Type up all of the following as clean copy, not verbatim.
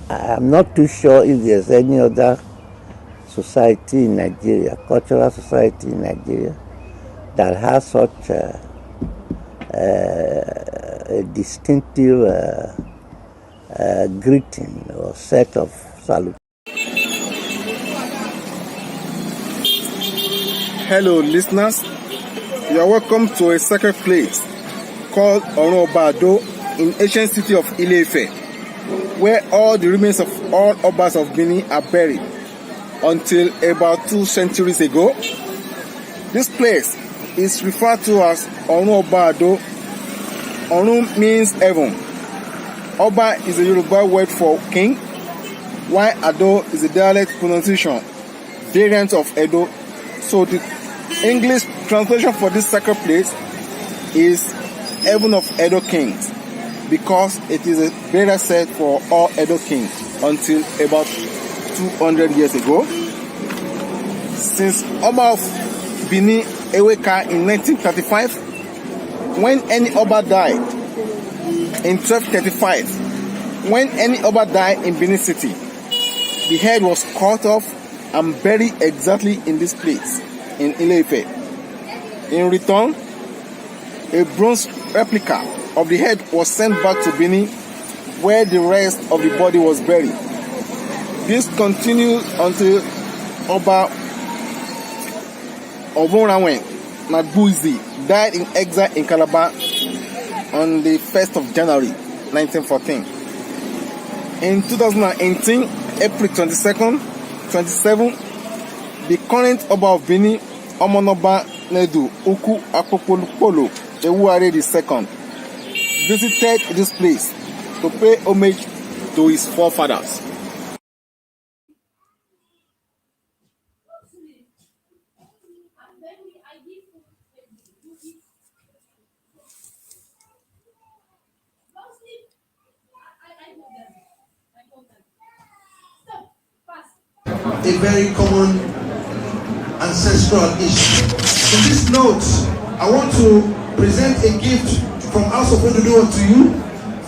I'm not too sure if there's any other society in Nigeria, cultural society in Nigeria, that has such a distinctive greeting or set of salute. Hello, listeners. You are welcome to a sacred place called Oranmiyan in ancient city of Ile-Ife, where all the remains of all Obas of Benin are buried until about 2 centuries ago. This place is referred to as Oranmiyan. Orun means heaven. Oba is a Yoruba word for king, while Ado is a dialect pronunciation variant of Edo. So the English translation for this sacred place is Heaven of Edo Kings, because it is a burial set for all Edo kings until about 200 years ago. Since Oba of Benin Eweka in 1935, when any Oba died in 1235, when any Oba died in Benin City, the head was cut off and buried exactly in this place in Ile-Ife. In return, a bronze replica of the head was sent back to Benin, where the rest of the body was buried. This continued until Oba Oranmiyan died in exile in Calabar on the 1st of January 1914. In 2018, April 27, the current Oba of Benin, Omonoba Nedu Uku Akpopolo Ewuare II, visited this place to pay homage to his forefathers. A very common ancestral issue. In this note, I want to present a gift from House of Ogiso to you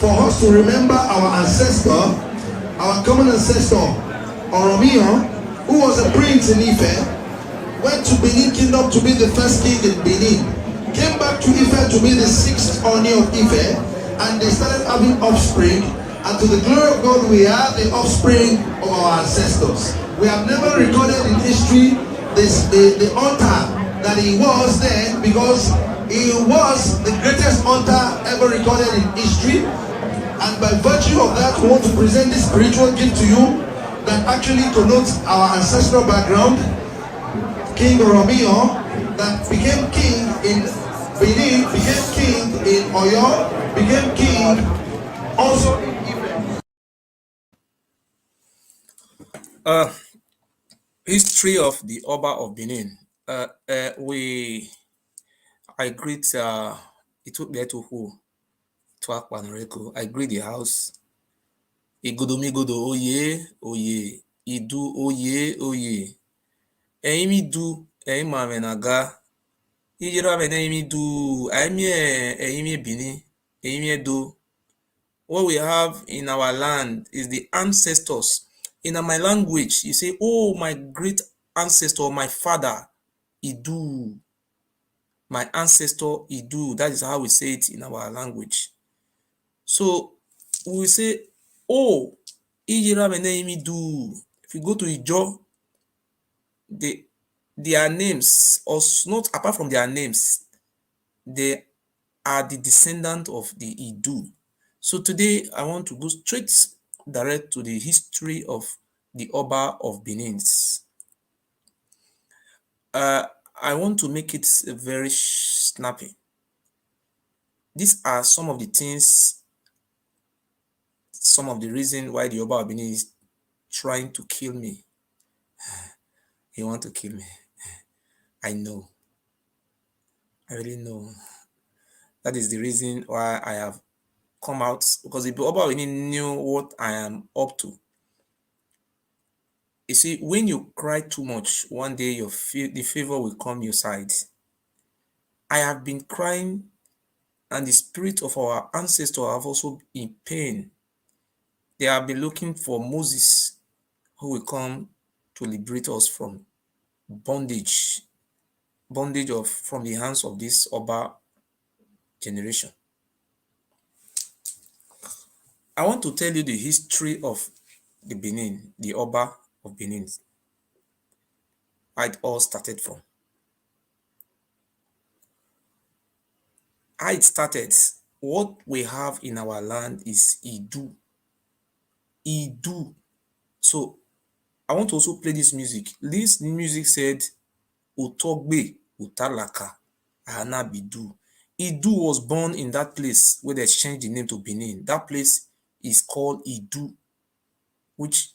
for us to remember our ancestor, our common ancestor, Oranmiyan, who was a prince in Ife, went to Benin Kingdom to be the first king in Benin, came back to Ife to be the 6th Oni of Ife, and they started having offspring, and to the glory of God, we are the offspring of our ancestors. We have never recorded in history the hunter that he was then, because he was the greatest hunter ever recorded in history. And by virtue of that, we want to present this spiritual gift to you that actually connotes our ancestral background. King Oranmiyan, that became king in Benin, became king in Oyo, became king also in Ife. History of the Oba of Benin. I greet Itubetuhu Tuakpanreko. I greet the house. Igodomigodo oye oye idu oye oye. Eimi du eima menaga. Ijira eimi du eimi Benin eimi do. What we have in our land is the ancestors. In my language, you say, oh, my great ancestor, my father, Idu. My ancestor, Idu. That is how we say it in our language. So we say, oh, Ijira Idu. If you go to Ijo, their names, or not apart from their names, they are the descendant of the Idu. So today I want to go straight direct to the history of the Oba of Benin. I want to make it very snappy. These are some of the things, some of the reasons why the Oba of Benin is trying to kill me. He wants to kill me. I know. I really know. That is the reason why I have come out, because the Oba of Benin knew what I am up to. You see, when you cry too much, one day the favor will come your side. I have been crying, and the spirit of our ancestors have also been in pain. They have been looking for Moses, who will come to liberate us from bondage, bondage of from the hands of this Oba generation. I want to tell you the history of the Benin, the Oba of Benin. How it all started from. How it started, what we have in our land is Idu. Idu. So I want to also play this music. This music said, Otogbe, Utalaka, Anabidu. Idu was born in that place where they changed the name to Benin. That place is called Idu, which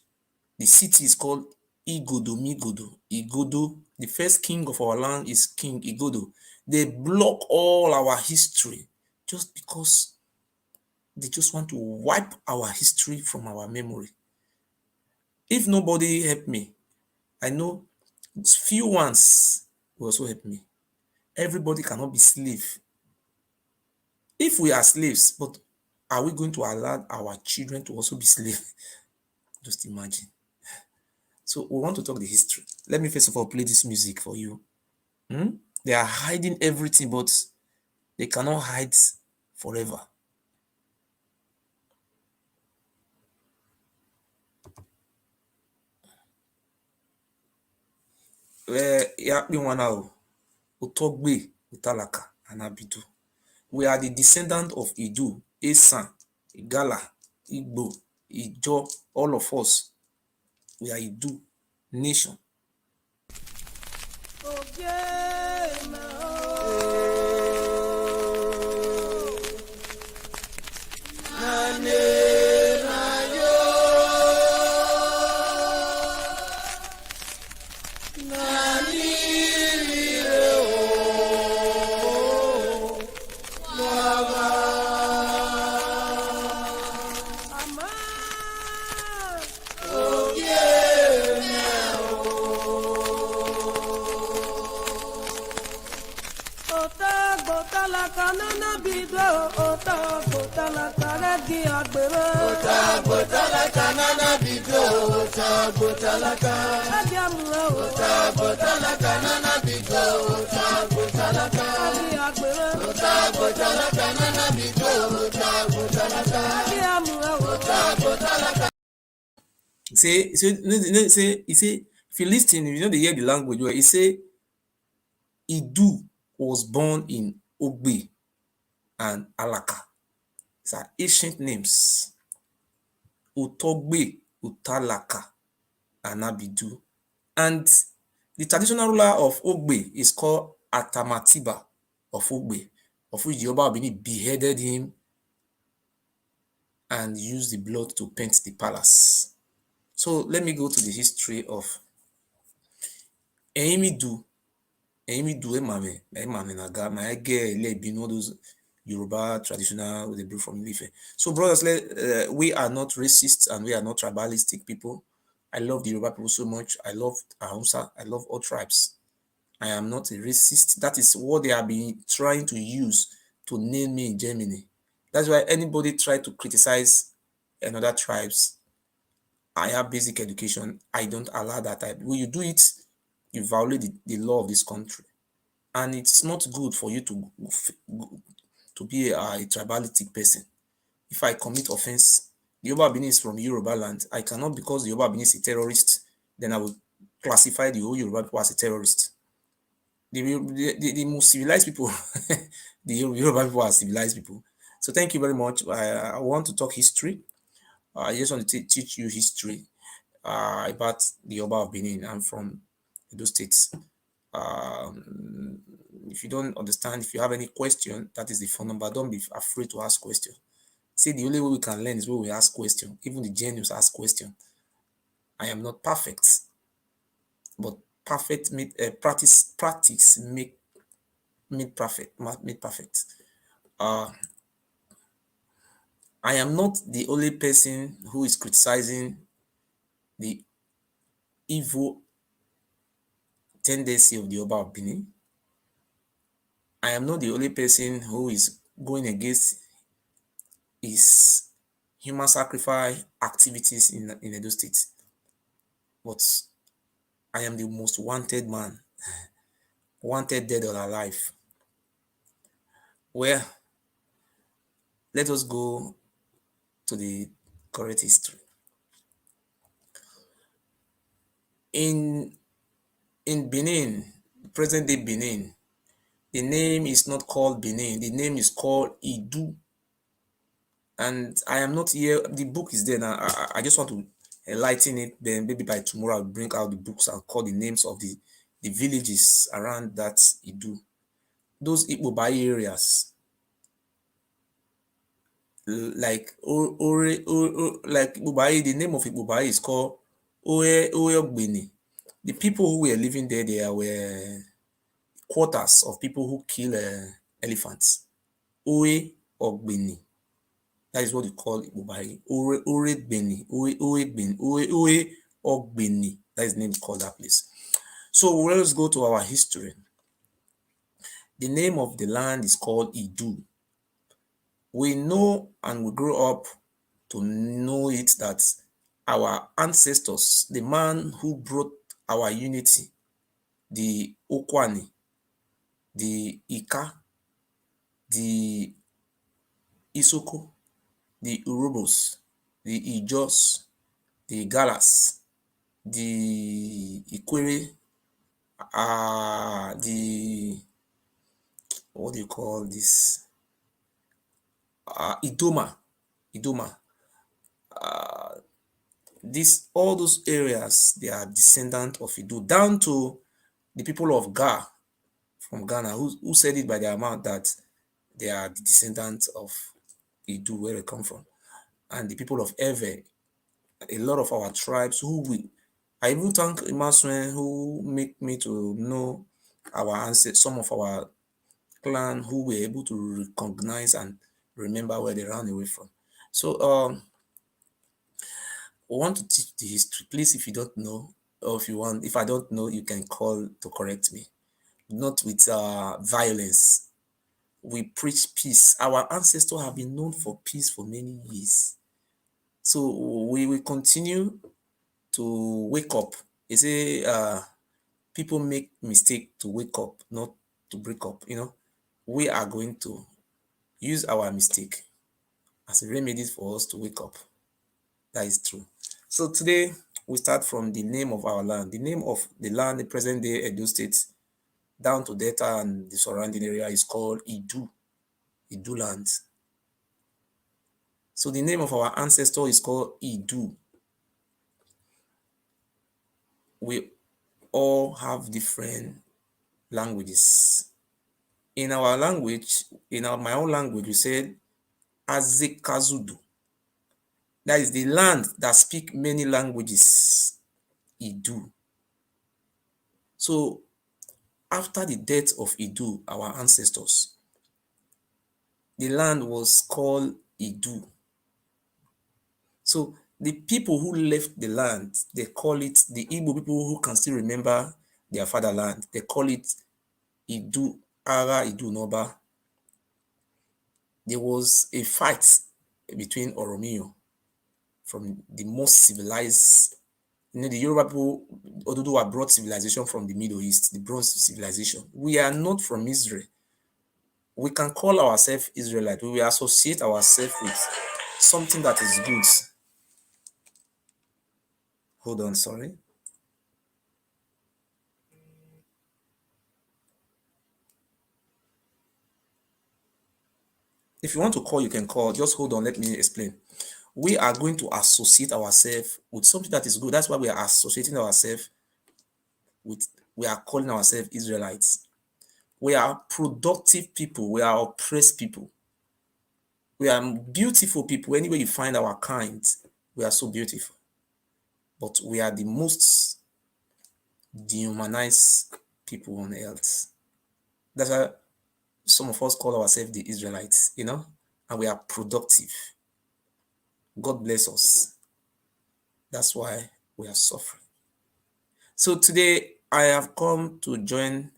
the city is called Igodo Migodo. Igodo, the first king of our land is King Igodo. They block all our history just because they just want to wipe our history from our memory. If nobody help me, I know few ones will also help me. Everybody cannot be slave. If we are slaves, but are we going to allow our children to also be slaves? Just imagine. So we want to talk the history. Let me first of all play this music for you. They are hiding everything, but they cannot hide forever. Utogbe, Utalaka, and Abidu. We are the descendant of Idu, Esan, Igala, Igbo, Ijo, all of us. We are Idu nation. He say, if you listen, you know they hear the language where he say, Idu was born in Ogbe and Alaka. These are ancient names. Utogbe, Utalaka, and Abidu. And the traditional ruler of Ogbe is called Atamatiba of Ogbe, of which the Oba of Benin beheaded him and used the blood to paint the palace. So let me go to the history of Eimidu. Eimidu Emame Naga, my girl, all those Yoruba traditional they bring from Ife. So brothers, we are not racist and we are not tribalistic people. I love the Yoruba people so much. I love Ahunsa. I love all tribes. I am not a racist. That is what they have been trying to use to name me in Germany. That's why anybody try to criticize another tribes, I have basic education. I don't allow that type. When you do it, you violate the law of this country. And it's not good for you to be a tribalistic person. If I commit offense, the Yoruba Benin is from Yoruba land. I cannot, because the Yoruba Benin is a terrorist, then I will classify the whole Yoruba people as a terrorist. The most civilized people, the Yoruba people are civilized people. So thank you very much. I want to talk history. I just want to teach you history about the Yoruba of Benin. I'm from Edo State. If you don't understand, if you have any question, that is the phone number. Don't be afraid to ask questions. See, the only way we can learn is when we ask questions. Even the genius ask questions. I am not perfect, but practice make perfect. I am not the only person who is criticizing the evil tendency of the Oba of Benin. I am not the only person who is going against his human sacrifice activities in Edo State. But I am the most wanted man, wanted dead or alive. Well, let us go to the correct history. In Benin, present day Benin, the name is not called Benin, the name is called Idu. And I am not here, the book is there now. I just want to enlighten it, then maybe by tomorrow I'll bring out the books and call the names of the villages around that Idu. Those Igbobai areas, like like Igbobai, the name of Igbobai is called Ogbeni. The people who were living there, they were quarters of people who kill elephants. Ogbeni. That is what we call Igbobai. Oregbeni. Ogbeni. That is the name called that place. So let's go to our history. The name of the land is called Idu. We know and we grew up to know it that our ancestors, the man who brought our unity, the Okwani, the Ika, the Isoko, the Urubos, the Ijos, the Galas, the Ikwere, the what do you call this? Idoma. This all those areas, they are descendant of Idu, down to the people of Ga from Ghana, who said it by their mouth that they are the descendants of Idu, where they come from, and the people of Ewe, a lot of our tribes I even thank Imasuen who make me to know our ancestors, some of our clan who were able to recognize and remember where they ran away from. So we want to teach the history. Please, if you don't know, or if I don't know, you can call to correct me. Not with violence. We preach peace. Our ancestors have been known for peace for many years. So we will continue to wake up. They say people make mistake to wake up, not to break up. We are going to use our mistake as a remedy for us to wake up. That is true. So today we start from the name of our land. The name of the land, the present day Edo State, down to Delta and the surrounding area, is called Idu land. So the name of our ancestor is called Idu. We all have different languages. In our language, my own language, we said Azekazudu. That is the land that speak many languages. Idu. So after the death of Idu, our ancestors, the land was called Idu. So the people who left the land, they call it, the Igbo people who can still remember their fatherland, they call it Idu, Ara Idu Noba. There was a fight between Oranmiyan from the most civilized, the Yoruba people, Oduduwa brought civilization from the Middle East, the Bronze civilization. We are not from Israel. We can call ourselves Israelite. We will associate ourselves with something that is good. Hold on, sorry. If you want to call, you can call. Just hold on, let me explain. We are going to associate ourselves with something that is good. That's why we are associating ourselves with, we are calling ourselves Israelites. We are productive people. We are oppressed people. We are beautiful people. Anywhere you find our kind, we are so beautiful. But we are the most dehumanized people on earth. That's why some of us call ourselves the Israelites, and we are productive. God bless us. That's why we are suffering. So today I have come to join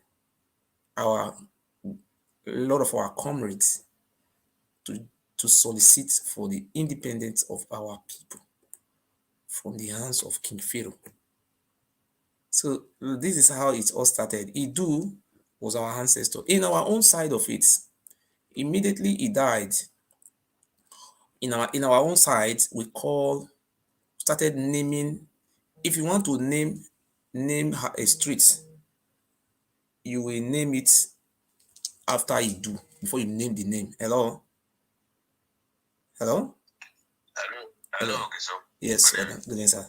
a lot of our comrades to to solicit for the independence of our people from the hands of King Pharaoh. So this is how it all started. Idu was our ancestor. In our own side of it, immediately he died. In our own side, we started naming. If you want to name a street, you will name it after Idu before you name the name. Hello? Hello? Hello, Ogiso. Yes, good evening, sir.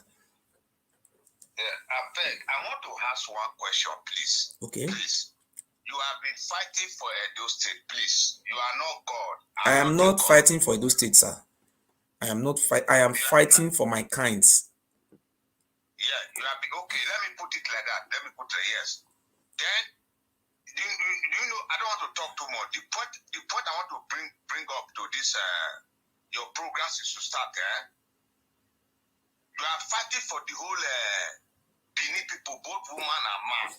I beg, I want to ask one question, please. Okay. Please. You have been fighting for Edo State, please. You are not God. I am not fighting for Edo State, sir. I am not I am fighting for my kinds. Yeah, you have been okay. Let me put it like that. Let me put it yes. Then you know, I don't want to talk too much. The point I want to bring up to this your programs is to start. You are fighting for the whole Benin people, both woman and man.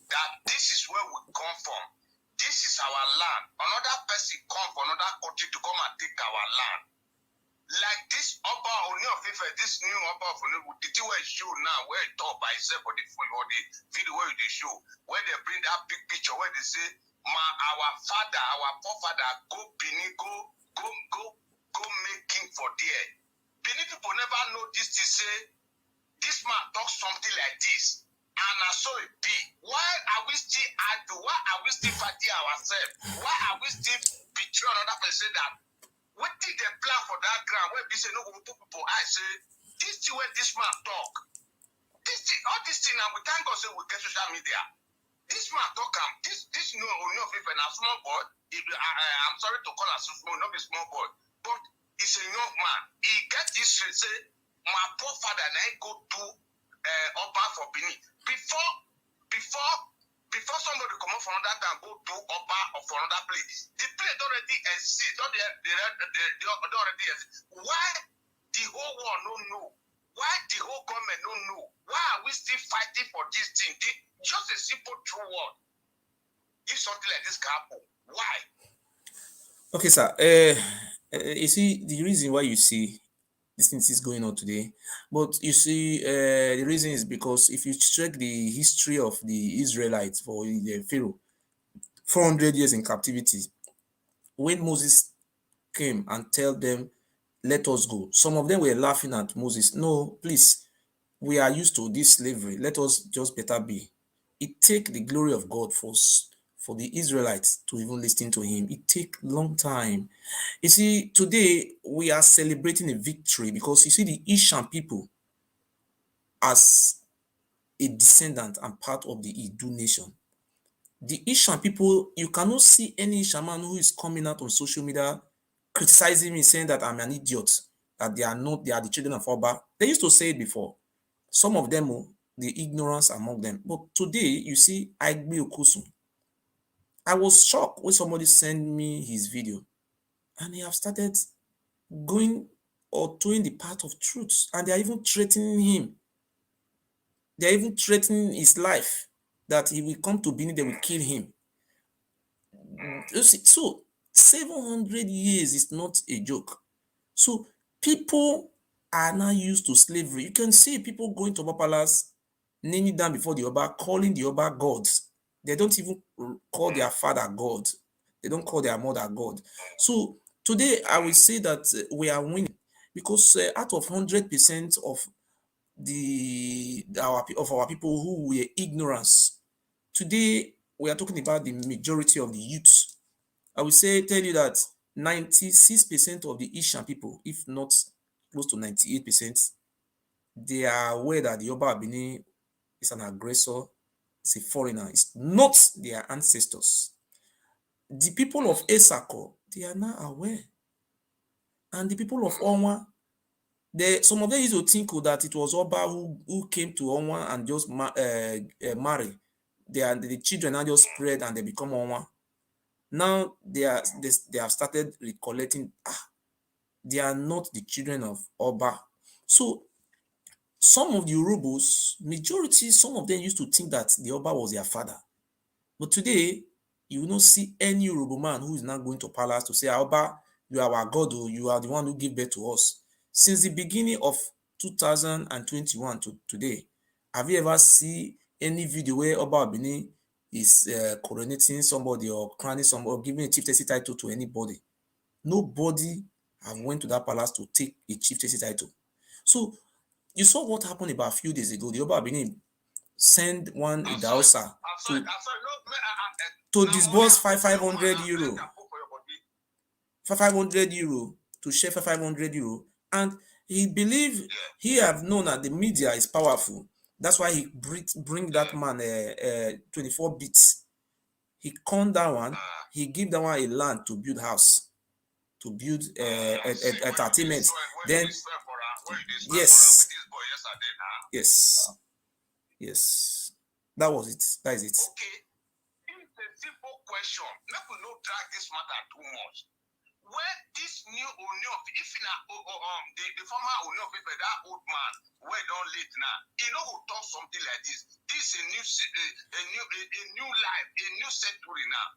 That this is where we come from. This is our land. Another person come from another country to come and take our land. Like this Oba Oni of Ife, this new Oba of Oni, the thing where show now, where it talk by itself for the video where they show, where they bring that big picture where they say, our father, our forefather, go Benin, go make king for there. Benin people never know this to say, this man talk something like this. And I saw it be. Why are we still idle? Why are we still fighting ourselves? Why are we still betraying another person that what did they plan for that ground where we say no go put people? I say this thing where this man talk. This thing, all this thing now we thank God say we get social media. This man talk this no even a small boy. I'm sorry to call us small, not a small boy, but he's a young man. He get this say my poor father and I go do Oba for Benin. Before somebody come up from another town, go do Oba or for another place. The place already exists. They already exist. Why the whole world don't know? Why the whole government don't know? Why are we still fighting for this thing? Just a simple true word. If something like this can happen, why? Okay, sir. You see, the reason why you see this thing is going on today, but you see, the reason is because if you check the history of the Israelites for the Pharaoh, 400 years in captivity, when Moses came and tell them, let us go, some of them were laughing at Moses. No, please, we are used to this slavery. Let us just better be. It take the glory of God for the Israelites to even listen to him. It take long time. You see, today we are celebrating a victory because you see the Ishan people as a descendant and part of the Idu nation. The Ishan people, you cannot see any Ishan man who is coming out on social media criticizing me, saying that I'm an idiot, that they are the children of Oba. They used to say it before. Some of them, the ignorance among them. But today, you see, Aigbe Okusun. I was shocked when somebody sent me his video and he have started going or towing the path of truth, and they are even threatening him. They are even threatening his life, that he will come to Benin, they will kill him. You see, so 700 years is not a joke. So people are now used to slavery. You can see people going to Oba Palace, kneeling down before the Oba, calling the Oba gods. They don't even call their father God. They don't call their mother God. So today I will say that we are winning because out of 100% of our people who were ignorance, today we are talking about the majority of the youth. I will tell you that 96% of the Ishan people, if not close to 98%, they are aware that the Yoruba Benin is an aggressor, it's a foreigner, it's not their ancestors. The people of Esako, they are now aware. And the people of Onwa, some of them used to think that it was Oba who came to Onwa and just marry. The children are just spread and they become Onwa. Now they have started recollecting, they are not the children of Oba. So some of the Urubos, majority, some of them used to think that the Oba was their father. But today, you will not see any Urubu man who is now going to palace to say, Oba, You are our God, oh, you are the one who gave birth to us. Since the beginning of 2021 to today, have you ever seen any video where Oba Benin is coronating somebody or crowning somebody or giving a chieftaincy title to anybody? Nobody have went to that palace to take a chieftaincy title. So you saw what happened about a few days ago. The Oba Benin send one Idausa to disburse 500 euro. 500 euro to share 500 euro, and he believed, he have known that the media is powerful. That's why he bring that man 24 bits. He con that one, he give that one a land to build house, to build entertainment. Then yes, yes, that was it. That is it. Okay, it's a simple question. Let me not drag this matter too much. Where this new Ooni of if the former Ooni of Ife, that old man, where don't late now, he know who talk something like this. This is a new life, a new century now.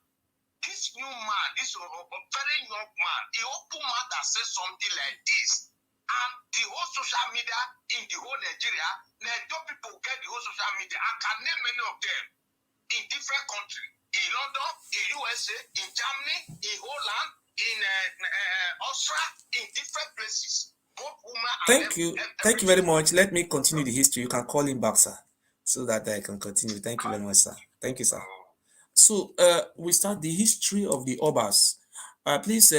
This new man, this very young man, he open mouth and say something like this. And the whole social media in the whole Nigeria, Nigerian people get the whole social media. I can name many of them in different countries. In London, in USA, in Germany, in Holland, in Austria, in different places. Both women Thank you very much. Let me continue the history. You can call him back, sir, so that I can continue. Thank you very much, sir. Thank you, sir. So we start the history of the Obas. Please,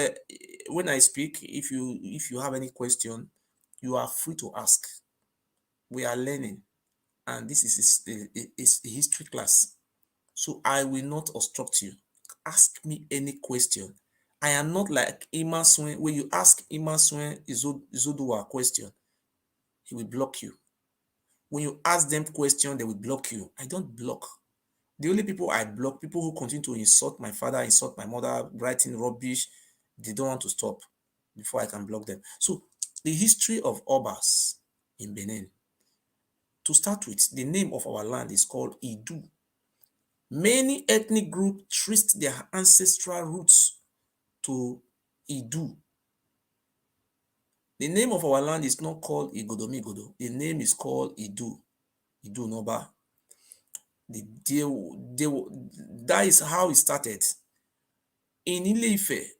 when I speak, if you have any question, you are free to ask. We are learning, and this is a history class. So I will not obstruct you. Ask me any question. I am not like Ima Swen. When you ask Ima Swen Izoduwa a question, he will block you. When you ask them question, they will block you. I don't block. The only people I block, people who continue to insult my father, insult my mother, writing rubbish, they don't want to stop before I can block them. So the history of Obas in Benin. To start with, the name of our land is called Idu. Many ethnic groups traced their ancestral roots to Idu. The name of our land is not called Igodomigodo. The name is called Idu. Idu Noba. That is how it started. In Ile-Ife,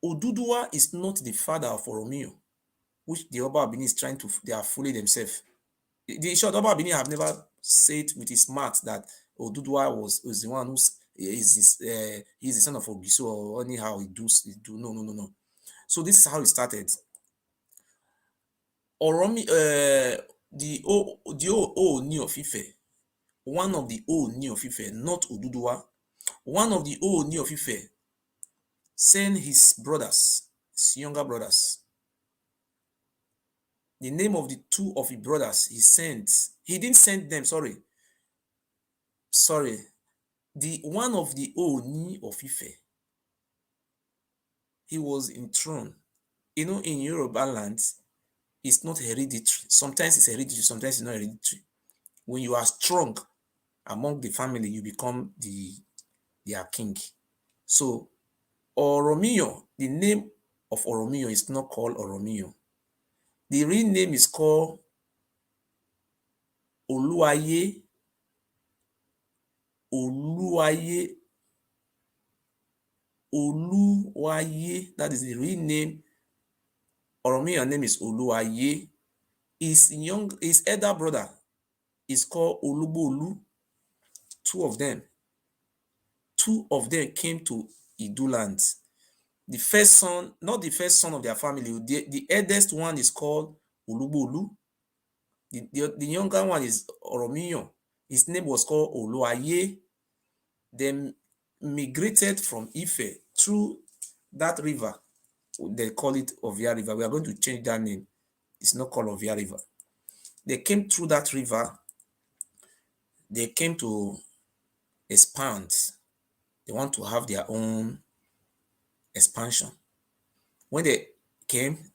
Oduduwa is not the father of Oromiyan, which the Oba Benin is trying to, they are fooling themselves. The short Oba Benin have never said with his mouth that Oduduwa was the one who's he's the son of Ogiso or anyhow he do. No. So this is how it started. The Ooni of Ife, one of the Ooni of Ife, not Oduduwa, one of the Ooni of Ife sent his brothers, his younger brothers. The name of the two of his brothers he didn't send them, sorry. The one of the Ooni of Ife, he was enthroned. You know, in Yoruba lands, it's not hereditary. Sometimes it's hereditary, sometimes it's not hereditary. When you are strong among the family, you become their king. So Oromiyan, the name of Oromiyan is not called Oromiyan. The real name is called Oluwaye. That is the real name. Oromiyan name is Oluwaye. His elder brother is called Olubolu. Two of them came to Idu land. The first son, not the first son of their family, the eldest one is called Olubolu. The younger one is Oromiyan. His name was called Oluwaye. They migrated from Ife through that river. They call it Ovia River. We are going to change that name. It's not called Ovia River. They came through that river. They came to expand. They want to have their own expansion. When they came,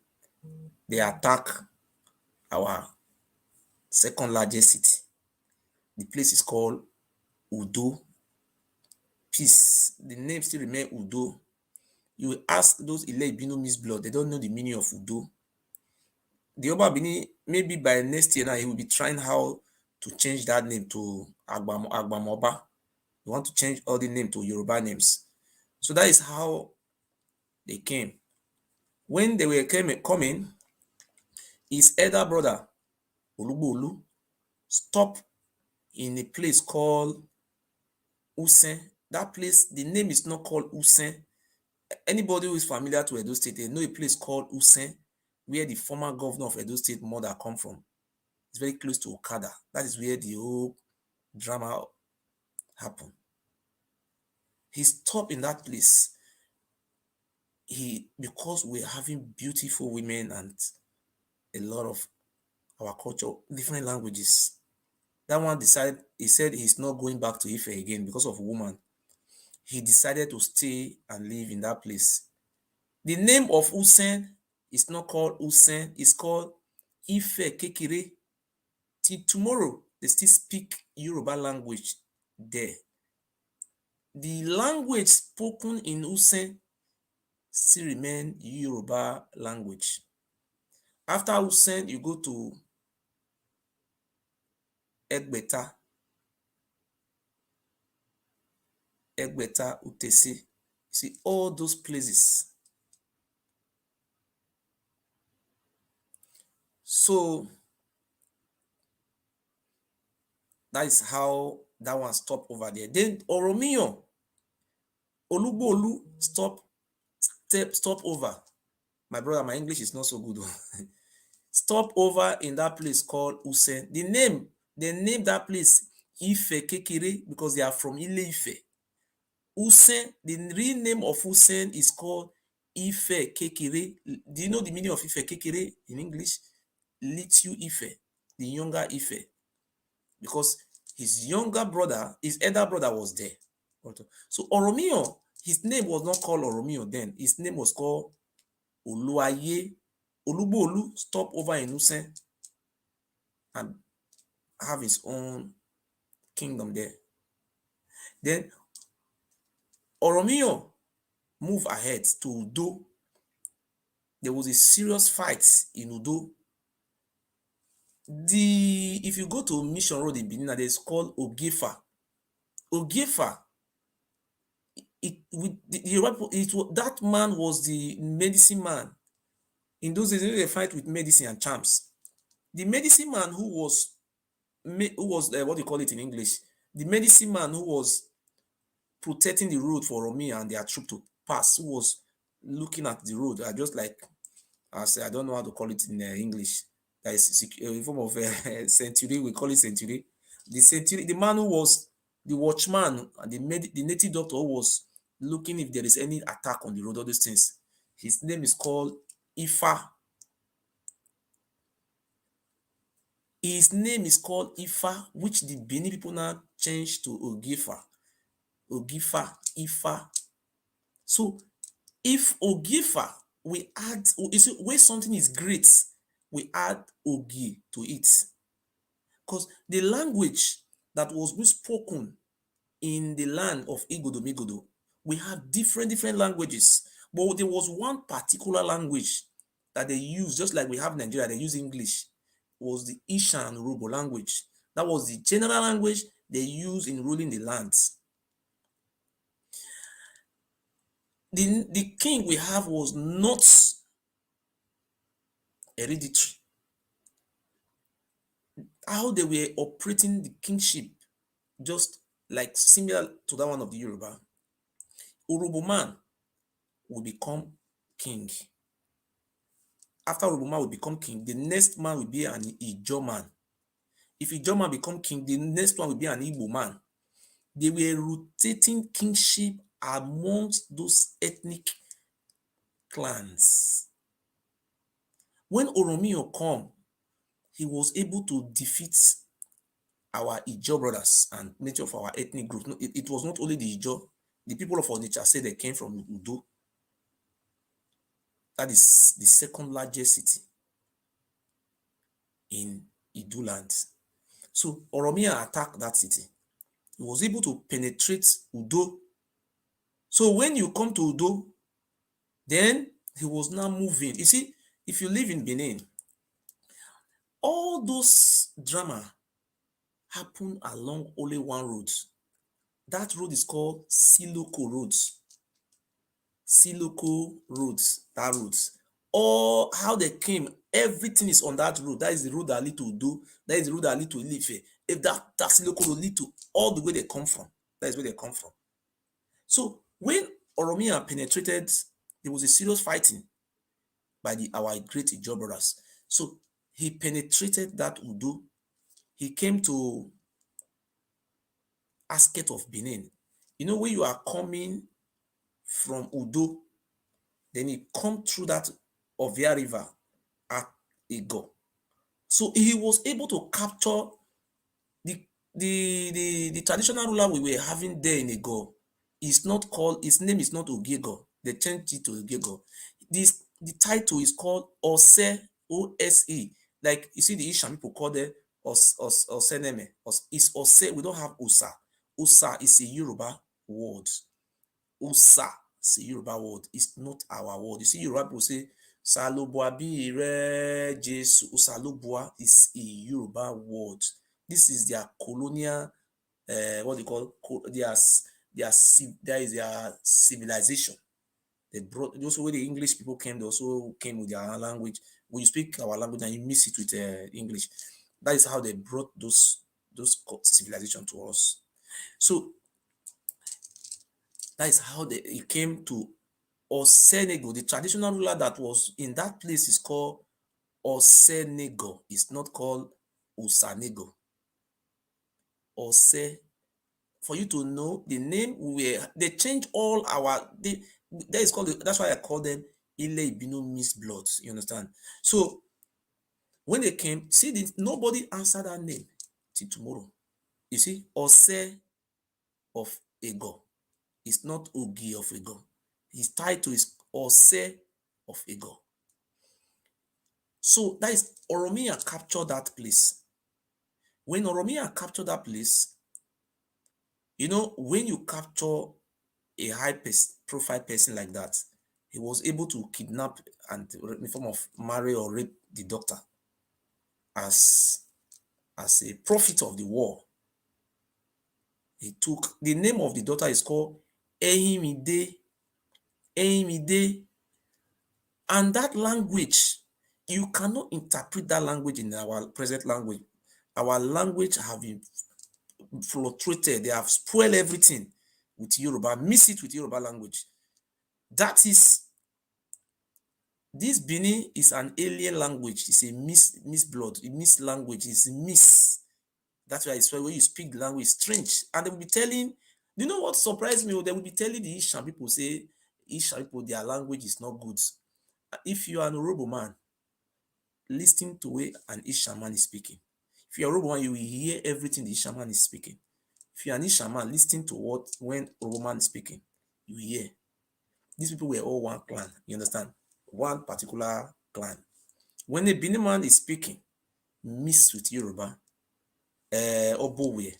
they attacked our second largest city. The place is called Udo. Peace. The name still remains Udo. You will ask those Ile Ibino Miss Blood, they don't know the meaning of Udo. The Oba Bini, maybe by next year now, he will be trying how to change that name to Agbamoba. You want to change all the name to Yoruba names. So that is how they came. When they were coming, his elder brother, Olugbolu, stopped in a place called Usen. That place, the name is not called Usen. Anybody who is familiar to Edo State, they know a place called Usen, where the former governor of Edo State mother come from. It's very close to Okada. That is where the whole drama happened. He stopped in that place. Because we're having beautiful women and a lot of our culture, different languages. That one he said he's not going back to Ife again because of a woman. He decided to stay and live in that place. The name of Usen is not called Usen, it's called Ife Kekere. Till tomorrow, they still speak Yoruba language there. The language spoken in Usen still remain Yoruba language. After Usen, you go to Egbeta, Utese. You see all those places. So that is how that one stopped over there. Then Oranmiyan, Olugbolu stop over. My brother, my English is not so good. Stop over in that place called Usen. They named that place Ife Kekere because they are from Ile Ife. Usen, the real name of Usen is called Ife Kekere. Do you know the meaning of Ife Kekere in English? Little Ife, the younger Ife. Because his elder brother was there. So Oranmiyan, his name was not called Oranmiyan then. His name was called Oluaye. Olugbolu stopped over in Usen and have his own kingdom there. Then Oranmiyan moved ahead to Udo. There was a serious fight in Udo. If you go to Mission Road in Benin, there's called Ogefa. Ogefa, that man was the medicine man. In those days, they fight with medicine and charms. The medicine man who was what do you call it in English? The medicine man who was protecting the road for Oranmiyan and their troop to pass, who was looking at the road, just like I don't know how to call it in English. That is a form of century. We call it century. The man who was the watchman and the native doctor who was looking if there is any attack on the road, all these things. His name is called Ifa. His name is called Ifa, which the Benin people now changed to Ogifa. Ogifa, Ifa. So if Ogifa, we add, you see, where something is great, we add Ogi to it. Because the language that was being spoken in the land of Igodo, we have different languages. But there was one particular language that they use, just like we have in Nigeria, they use English, was the Ishan Yoruba language. That was the general language they use in ruling the lands. The king we have was not hereditary. How they were operating the kingship, just like similar to that one of the Yoruba. Urubu man will become king. After Urubu man will become king, the next man will be an Ijo man. If Ijo man become king, the next one will be an Igbo man. They were rotating kingship amongst those ethnic clans. When Oranmiyan come, he was able to defeat our Ijo brothers and many of our ethnic groups. No, it was not only the Ijo. The people of Onitsha say they came from Udo. That is the second largest city in Idu land. So Oranmiyan attacked that city. He was able to penetrate Udo. So when you come to Udo, Then he was now moving. You see, if you live in Benin, all those drama happen along only one road. That road is called Siloko Roads. Siloko Roads, that road. Or how they came, everything is on that road. That is the road that lead to Udo. That is the road that lead to Ilife. If that Siloko road lead to all the way they come from, that is where they come from. So when Oranmiyan penetrated, there was a serious fighting by our great Ijaw brothers. So he penetrated that Udo. He came to Asket of Benin. You know, when you are coming from Udo, then he come through that Ovia River at Ego. So he was able to capture the traditional ruler we were having there in Ego. Is not called, his name is not Ogego. They changed it to Ogego. The title is called Ose, O-S-E. Like you see the Ishan people call them Oseneme. It's Ose. We don't have Usa. Usa is a Yoruba word. Usa is a Yoruba word. It's not our word. You see, Yoruba people say Salobua bi re Jesu. Usalobua is a Yoruba word. This is their colonial, what they call their civilization. They brought also when the English people came, they also came with their language. When you speak our language and you mix it with English, that is how they brought those civilization to us. So that is how it came to Osenego. The traditional ruler that was in that place is called Osenego. It's not called Usanego. Ose. For you to know the name, they change all our, that is called, that's why I call them Ile Ibino Miss Bloods. You understand? So when they came, see, nobody answered that name till tomorrow. You see, Ose of Ego. It's not Ogi of Ego. His title is Ose of Ego. So that is Oranmiyan captured that place. When Oranmiyan captured that place, you know, when you capture a high profile person like that, he was able to kidnap and in the form of marry or rape the doctor as a prophet of the war. He took the name of the daughter is called Ehimide. Ehimide. And that language, you cannot interpret that language in our present language. Our language have been fluctuated. They have spoiled everything with Yoruba, mix it with Yoruba language. That is, this Bini is an alien language. It's a miss blood, a miss language. It's a miss. That's why it's when you speak the language, it's strange. And they will be telling, you know what surprised me? They will be telling the Ishan people, say, Ishan people, their language is not good. If you are an Orobo man, listen to where an Ishan man is speaking. If you are a Orobo man, you will hear everything the Ishan man is speaking. If you are an Ishan man, listen to when Orobo man is speaking, you hear. These people were all one clan, you understand? One particular clan. When a Benin man is speaking, mixed with Yoruba, Obowe,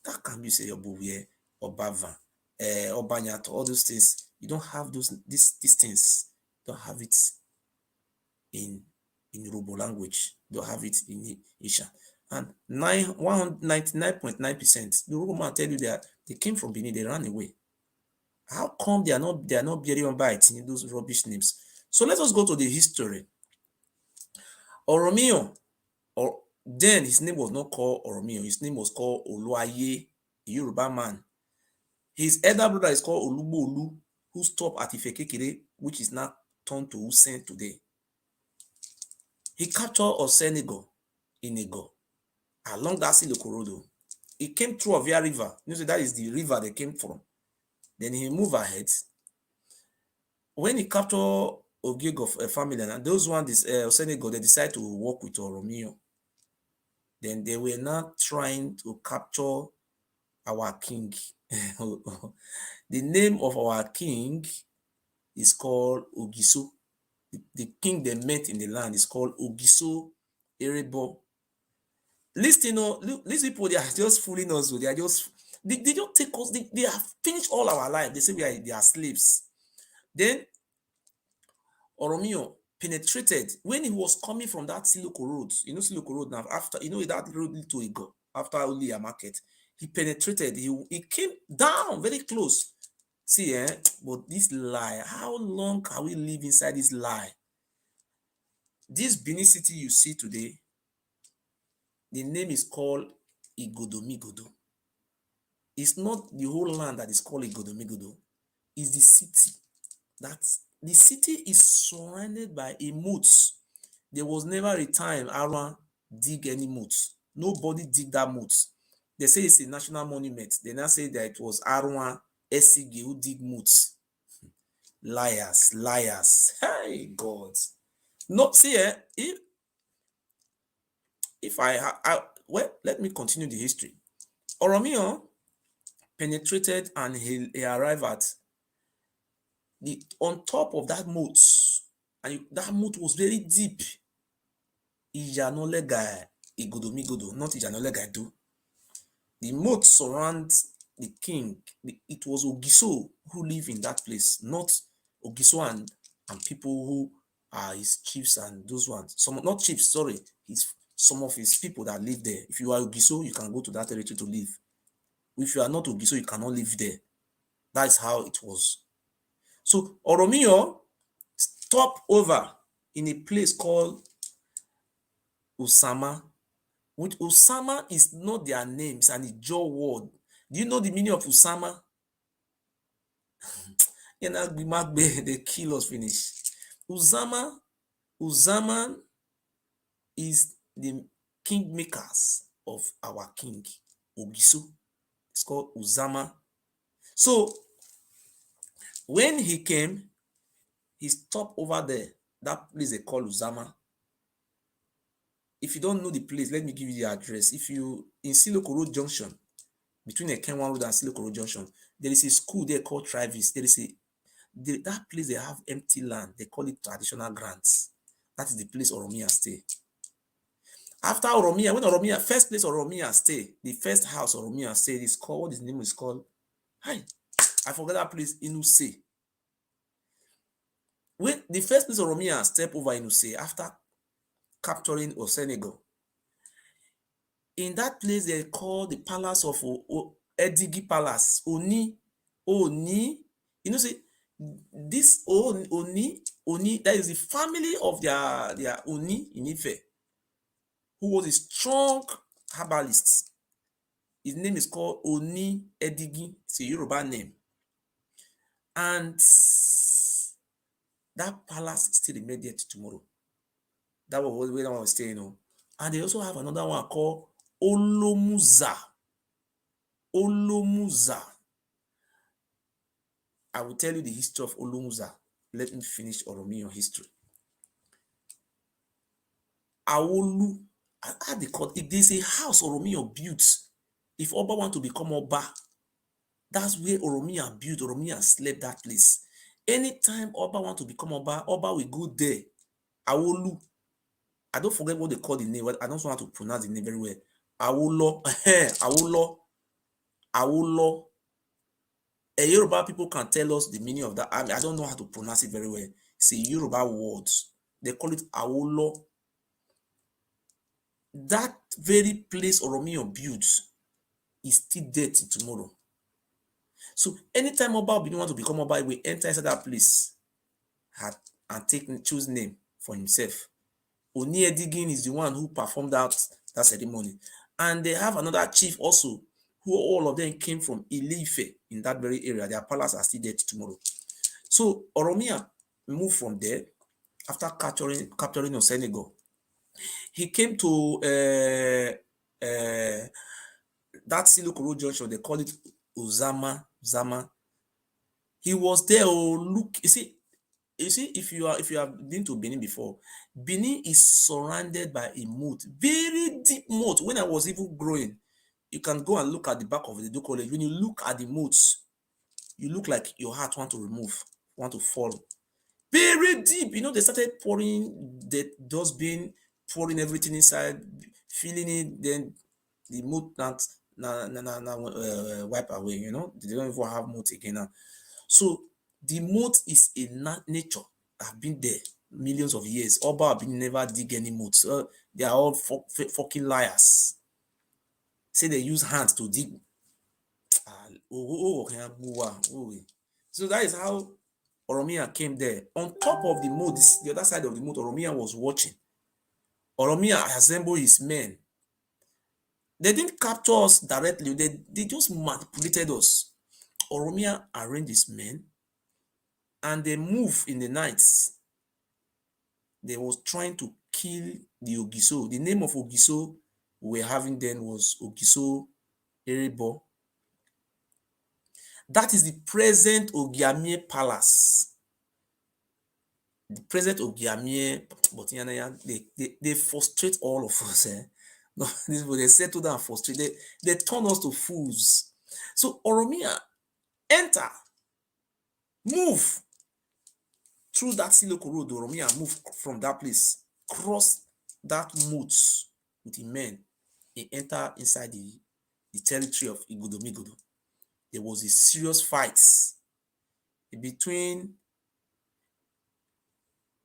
that can be say Obowe, Obava, Obanyato, all those things. You don't have these things. You don't have it in Yoruba language. You don't have it in Isha. And 199.9%, the Yoruba man tell you that they came from Benin, they ran away. How come they are not bearing by it in those rubbish names? So let us go to the history. Oranmiyan, or then his name was not called Oranmiyan, his name was called Oluaye, a Yoruba man. His elder brother is called Olugbolu, who stopped at Ifekekere, which is now turned to Usen today. He captured Osenego in Ego, along that Silokorodo. He came through Ovia River. You know, that is the river they came from. Then he moved ahead. When he captured Ogego family, and those ones, Osenego, they decided to work with Oranmiyan. Then they were now trying to capture our king. The name of our king is called Ogiso. The king they met in the land is called Ogiso Erebo. Listen, these people, they are just fooling us. They are just, they don't take us, they have finished all our life. They say they are slaves. Then Oranmiyan penetrated when he was coming from that Siloko road. You know Siloko road now, after that road lead to Ego, after only a market. He penetrated, he came down very close. See, but this lie, how long can we live inside this lie? This Benin city you see today, the name is called Igodomigodo. It's not the whole land that is called Igodomigodo. It's the city. The city is surrounded by a moat. There was never a time Arwan dig any moat. Nobody dig that moat. They say it's a national monument. They now say that it was Arwan Esige who dig moats. Liars, liars. Hey, God. No, see, if well, let me continue the history. Oranmiyan penetrated and he arrived at on top of that moat, and that moat was very deep. Ijanolega Igodomigodo, not Ijanolega do. The moat surrounds the king. It was Ogiso who lived in that place, not Ogiso and people who are his chiefs and those ones. Some, not chiefs, sorry, some of his people that live there. If you are Ogiso, you can go to that territory to live. If you are not Ogiso, you cannot live there. That is how it was. So Oranmiyan stopped over in a place called Usama. With Usama is not their names and the Jaw word. Do you know the meaning of Usama? They kill us finish. Usama is the kingmakers of our king, Ogiso. It's called Usama. So when he came, he stopped over there. That place they call Usama. If you don't know the place, let me give you the address. If you in Siloko Road Junction, between Ekenwan Road and Siloko Road Junction, there is a school there called Travis. There is that place they have empty land. They call it traditional grants. That is the place Oranmiyan stay. After Oranmiyan, when Oranmiyan first place Oranmiyan stay, the first house Oranmiyan stay is called, what is the name is called? Hi, I forgot that place, Inuse. When the first place Oranmiyan step over Inuse after capturing Senegal, in that place they call the palace of Edigi Palace, Oni, you know, see, this Oni, that is the family of their Oni in Ife, who was a strong herbalist. His name is called Oni Edigi. It's a Yoruba name. And that palace still remains there tomorrow. That was where I was staying. And they also have another one called Olomuza. I will tell you the history of Olomuza. Let me finish Oranmiyan history. Awolu, how they call it? There's a house Oranmiyan built. If Oba want to become Oba, that's where Oranmiyan built. Oranmiyan slept that place. Anytime Oba want to become Oba will go there. Awolu. I don't forget what they call the name. I don't want to pronounce the name very well. Awolo. Awolo. Yoruba people can tell us the meaning of that. I don't know how to pronounce it very well. It's a Yoruba word. They call it Awolo. That very place Oranmiyan built is still there till tomorrow. So anytime Oba want to become Oba, we enter inside that place and choose name for himself. Oni Edigin is the one who performed that ceremony. And they have another chief also, who all of them came from Ile-Ife in that very area. Their palace are still there tomorrow. So Oranmiyan moved from there after capturing Senegal. He came to that Siloko Road Junction. They call it Usama. He was there. Look, you see, if you have been to Benin before, Benin is surrounded by a moat, very deep moat. When I was even growing, you can go and look at the back of the Edo College. When you look at the moats, you look like your heart want to fall. Very deep. They started pouring the dustbin, pouring everything inside, filling it. Then the moat wipe away. They don't even have moat again now. So the moat is a nature. have been there millions of years. Oba have been never dig any moats. They are all fucking liars. Say they use hands to dig. So that is how Oranmiyan came there. On top of the moat, the other side of the moat, Oranmiyan was watching. Oranmiyan assembled his men. They didn't capture us directly. They just manipulated us. Oranmiyan arranged his men and they moved in the nights. They was trying to kill the Ogiso. The name of Ogiso we were having then was Ogiso Erebo. That is the present Ogiamie Palace. The present Ogiamie, but they frustrate all of us. No, they settle down and frustrate. They turn us to fools. So Oranmiyan enter, move through that Siloko road. Oranmiyan move from that place, cross that moat with the men. He enter inside the territory of Igodomigodo. There was a serious fight between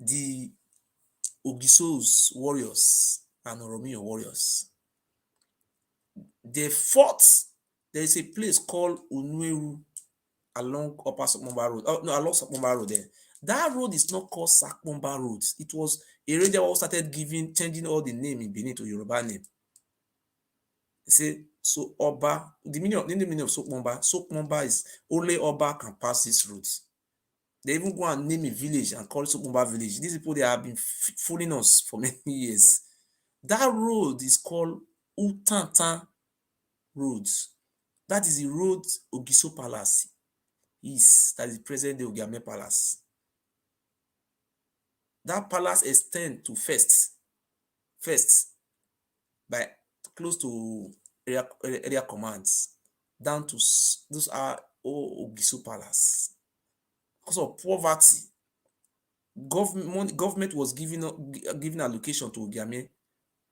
the Ogiso's warriors and Oranmiyan warriors. They fought. There is a place called Unueru along Upper Sakmomba Road. Oh, no, along Sakmomba Road there. That road is not called Sakmomba Road. It was a road that started changing all the name in Benin to Yoruba name. They say, so Oba, the meaning of Sakmomba is only Oba can pass this road. They even go and name a village and call it Sakmomba village. These people, they have been fooling us for many years. That road is called Utantan Road. That is the road Ogiso Palace is. That is the present day Ogiame Palace. That palace extends to first by close to area commands down to those are all Ogiso Palace. Because of poverty, government was giving allocation to Ogiame.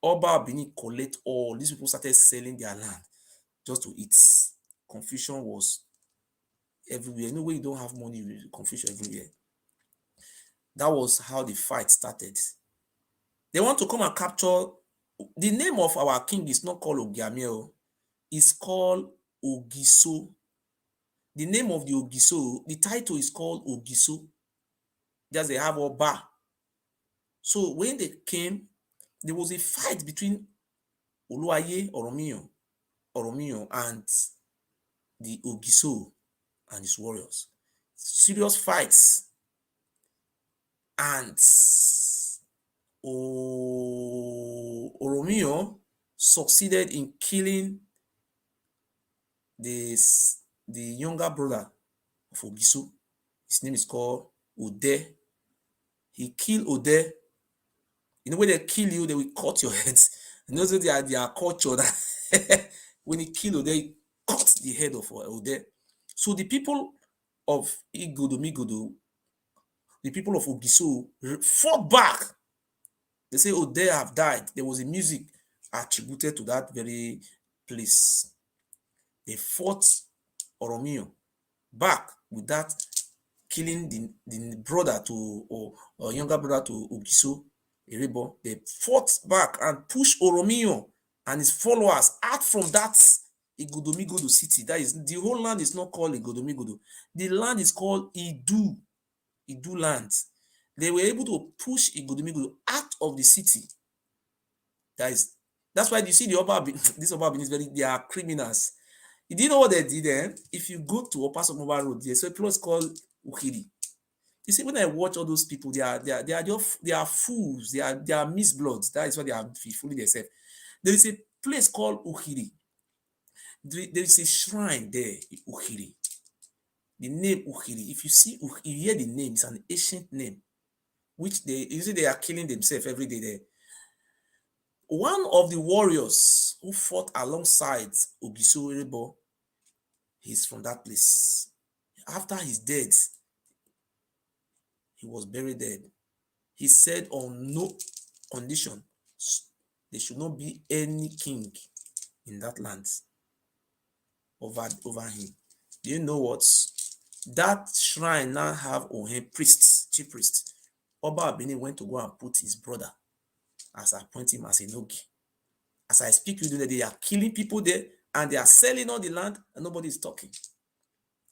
Oba Benin collect all. These people started selling their land just to eat. Confusion was everywhere. Anyway, you don't have money, confusion everywhere. That was how the fight started. They want to come and capture. The name of our king is not called Ogiame, it's called Ogiso. The name of the Ogiso, the title is called Ogiso. Just they have Oba. So when they came, there was a fight between Oluwaye Oranmiyan and the Ogiso and his warriors. Serious fights. And Oranmiyan succeeded in killing the younger brother of Ogiso. His name is called Ode. He killed Ode. You know, when they kill you, they will cut your heads. And also their culture that when he killed Ode, he cut the head of Ode. So the people of Igodomigodo, the people of Ogiso fought back. They say Ode have died. There was a music attributed to that very place. They fought Oranmiyan back with that, killing the brother to or younger brother to Ogiso Erebo. They fought back and pushed Oranmiyan and his followers out from that Igodomigodo city. That is, the whole land is not called Igodomigodo. The land is called Idu land. They were able to push Igodomigodo out of the city. That's why you see the Oba, this Oba they are criminals. You didn't know what they did then? If you go to Upper Sakmomba Road, there's a place called Ukiri. You see, when I watch all those people, they are fools. They are misbloods. That is why they are fooling themselves. There is a place called Ukiri. There is a shrine there, Ukiri. The name Ukiri. If you hear the name, it's an ancient name, which they are killing themselves every day there. One of the warriors who fought alongside Ogiso Erebo, he's from that place. After his death, he was buried dead. He said on no condition there should not be any king in that land over him. Do you know what? That shrine now have Ohen priests, chief priests. Oba of Benin went to go and put his brother as appoint him as a Nogi. As I speak to you, they are killing people there and they are selling all the land and nobody is talking.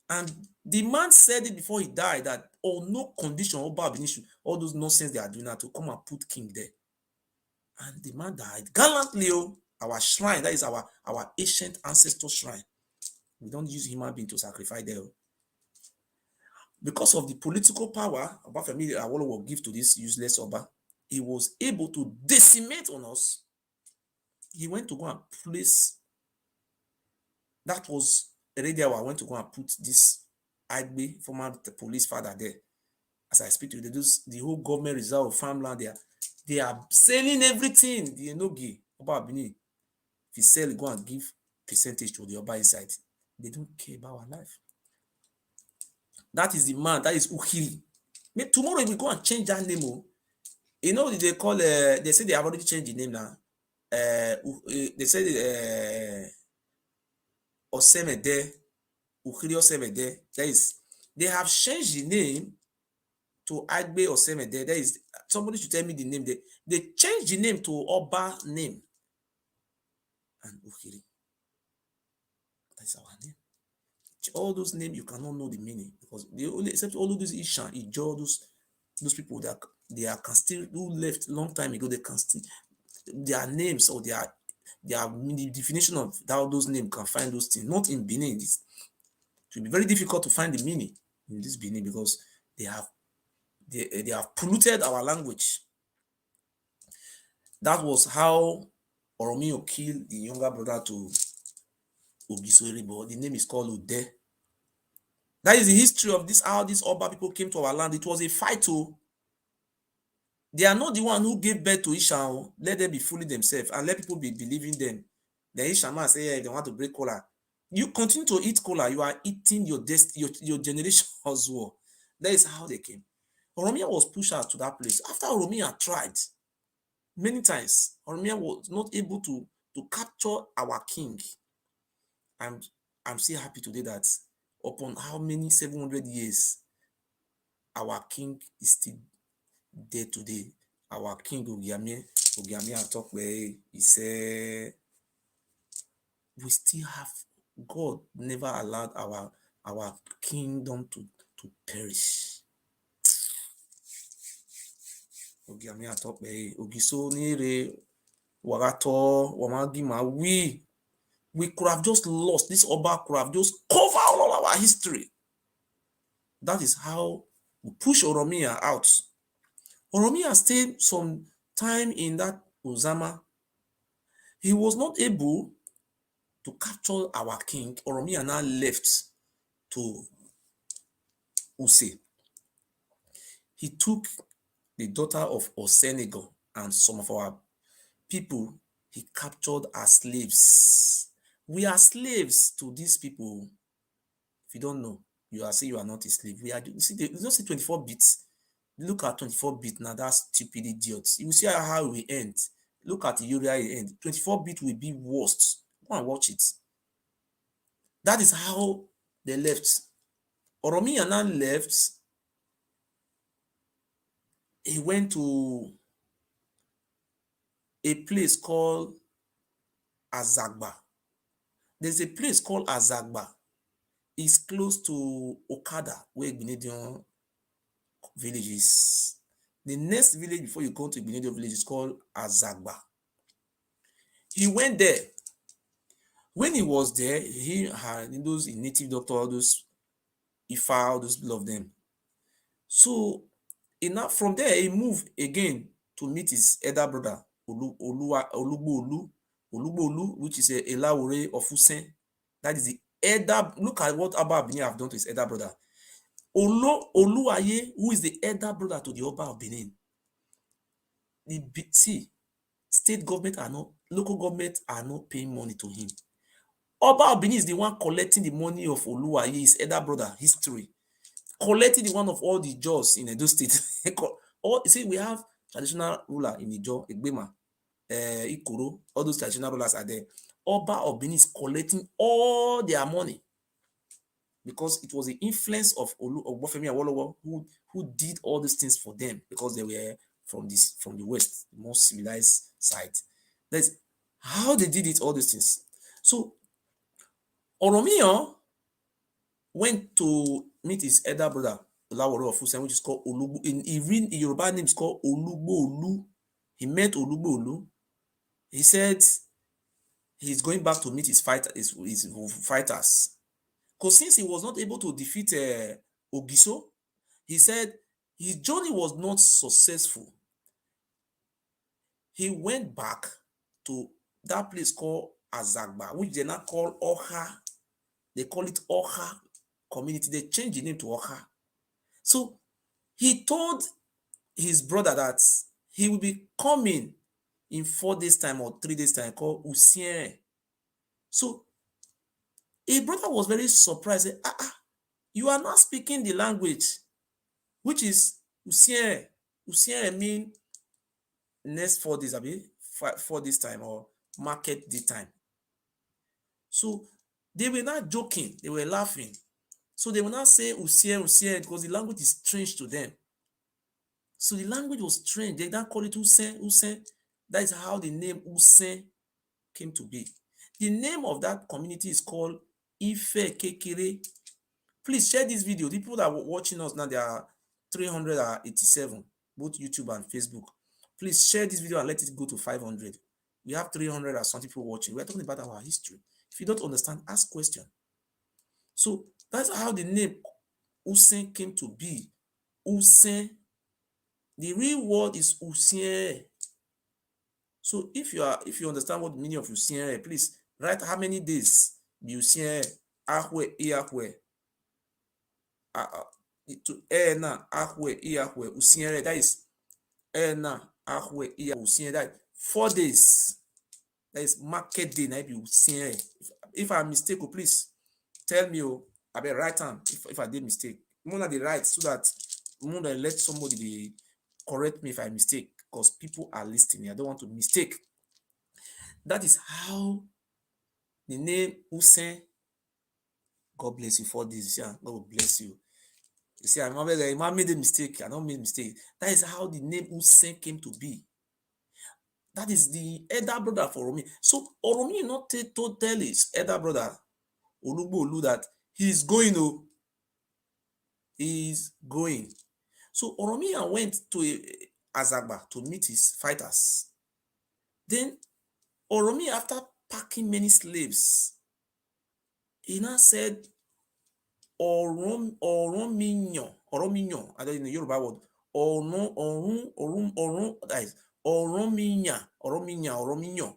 And the man said it before he died that on no condition Oba of Benin should, all those nonsense they are doing now to come and put king there. And the man died gallantly. Our shrine, that is our ancient ancestor shrine. We don't use human being to sacrifice there. Because of the political power Oba Femi Awolowo will give to this useless Oba, he was able to decimate on us. He went to go and place, that was already I went to go and put this Agbe, former police father there. As I speak to you, the whole government reserve farmland there, they are selling everything. The Enogi, Oba Benin, if you sell, go and give percentage to the Oba inside. They don't care about our life. That is the man, that is Ukiri. Tomorrow we go and change that name. You know they call, they say they have already changed the name now. They say Osemede, Ukiri Osemede. That is, they have changed the name to Agbe Osemede. That is, somebody should tell me the name. They changed the name to Oba name. And Ukiri. That is our name. All those names you cannot know the meaning because they only, except all of those Ishan, Ijo, those people that they are can still, who left long time ago, they can still, their names or their the definition of how those names can find those things. Not in Benin. It will be very difficult to find the meaning in this Benin because they have polluted our language. That was how Oranmiyan killed the younger brother to Ogiso, but the name is called Ude. That is the history of this, how these Oba people came to our land. It was a fight. They are not the one who gave birth to Isha. Let them be fooling themselves and let people be believing them. The Isha man say, yeah, they want to break cola. You continue to eat cola, you are eating your generation as well. That is how they came. Oranmiyan was pushed out to that place. After Oranmiyan tried many times, Oranmiyan was not able to capture our king. I'm still happy today that upon how many 700 years, our king is still there today. Our king Ogiamiyan talk where he said, we still have, God never allowed our kingdom to perish. Ogiamiyan talk where Ogiso nire wagato wamagima we could have just lost. This Oba could have just covered all of our history. That is how we push Oranmiyan out. Oranmiyan stayed some time in that Usama. He was not able to capture our king. Oranmiyan now left to Use. He took the daughter of Osenego and some of our people he captured as slaves. We are slaves to these people. If you don't know, you are saying you are not a slave. We are. You see, you don't see 24 bits. Look at 24 bit now. That's stupid idiots. You see how we end. Look at the Uriah end. 24 bit will be worst. Go and watch it. That is how they left. Oranmiyan now left. He went to a place called Azagba. There's a place called Azagba. It's close to Okada, where Benedion village is. The next village before you go to Benedion village is called Azagba. He went there. When he was there, he had those native doctor, those Ifa, all those of them. So enough from there, he moved again to meet his elder brother, Olugboolu, which is a Elawore of Usen. That is the elder. Look at what Abba Benin have done to his elder brother. Oluwaye, who is the elder brother to the Oba of Benin. See, state government are not, local government are not paying money to him. Oba of Benin is the one collecting the money of Oluwaye, his elder brother, history. Collecting the one of all the jaws in Edo State. You see, we have traditional ruler in Ijo, Egbema, Ikoro, all those traditional rulers are there. Oba of Benin is collecting all their money. because it was the influence of Obafemi Awolowo who did all these things for them, because they were from the West, the most civilized side. That's how they did it, all these things. So Oranmiyan went to meet his elder brother, Olawore of Usen, which is called Olugbo. In Yoruba name is called Olugboolu. He met Olugboolu. He said he's going back to meet his fighters. Because since he was not able to defeat Ogiso, he said his journey was not successful. He went back to that place called Azagba, which they now call Oha. They call it Oha community. They changed the name to Oha. So he told his brother that he will be coming in 4 days' time or 3 days' time, called Usien. So his brother was very surprised. Said, you are not speaking the language, which is Usien. Usien mean next 4 days, 4 days time or market day time. So they were not joking, they were laughing. So they will not say Usien, Usien, because the language is strange to them. So the language was strange. They don't call it Usen, Usen. That is how the name Usen came to be. The name of that community is called Ife Kekere. Please share this video. The people that are watching us now, they are 387, both YouTube and Facebook. Please share this video and let it go to 500. We have 300 and some people watching. We are talking about our history. If you don't understand, ask question. So that's how the name Usen came to be. Usen. The real word is Usien. So if you understand what the meaning of Usien, please write how many days be Usien Ahwe Iahwe. To Ena Ahwe Iahwe Usien. That is Ena Ahwe Iahwe Usien. That 4 days. That is market day. That be Usien. If I mistake, please tell me. I be right hand if I did mistake. More than the right, so that more than let somebody correct me if I mistake, because people are listening. I don't want to mistake. That is how the name Usen. God bless you for this. Yeah, God bless you. You see, I made a mistake. I don't make a mistake. That is how the name Usen came to be. That is the elder brother for Oromi. So Oromi not to tell his elder brother Olugboolu that he's going. He's going. So Oranmiyan went to Azagba to meet his fighters. Then Oranmiyan, after packing many slaves, he now said, Oranmiyan, I don't know the Yoruba word, that is Oranmiyan.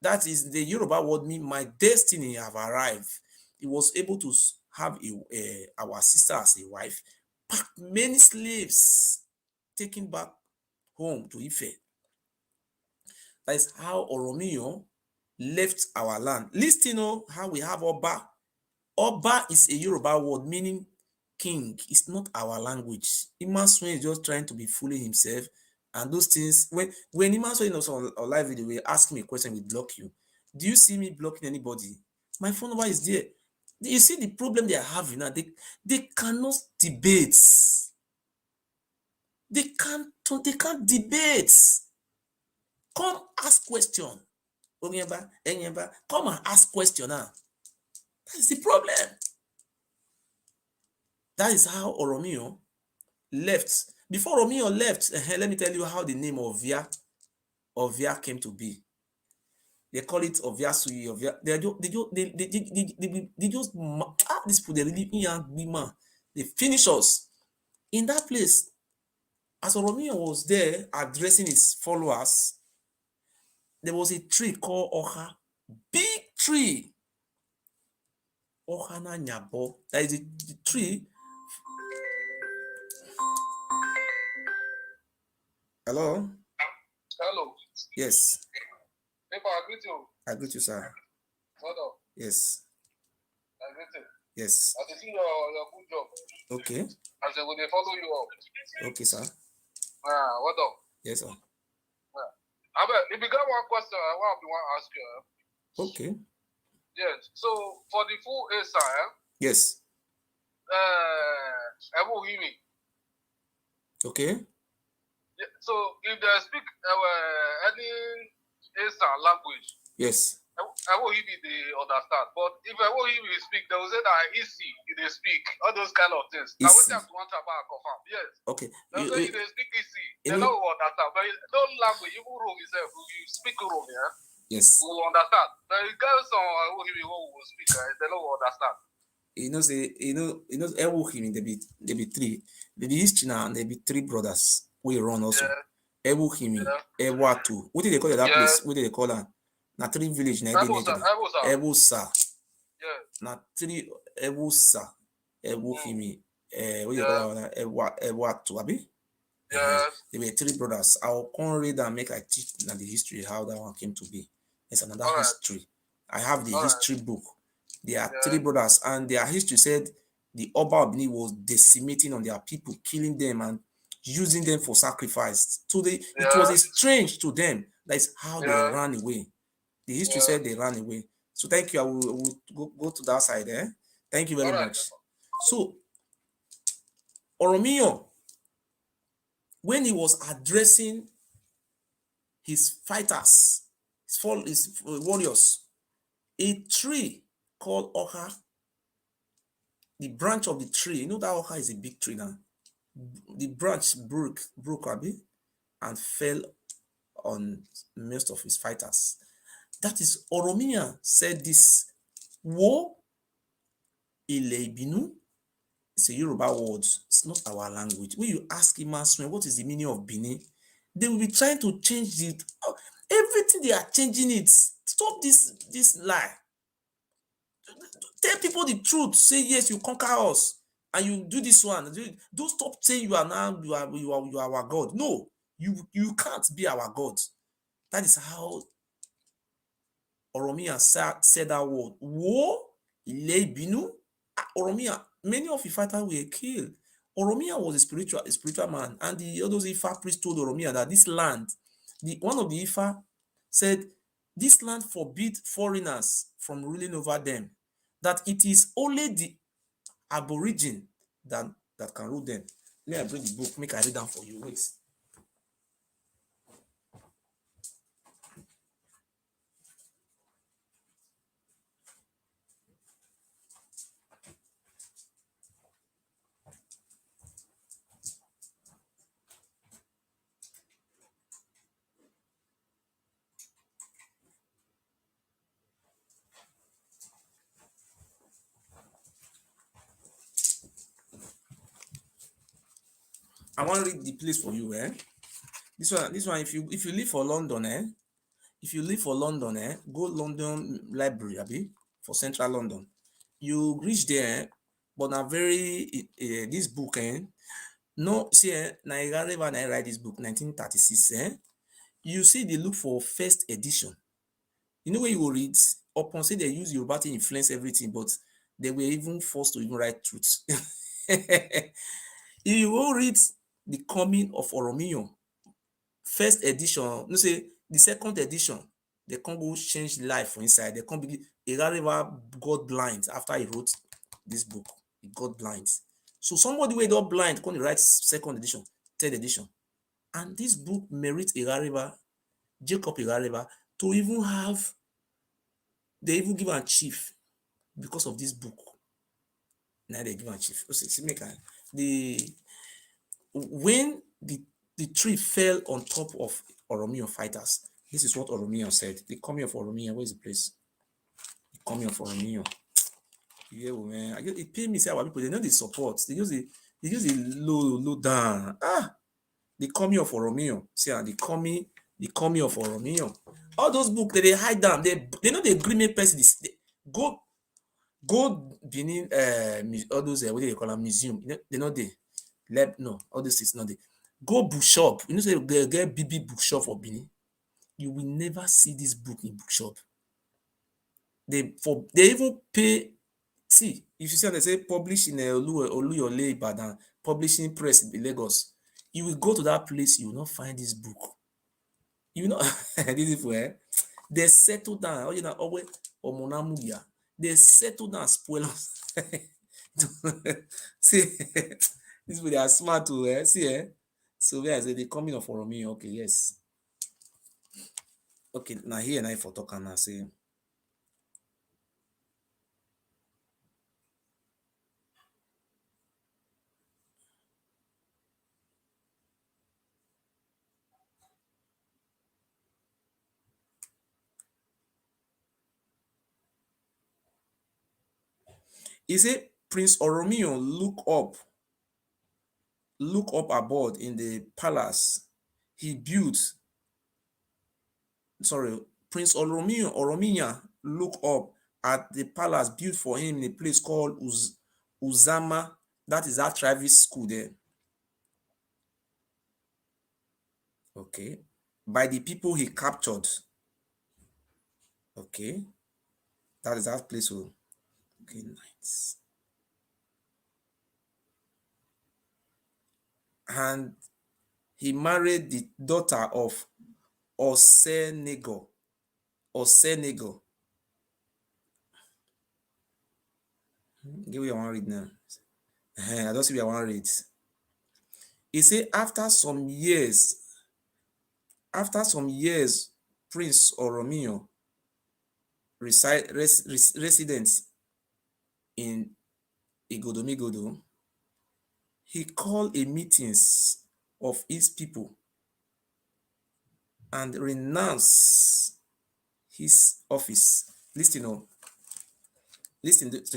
That is the Yoruba word mean my destiny have arrived. He was able to have our sister as a wife, packed many slaves, taken back home to Ife. That is how Oranmiyan left our land. Listen, how we have Oba. Oba is a Yoruba word meaning king. It's not our language. Imasuen is just trying to be fooling himself. And those things, when Imasuen was on live video, we ask me a question, we block you. Do you see me blocking anybody? My phone number is there. You see the problem they are having now? They cannot debate. They can't debate. Come ask question. Come and ask question now. That is the problem. That is how Oranmiyan left. Before Oranmiyan left, let me tell you how the name of Ovia came to be. They call it Oviasui. They just these people, they really young, they finish us in that place. As Oranmiyan was there addressing his followers, there was a tree called Oha, big tree. Ohana Nyabo. That is the tree. Hello? Hello. Yes. People, I greet you. I greet you, sir. What up? Yes. I greet you. Yes. I see your good job. Okay. I said, will they follow you up? Okay, sir. What up? Yes, sir. I bet if you got one question, I want to ask you. Okay. Yes. So for the full ASA, Yes. Ewohimi. Okay. Yeah, so if they speak any Eastern language, Yes. Ewohimi they understand. But if Ewohimi speak, they will say that Isi they speak all those kind of things. Now what Isi. have to want about confirm? Yes. Okay. They say if they speak Isi, they know- don't understand. But no language, even Rome itself, you speak Rome, yeah. Yes. We will understand. But the girls on Ewohimi who will speak, they don't understand. Ewohim, there be three. The history now, there be three brothers. We run also. Yeah. Ewohimi, Yeah. Ewatu. What did they call that Yeah. place? What did they call that? Na three village na Ewusa. Yeah. Na three Ewusa. Ewohimi. What do you call that? Ewatu, abi? Yes. There were three brothers. I'll come read and make I teach na the history how that one came to be. It's another All right. history. I have the All right. history book. There are Yeah. three brothers, and their history said the Oba of Benin was decimating on their people, killing them and using them for sacrifice. So it was strange to them. That's how they ran away. The history said they ran away. So thank you. I will go to that side. Thank you very much. So Oranmiyan, when he was addressing his fighters, his warriors, a tree called Oka, the branch of the tree, you know that Oka is a big tree now. The branch broke and fell on most of his fighters. That is, Oranmiyan said this. Wo Ile Ibinu, it's a Yoruba word. It's not our language. When you ask him, what is the meaning of Bini? They will be trying to change it. Everything they are changing it. Stop this lie. Tell people the truth. Say yes, you conquer us, and you do this one. Don't stop saying you are our God. No, you can't be our God. That is how Oranmiyan said that word. Wo Ile Ibinu. Oranmiyan, many of the fighters were killed. Oranmiyan was a spiritual man, and all those Ifa priests told Oranmiyan that this land, one of the Ifa said, this land forbid foreigners from ruling over them, that it is only the aborigine that can rule them. Let me bring the book, make I read down for you. Wait. I want to read the place for you, This one, if you live for London, go London Library, abi, for Central London. You reach there, but na very this book, no, see, na River I write this book, 1936, you see they look for first edition. You know where you go read, upon say they use Yoruba to influence everything, but they were even forced to even write truths. You will read The Coming of Oranmiyan, first edition, no say the second edition, they can't go change life for inside. They can't be River got blind after he wrote this book. He got blind. So somebody who got blind can write second edition, third edition. And this book merits River, Jacob River, to even have, they even give a chief because of this book. Now they give a chief. When the tree fell on top of Oranmiyan fighters, this is what Oranmiyan said. The coming of Oranmiyan, where is the place? The coming of Oranmiyan. Yeah, man. It paid me say our people, they know the support. They use the low down. The coming of Oranmiyan. See, the coming of Oranmiyan. All those books they hide down. They know the agreement person. Go Benin, all those what do they call them, museum. They know they no, all this is not there. Go bookshop. You know, say they get BB bookshop for Benin. You will never see this book in bookshop. They even pay. See, if you see they say publish in Oluyole Ibadan, publishing press in Lagos, you will go to that place, you will not find this book. You know, this is where they settle down. You know, always Omonamuya. They settle down, spoilers. See, these people, they are smart too, eh? See, eh? So where I say the coming of Oranmiyan, okay, yes. Okay, now here and I for talk and I say, he said, Prince Oranmiyan look up above in the palace he built. Sorry, Prince Oranmiyan look up at the palace built for him in a place called Usama. That is that Travis school there. Okay. By the people he captured. Okay. That is that place. Okay, nice. And he married the daughter of Osenego. Give me one read now. I don't see where I want to read. He said after some years, Prince Oranmiyan resident in Igodomigodo, he called a meetings of his people and renounced his office. Listen to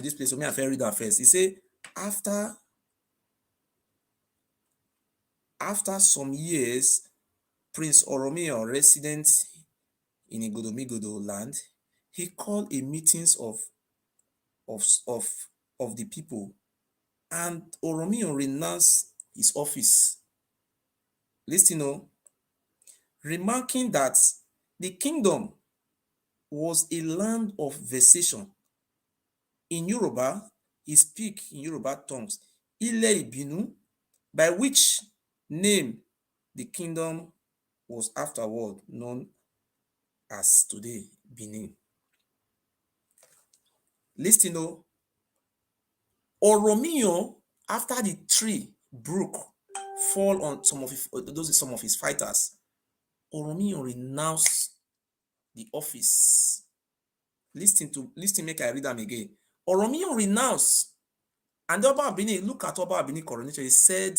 this place. So me I read that first. He said after some years, Prince Oranmiyan resident in Igodomigodo land, he called a meetings of the people, and Oranmiyan renounced his office. Listen, remarking that the kingdom was a land of vexation. In Yoruba, he speak in Yoruba tongues, Ile Ibinu, by which name the kingdom was afterward known as today Benin. Listen, Oranmiyan, after the tree broke, fall on some of his fighters, Oranmiyan renounced the office. Listen, make I read them again. Oranmiyan renounced, and the Oba of Benin, look at Oba of Benin coronation. He said,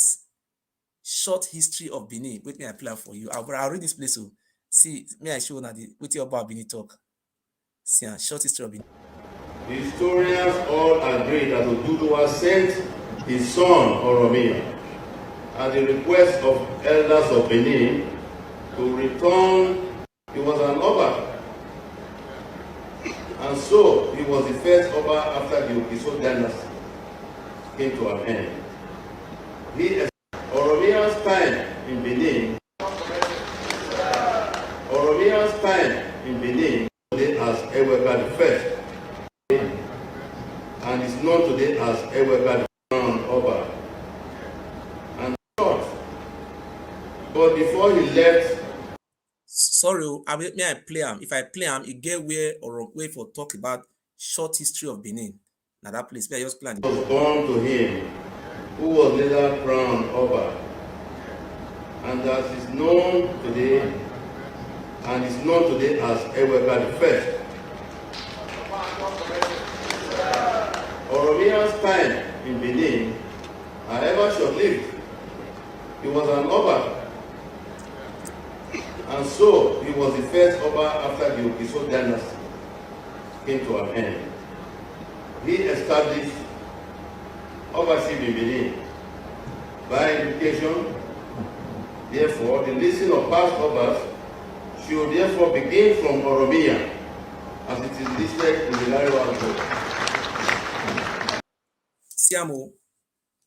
short history of Benin. Wait, me I play for you. I'll read this place. So see, may I show now the wait your Oba of Benin talk. See, short history of Benin. The historians all agree that Oduduwa sent his son Oranmiyan at the request of elders of Benin to return. He was an Oba, and so he was the first Oba after the Ogiso dynasty came to an end. Oranmiyan's time in Benin, today as Ewedo I, and is known today as Ewedo Oba. And short, but before he left. Sorry, may I play him? If I play him, it get where or way for talk about short history of Benin. Now that place, where I just plan. Was born to him, who was later crowned Oba, and as is known today, as Ewedo I. Oranmiyan's time in Benin, however short-lived, he was an Oba, and so he was the first Oba after the Ogiso dynasty came to an end. He established Obaseki in Benin by education. Therefore, the listing of past Obas should therefore begin from Oranmiyan, as it is listed in the Lineage book. Siamo,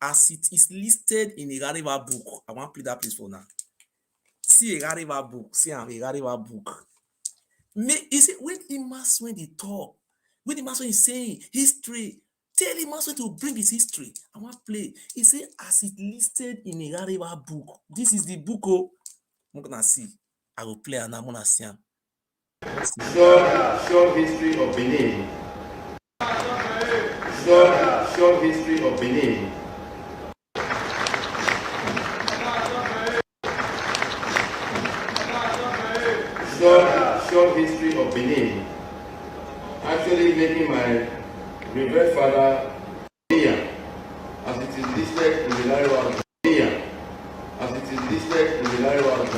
as it is listed in the Lineage book. I want to play that place for now. See a Lineage book. See a Lineage book. You see, when they talk, when the master is saying history, tell him master to bring his history. I want to play. He said, as it listed in a Lineage book. This is the book. Oh, I'm gonna see. I will play and I'm gonna see him. Short history of Benin. Short short history of Benin. Short history of Benin. Actually making my revered father here, as it is listed in the Lineage here, as it is listed in the Lineage.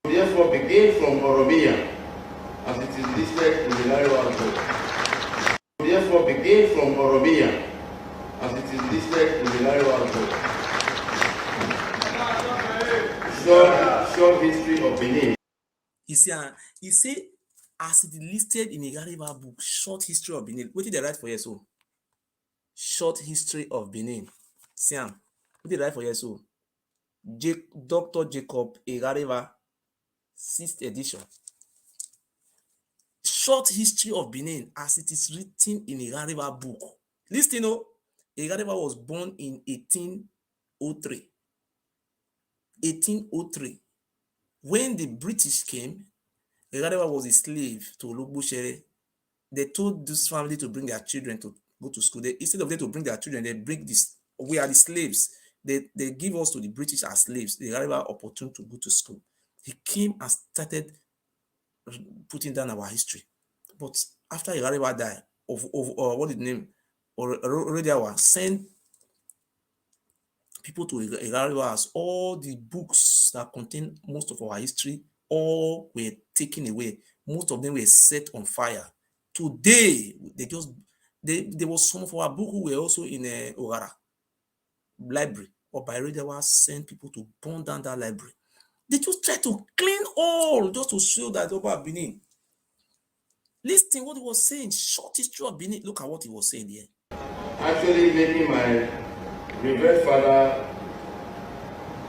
Therefore begin from Oranmiyan, as it is listed in the Lineage. Therefore begin from Oranmiyan, as it is listed in the Lineage. Short history of Benin. He say, as it is listed in a Gariba book, short history of Benin. What did they write for you? So, short history of Benin. Siam, what did they write for you? So, Dr. Jacob Egariba, 6th edition. Short history of Benin, as it is written in a Gariba book. Listen, Egariba was born in 1803. 1803. When the British came, Egariba was a slave to Ologbosere. They told this family to bring their children to go to school. Instead of them to bring their children, they bring this. We are the slaves. They give us to the British as slaves. They had an opportunity to go to school. He came and started putting down our history. But after Igariba died, what is the name? Orediawa sent people to Igariba as all the books that contain most of our history all were taken away. Most of them were set on fire. Today, there was some of our books who were also in Ogara library, or by Rediawa sent people to burn down that library. They just try to clean all just to show that Oba Benin. Listen what he was saying, short history of Benin. Look at what he was saying here. Actually making my revered father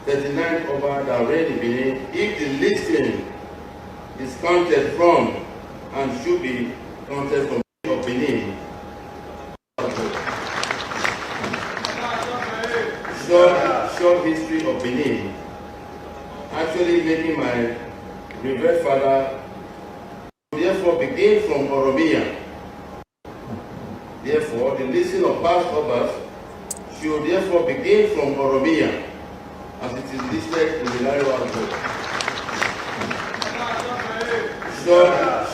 39 Oba that reign in Benin, if the listing is counted from and should be counted from of Benin. Short history of Benin. Actually making my revered father therefore begin from Oranmiyan. Therefore, the listing of past Obas should therefore begin from Oranmiyan, as it is listed in the Lineage.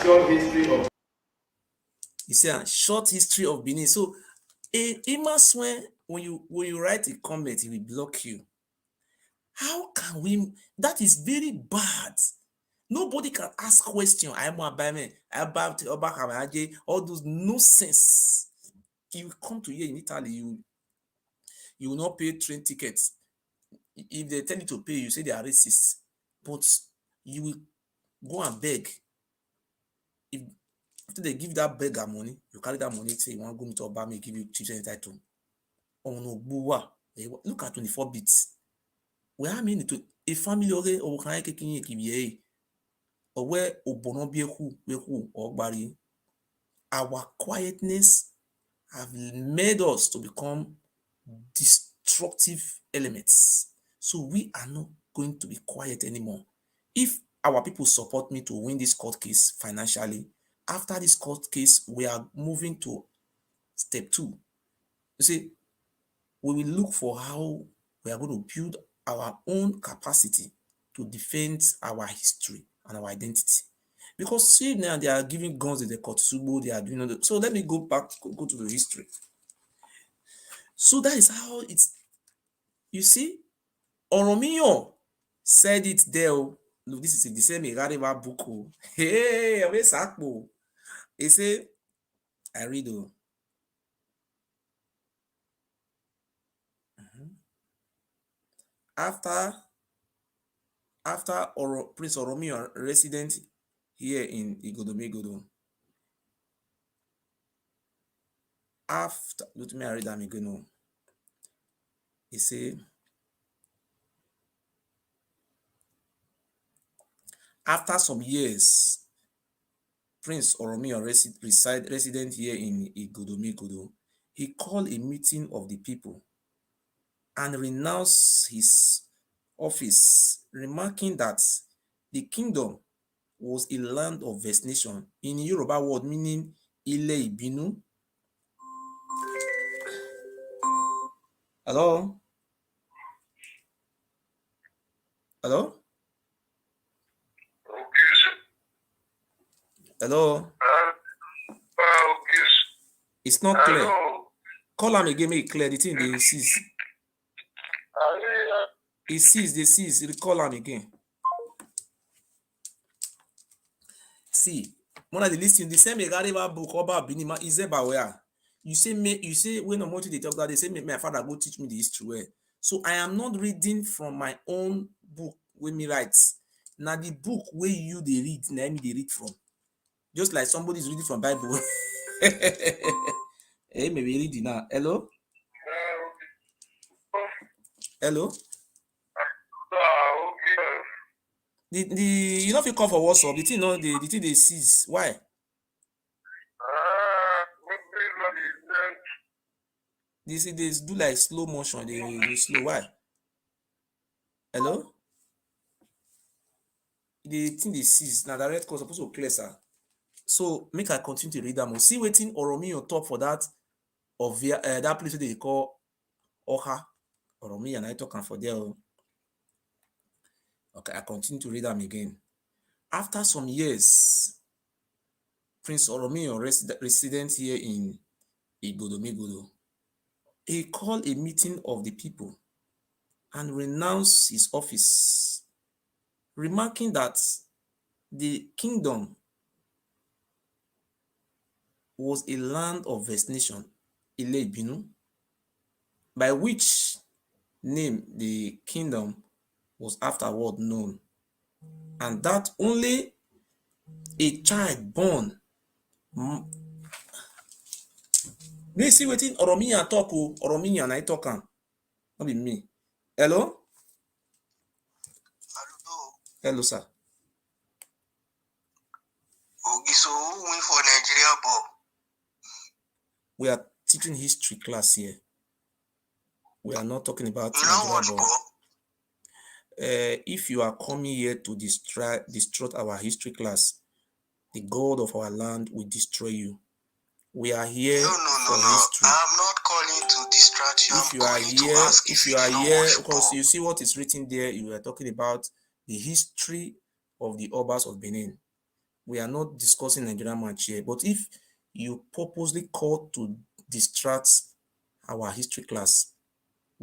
Short history of. He said, short history of Benin. So, when you write a comment, he will block you. How can we? That is very bad. Nobody can ask question. All those nonsense. You come to here in Italy, you will not pay train tickets. If they tell you to pay, you say they are racist. But you will go and beg. If after they give that beggar money, you carry that money, say you want to go to Obama, give you chips and title. Oh no, look at 24 bits. We are mean to a family or can I kick or where or bari. Our quietness have made us to become destructive elements. So we are not going to be quiet anymore. If our people support me to win this court case financially, after this court case, we are moving to step 2. You see, we will look for how we are going to build our own capacity to defend our history and our identity. Because see now they are giving guns to the Kotsubo, they are doing all so let me go back, go to the history. So that is how it's, you see, Oranmiyan said it there. Look, this is the same Igariba book. Hey, he say, I read. After Prince Oranmiyan resident here in Igodomegodo, let me read them again. He say, after some years, Prince Oranmiyan resident here in Igodomegodo, he called a meeting of the people and renounced his office, remarking that the kingdom was a land of vexation. In Yoruba word meaning Ile Ibinu. Hello? Hello? Hello? It's not clear. Call am again, make it clear. The thing they cease. It cease, they cease. Recall am again. See, one of the listing, the same Egariba book about Binima is about where you say when I'm wanting to talk that they say my father go teach me the history. Where. So I am not reading from my own book when me writes. Now the book where you they read, now me they read from. Just like somebody's reading from Bible. Hey, maybe reading now. Hello? Hello? The you know if you call for WhatsApp, the thing no the thing they seize. Why? They see they do like slow motion, they slow. Why? Hello? The thing they seize. Now the red call supposed to clear, sir. So make I continue to read them. See waiting Oranmiyan talk for that of that place they call Oha. Oranmiyan I talk for there. Okay, I continue to read them again. After some years, Prince Oranmiyan resident here in Ewedo, he called a meeting of the people and renounced his office, remarking that the kingdom was a land of vexation, Ile-Ibinu, by which name the kingdom was afterward known, and that only a child born. Me see wetin Oranmiyan talk o, Oranmiyan I talk am, no be me. Hello? Hello, sir. Ogiso, who win for Nigeria ball? We are teaching history class here. We are not talking about You know Nigeria what ball. ball? If you are coming here to destroy our history class, the God of our land will destroy you. We are here for history. I'm not calling to distract you. If you are here, because you see what is written there, you are talking about the history of the Obas of Benin. We are not discussing Nigerian match here, but if you purposely call to distract our history class,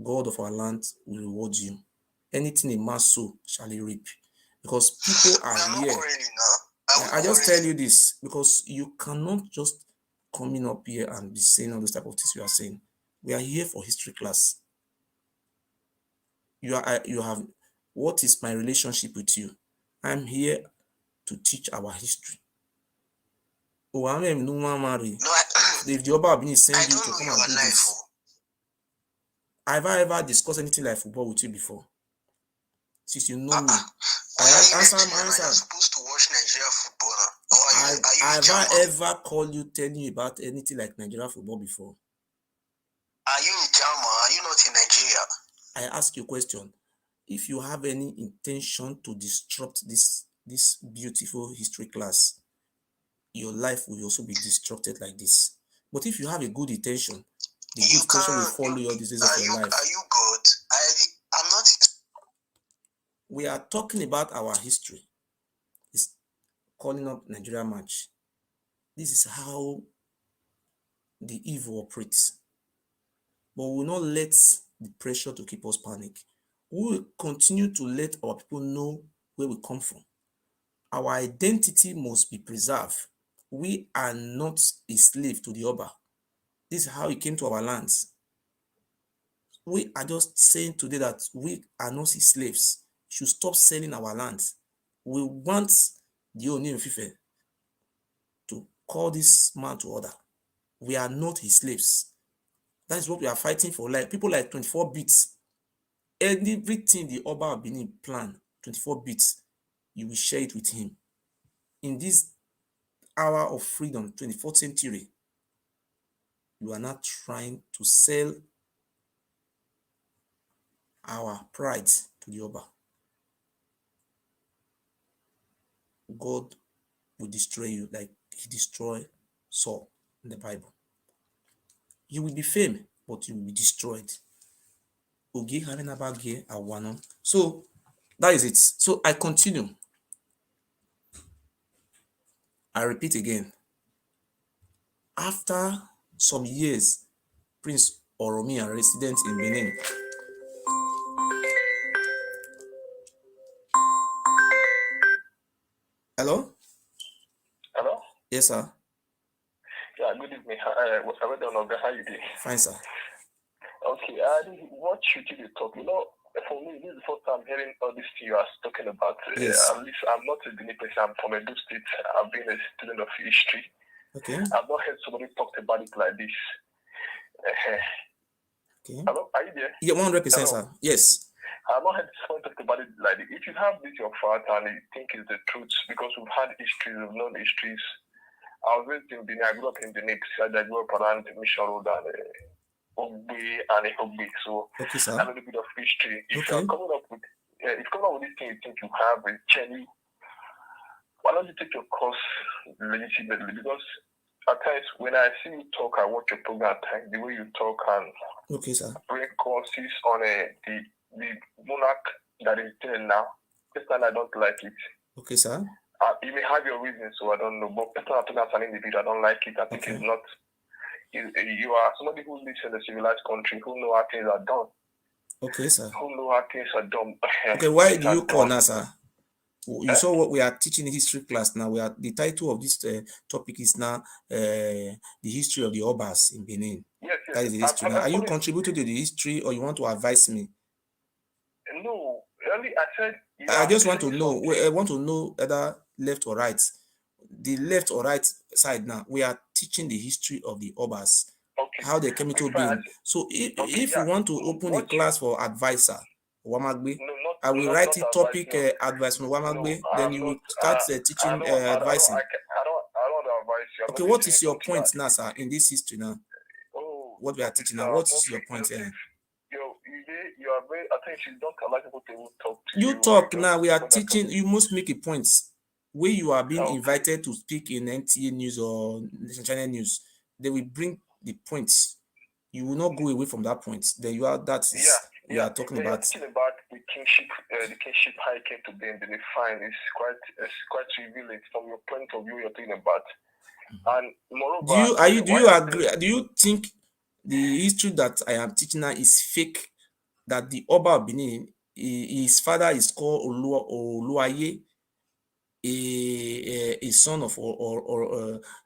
God of our land will reward you. Anything a man sow shall he reap. Because people are here. I just tell you this because you cannot just coming up here and be saying all those type of things you are saying. We are here for history class. You have what is my relationship with you? I'm here to teach our history. Oh, I'm a no man marry. If the Oba Benin send you to come and do this, have I ever discussed anything like football with you before? Since you know me, answer. Supposed to watch Nigeria football. Have I ever called you telling you about anything like Nigeria football before? Are you in Jama? Are you not in Nigeria? I ask you a question. If you have any intention to disrupt this beautiful history class, your life will also be disrupted like this. But if you have a good intention, the good intention will follow you all these days of your life. Are you good? I'm not. We are talking about our history. It's calling up Nigeria match. This is how the evil operates. But we will not let the pressure to keep us panic. We will continue to let our people know where we come from. Our identity must be preserved. We are not a slave to the Oba. This is how he came to our lands. We are just saying today that we are not his slaves. We should stop selling our lands. We want the Oni of Ife to call this man to order. We are not his slaves. That is what we are fighting for. Like people like 24 bits. Everything the Oba of Benin plan, 24 bits, you will share it with him. In this hour of freedom, 24th century, you are not trying to sell our pride to the Oba. God will destroy you like he destroyed Saul in the Bible. You will be famed, but you will be destroyed. So that is it. So I continue. I repeat again. After some years, Prince Oranmiyan, resident in Benin. Hello? Hello? Yes, sir. Yeah, good evening. How you doing? Fine, sir. Okay, what should you talk? For me, this is the first time hearing all this thing you are talking about. Yes. At least I'm not a Benin person. I'm from Edo State. I've been a student of history. Okay. I've not heard somebody talk about it like this. Okay. Hello, are you there? Yeah, 100%, sir. Yes. I've not heard someone talk about it like this. If you have this your fault and you think it's the truth, because we've had histories, we've known histories. I was raised in Benin. I grew up in Benin. I grew up around Mission Road and Ogbe and Ogbe. So okay, sir. I know a little bit of history. If you're coming up with this thing you think you have a journey, why don't you take your course legitimately? Because at times when I see you talk, I watch your program at times, the way you talk and okay, sir. bring courses on the monarch that is there now. This time I don't like it. Okay, sir. You may have your reasons, so I don't know. But personally, as an individual, I don't like it. I think it's not. You are somebody who lives in a civilized country, who know how things are done. Okay, sir. Who know how things are done. Okay, why do you call now, sir? You saw what we are teaching in history class now. The title of this topic is now the history of the Obas in Benin. Yes. That is the history. Now, are you contributing to the history, or you want to advise me? No, really, I said. I just want to know. I want to know either left or right. The left or right side now. We are teaching the history of the Obas, how they came into being. So if you want to open a class for advisor, Wamagbe, I will write it topic advice from Wamagbe. Then you will start teaching advising. I don't want to advise you. Okay, what is your point now, sir, in this history now? What we are teaching now? What is your point here? You are very attention. Don't allow people to talk to you. You talk now. We are teaching. You must make a point where you are being invited to speak in NTA News or Nation Channel News. They will bring the points. You will not go away from that point. Then you are we are talking about. Talking about the kingship how it came to be in the fine is quite revealing from your point of view. You're talking about. And moreover, do you agree? Do you think the history that I am teaching now is fake? That the Oba of Benin, his father is called Oluwaye, a son of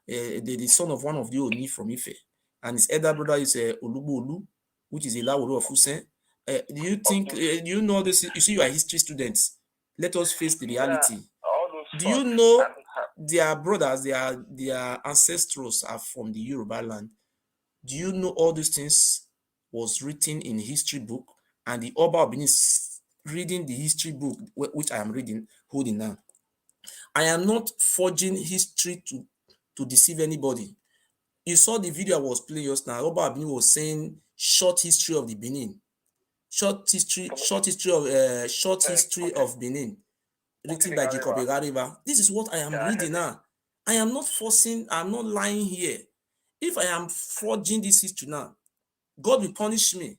the son of one of the Oni from Ife, and his elder brother is Olubolu, which is a Laworo of Usen. Do you think? Do you know this? You see, you are history students. Let us face the reality. Do you know their brothers, their ancestrals are from the Yoruba land? Do you know all these things was written in history book? And the Oba of Benin is reading the history book, which I am holding now. I am not forging history to deceive anybody. You saw the video I was playing just now. Oba of Benin was saying short history of the Benin, short history of Benin, written by Jacob Egariva. This is what I am reading now. I am not forcing. I'm not lying here. If I am forging this history now, God will punish me.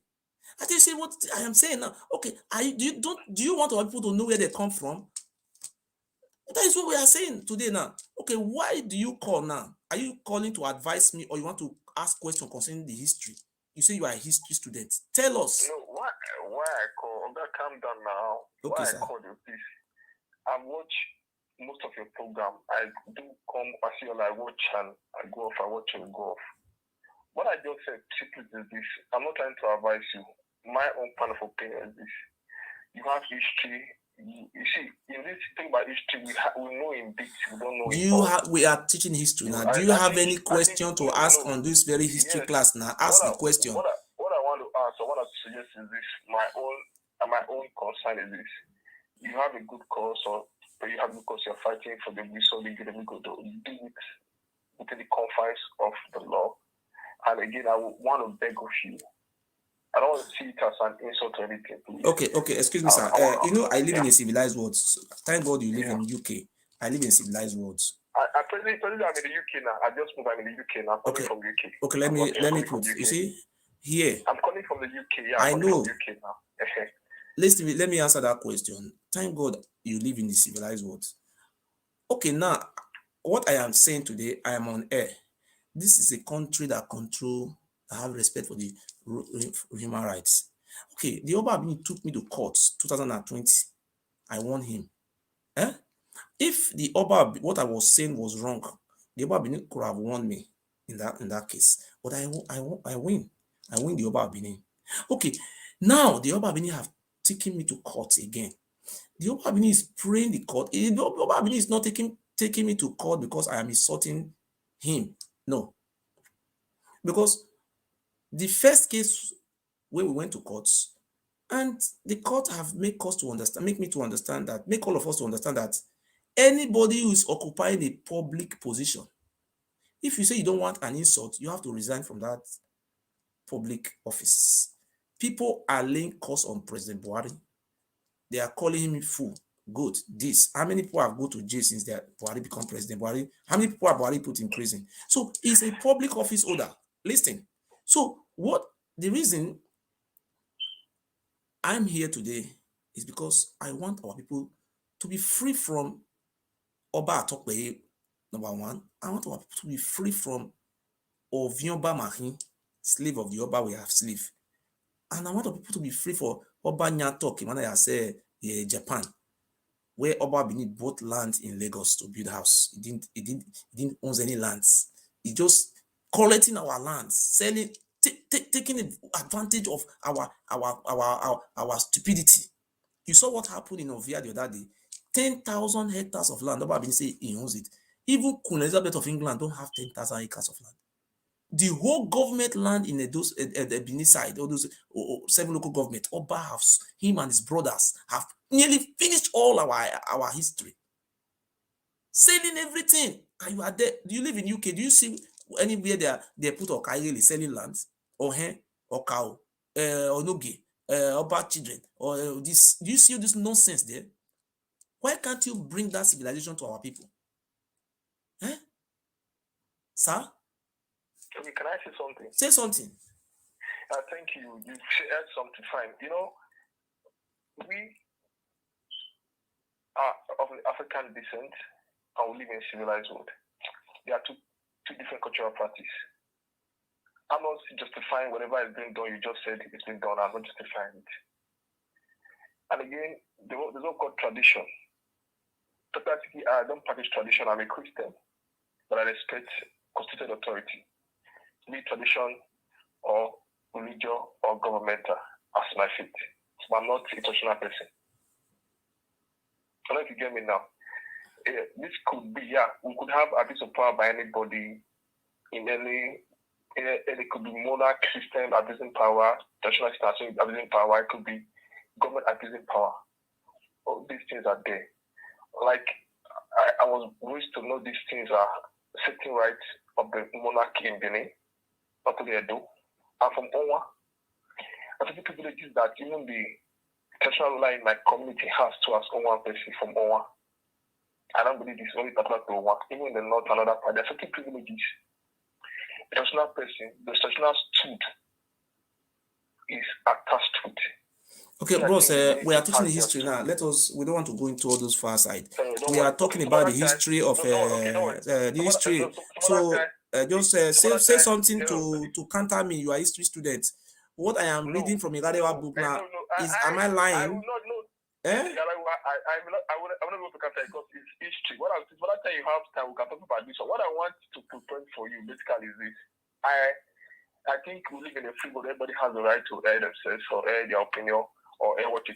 I can say what I am saying now. Okay, do you want our people to know where they come from? That is what we are saying today now. Okay, why do you call now? Are you calling to advise me, or you want to ask questions concerning the history? You say you are a history student. Tell us. No, why I call? Calm down now. Okay, why sir. I call you, please? I watch most of your program. I do come. I see you. I watch and I go off. I watch and go off. What I just said simply is this. I'm not trying to advise you. My own kind of opinion is this. You have history. You see, in this thing about history, we know in bits. We don't know. We are teaching history now. Do you have any question to ask on this very history class now? Ask the question. What I want to ask, or what I suggest is this. My own concern is this. You have a good cause, or you have because you're fighting for the Ogiso, the Ewedo. Do it within the confines of the law. And again, I want to beg of you. I don't want to see it as an insult or anything, please. Okay, excuse me, sir. I live in a civilized world. Thank God you live in UK. I live in civilized worlds. I presently I'm in the UK now. I just moved. I'm in the UK now. I'm coming from UK. Okay, let me put. You see, here. I'm calling from the UK. Yeah, I know. From UK now. Listen, let me answer that question. Thank God you live in the civilized world. Okay, now, what I am saying today, I am on air. This is a country that have respect for the human rights. Okay, the Oba took me to court 2020. I won him. If the Oba, what I was saying was wrong, the Oba could have won me in that case. But I win. I win the Oba. Okay, now the Oba have taken me to court again. The Oba is praying the court. The Oba is not taking me to court because I am insulting him. No. Because the first case where we went to courts, and the court have make us to understand, make me to understand that, make all of us to understand that anybody who is occupying a public position, if you say you don't want an insult, you have to resign from that public office. People are laying curse on President Buhari. They are calling him fool, good, this. How many people have gone to jail since Buhari become president? Buhari, how many people have Buhari put in prison? So he's a public office holder. Listen. So what the reason I'm here today is because I want our people to be free from Oba Atokpeye, number one. I want our people to be free from Ovionba Mahin, slave of the Oba, we have slave. And I want our people to be free for Oba Nyatok, when I say Japan, where Oba Benin bought land in Lagos to build a house. He didn't own any lands. He just collecting our lands, selling, taking advantage of our stupidity. You saw what happened in Ovia the other day. 10,000 hectares of land. Oba Benin say he owns it. Even Queen Elizabeth of England don't have 10,000 acres of land. The whole government land in the Benin side, all those 7 local government, Oba has, him and his brothers have nearly finished all our history. Selling everything. And you are there. Do you live in UK? Do you see anywhere they put Okayeli selling lands? Or hen, or cow, or nogi, or bad children, or this? Do you see this nonsense there? Why can't you bring that civilization to our people? Sir? Okay, can I say something? Say something. Thank you. You said something fine. You know, we are of African descent and we live in a civilized world. There are two different cultural practices. I'm not justifying whatever is being done. You just said it's been done. I'm not justifying it. And again, there's no called tradition. Practically, I don't practice tradition. I'm a Christian, but I respect constituted authority, be it tradition or religion or governmental, as my faith. So I'm not a traditional person. I don't know if you get me now. This could be, we could have abuse of power by anybody in any. It could be monarch system abusing power, traditional system abusing power. It could be government abusing power. All these things are there. Like I was raised to know these things are certain rights of the monarchy in Benin, not to the Ewedo. I'm from Onwa. I think privileges that even the traditional ruler in my community has to as Onwa person from Onwa. I don't believe it's only particular to Onwa. Even in the north, another part, there are certain privileges. The traditional person, the traditional stood is attached to it. Okay, bros, we are teaching the history now. We don't want to go into all those far side. We are talking about the history of the history. So just say something to counter me. You are a history student. What I am reading from Igadewa book now is, am I lying? I will not know. I will not be able to counter because it's history. What I tell you have time, we can talk about this. So what I want to prepare for you basically is this. I think we live in a free world. Everybody has the right to air themselves or air their opinion.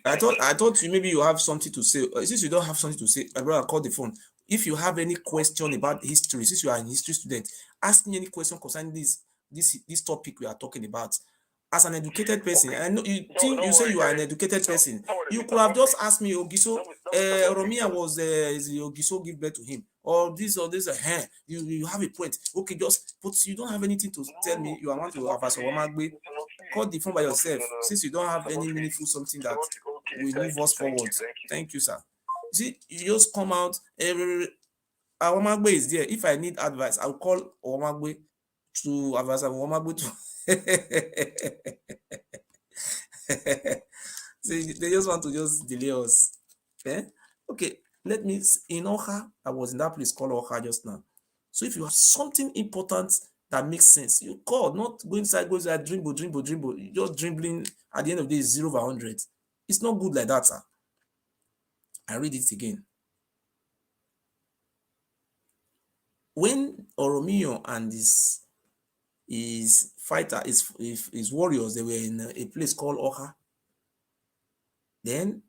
I thought maybe you have something to say. Since you don't have something to say, my brother, call the phone. If you have any question about history, since you are a history student, ask me any question concerning this topic we are talking about. As an educated person, I know you say you are an educated person. You could have just asked me, Ogiso, Oranmiyan was Ogiso give birth to him, or this. You have a point. Okay, but you don't have anything to tell me. You want to have as a call the phone by yourself, since you don't have any meaningful something that will move us forward. Thank you, sir. See, you just come out. Owamagbe is there. If I need advice, I'll call Owamagbe to Avasa Womabutu. They just want to just delay us. Okay, let me, in Oha, I was in that place called Oha just now. So if you have something important that makes sense, you call, not go inside, dribble. You're just dribbling, at the end of the day, 0 over 100. It's not good like that, sir. I read it again. When Oranmiyan and his fighter, his warriors, they were in a place called Oha, then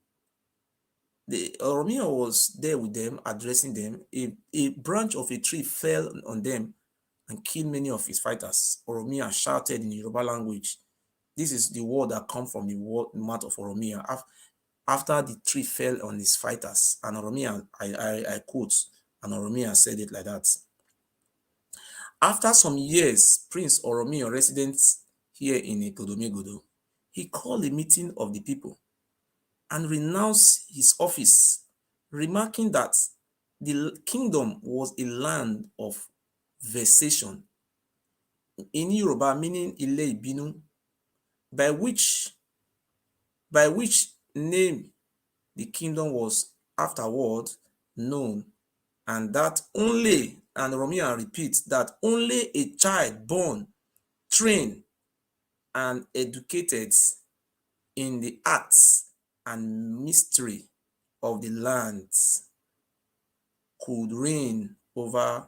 the Oranmiyan was there with them, addressing them. A branch of a tree fell on them and killed many of his fighters. Oranmiyan shouted in Yoruba language. This is the word that comes from the mouth of Oranmiyan. After the tree fell on his fighters, and Oranmiyan, I quote, and Oranmiyan said it like that. After some years, Prince Oranmiyan, resident here in Igodomegodo, he called a meeting of the people and renounced his office, remarking that the kingdom was a land of vexation. In Yoruba, meaning Ile Ibinu, by which name the kingdom was afterward known, and that only, and Oranmiyan repeats, that only a child born, trained, and educated in the arts and mystery of the lands could reign over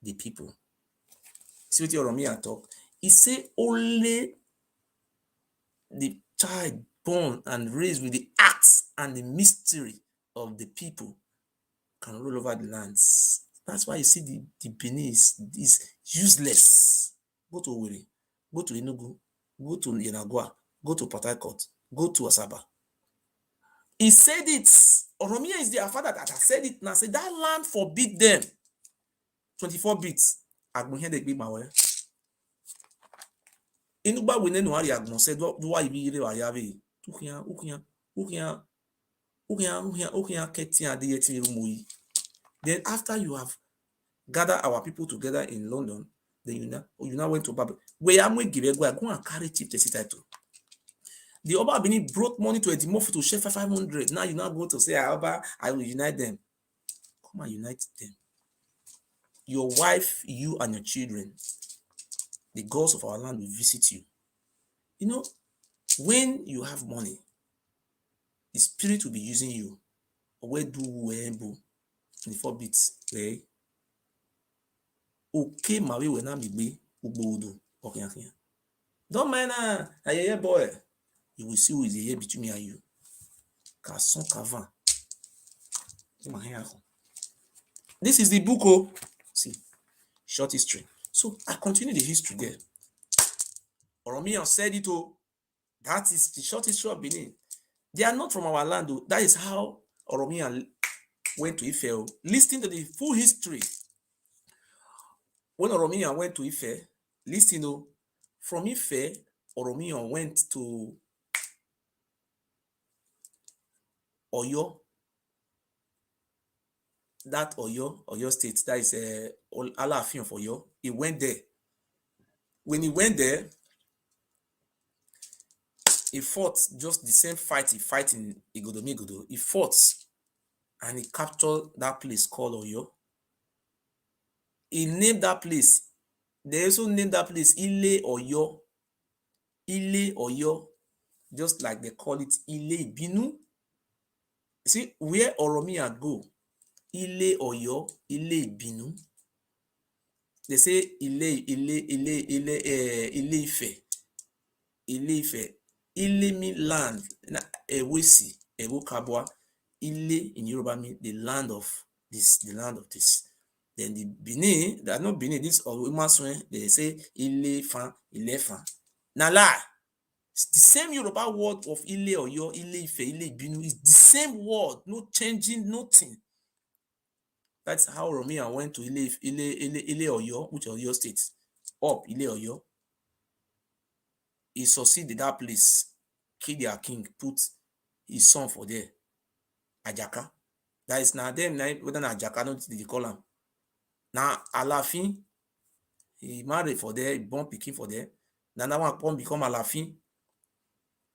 the people. See what Oranmiyan talk? He say only the child born and raised with the arts and the mystery of the people can rule over the lands. That's why you see the Benin is useless. Go to Owerri, go to Enugu, go to Yenagua, go to Port Harcourt, go to Asaba. He said it. Oranmiyan is their father that has said it now. Say that land forbid them. 24 bits. Inugba wene no ari agbon said do wa ibi ire wa yave. Ukian keti adeyeti rumoyi. Then after you have gathered our people together in London, then you now went to Babylon. Where am we give go and carry chief title. The Oba Benin brought money to Edimofu to share 500. Now you now go to say, Oba, I will unite them. Come and unite them. Your wife, you, and your children, the gods of our land will visit you. You know, when you have money, the spirit will be using you. Where do we 24 bits? Okay, okay, my way will not be Ubodo. Okay. Don't mind a boy. You will see who is here between me and you. Casson Cavan. This is the book. Oh, see, short history. So I continue the history there. Oranmiyan said it. Oh, that is the short history of Benin. They are not from our land. Oh. That is how Oranmiyan went to Ife. Listen to the full history. When Oranmiyan went to Ife, listen. From Ife, Oranmiyan went to Oyo. That Oyo state, that is Alaafin of Oyo. He went there. When he went there, he fought just the same fight he fought in Igodomegodo. He fought and he captured that place called Oyo. He named that place. They also named that place Ile Oyo. Ile Oyo, just like they call it Ile Ibinu. See where Oranmiyan go. Ile Oyo, Ile Ibinu. They say Ile Ife. Ile Ife. Ile mean land. Ewesi, Ewokabwa. Ile in Yoruba mean the land of this, the land of this. Then the Benin, they are not Benin, this or they say Ile Fan, Ile Fan. Nala. It's the same Yoruba word of Ile Oyo, Ile Ife, Ile Ibinu is the same word, no changing, nothing. That's how Oranmiyan went to Ile Oyo, which is Oyo state. Up Ile Oyo. He succeeded that place. Kill their king, put his son for there. Ajaka. That is now them, whether Ajaka, not they call him. Now Alaafin, He married for there, he born pikin for there. Then that one come become Alafin.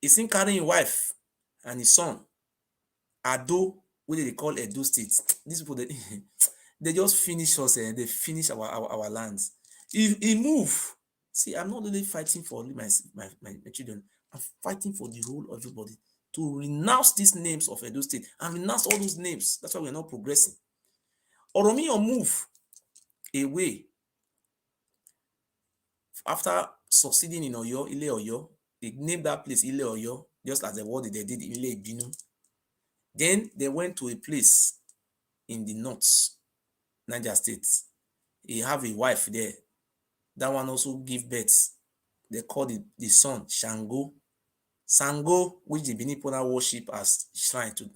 He seen carrying his wife and his son. Ado, wey they call Edo State. These people, they just finish us, they finish our lands. He move. See, I'm not only fighting for only my children, I'm fighting for the whole of everybody to renounce these names of Edo State and renounce all those names. That's why we're not progressing. Oranmiyan move away after succeeding in Oyo, Ile Oyo. They named that place Ile Oyo, just as the word they did in Ile Ibinu. Then they went to a place in the north, Niger State. He have a wife there. That one also give birth. They call the son Shango. Sango, which the Benin people worship as shrine to.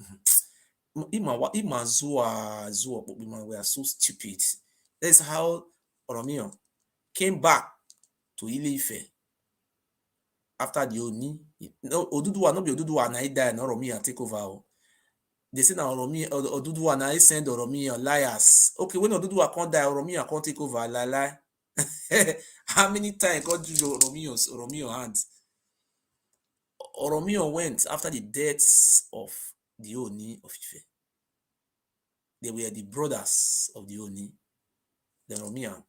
We are so stupid. That's how Oranmiyan came back to Ile Ife after the Oni. No, Oduduwa, not be Oduduwa, na he die, and Oranmiyan take over. They say na Oduduwa na he send Oranmiyan liars. Okay, when Oduduwa can't die, Oranmiyan can't take over. Lie. How many times God do Oranmiyan hands? Oranmiyan went after the deaths of the Oni of Ife. They were the brothers of the Oni. Then Oranmiyan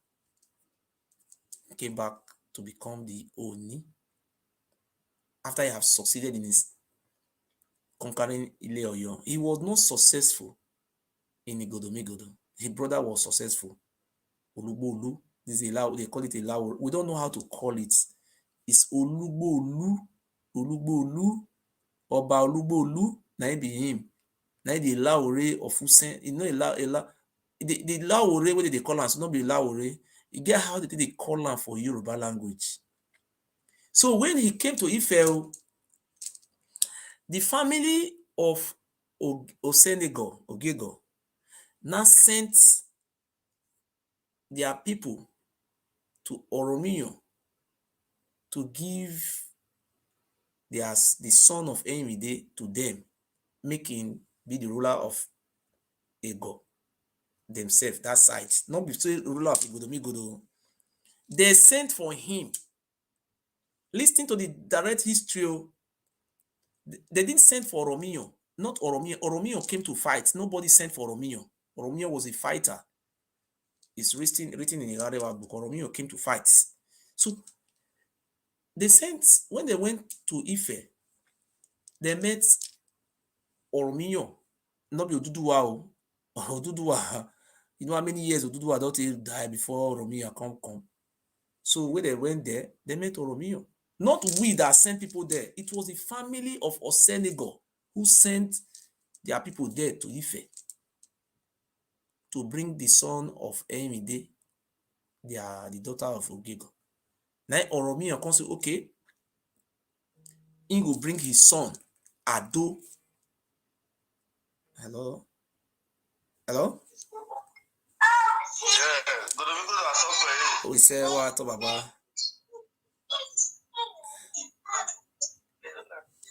came back to become the Oni after he have succeeded in his conquering Ile Oyo. He was not successful in Igodomigodo. His brother was successful. Olugbolu. This is they call it a Lao. We don't know how to call it. It's Olugbolu. Oba Olugbolu. Na it be him. Na the Laore of Usen. You know the Laore, what they call us, not be Laore. You get how they call him for Yoruba language. So when he came to Ife, the family of Ogego, now sent their people to Oranmiyan to give the son of Enwide to them, making be the ruler of Ego themselves, that side. Not be the ruler of Igodomigodo. They sent for him. Listen to the direct history. They didn't send for Oranmiyan. Not Oranmiyan. Oranmiyan came to fight. Nobody sent for Oranmiyan. Oranmiyan was a fighter. It's written in the Arewa book. Oranmiyan came to fight. So they sent, when they went to Ife, they met Oranmiyan. Not be Oduduwa. Oduduwa. You know how many years Oduduwa don't die before Oranmiyan come. So when they went there, they met Oranmiyan. Not we that sent people there. It was the family of Osenego who sent their people there to Ife to bring the son of Enwide, the daughter of Ogego. Now Oranmiyan can say, okay, he will bring his son, Ado. Hello? Yeah, We say what, Baba?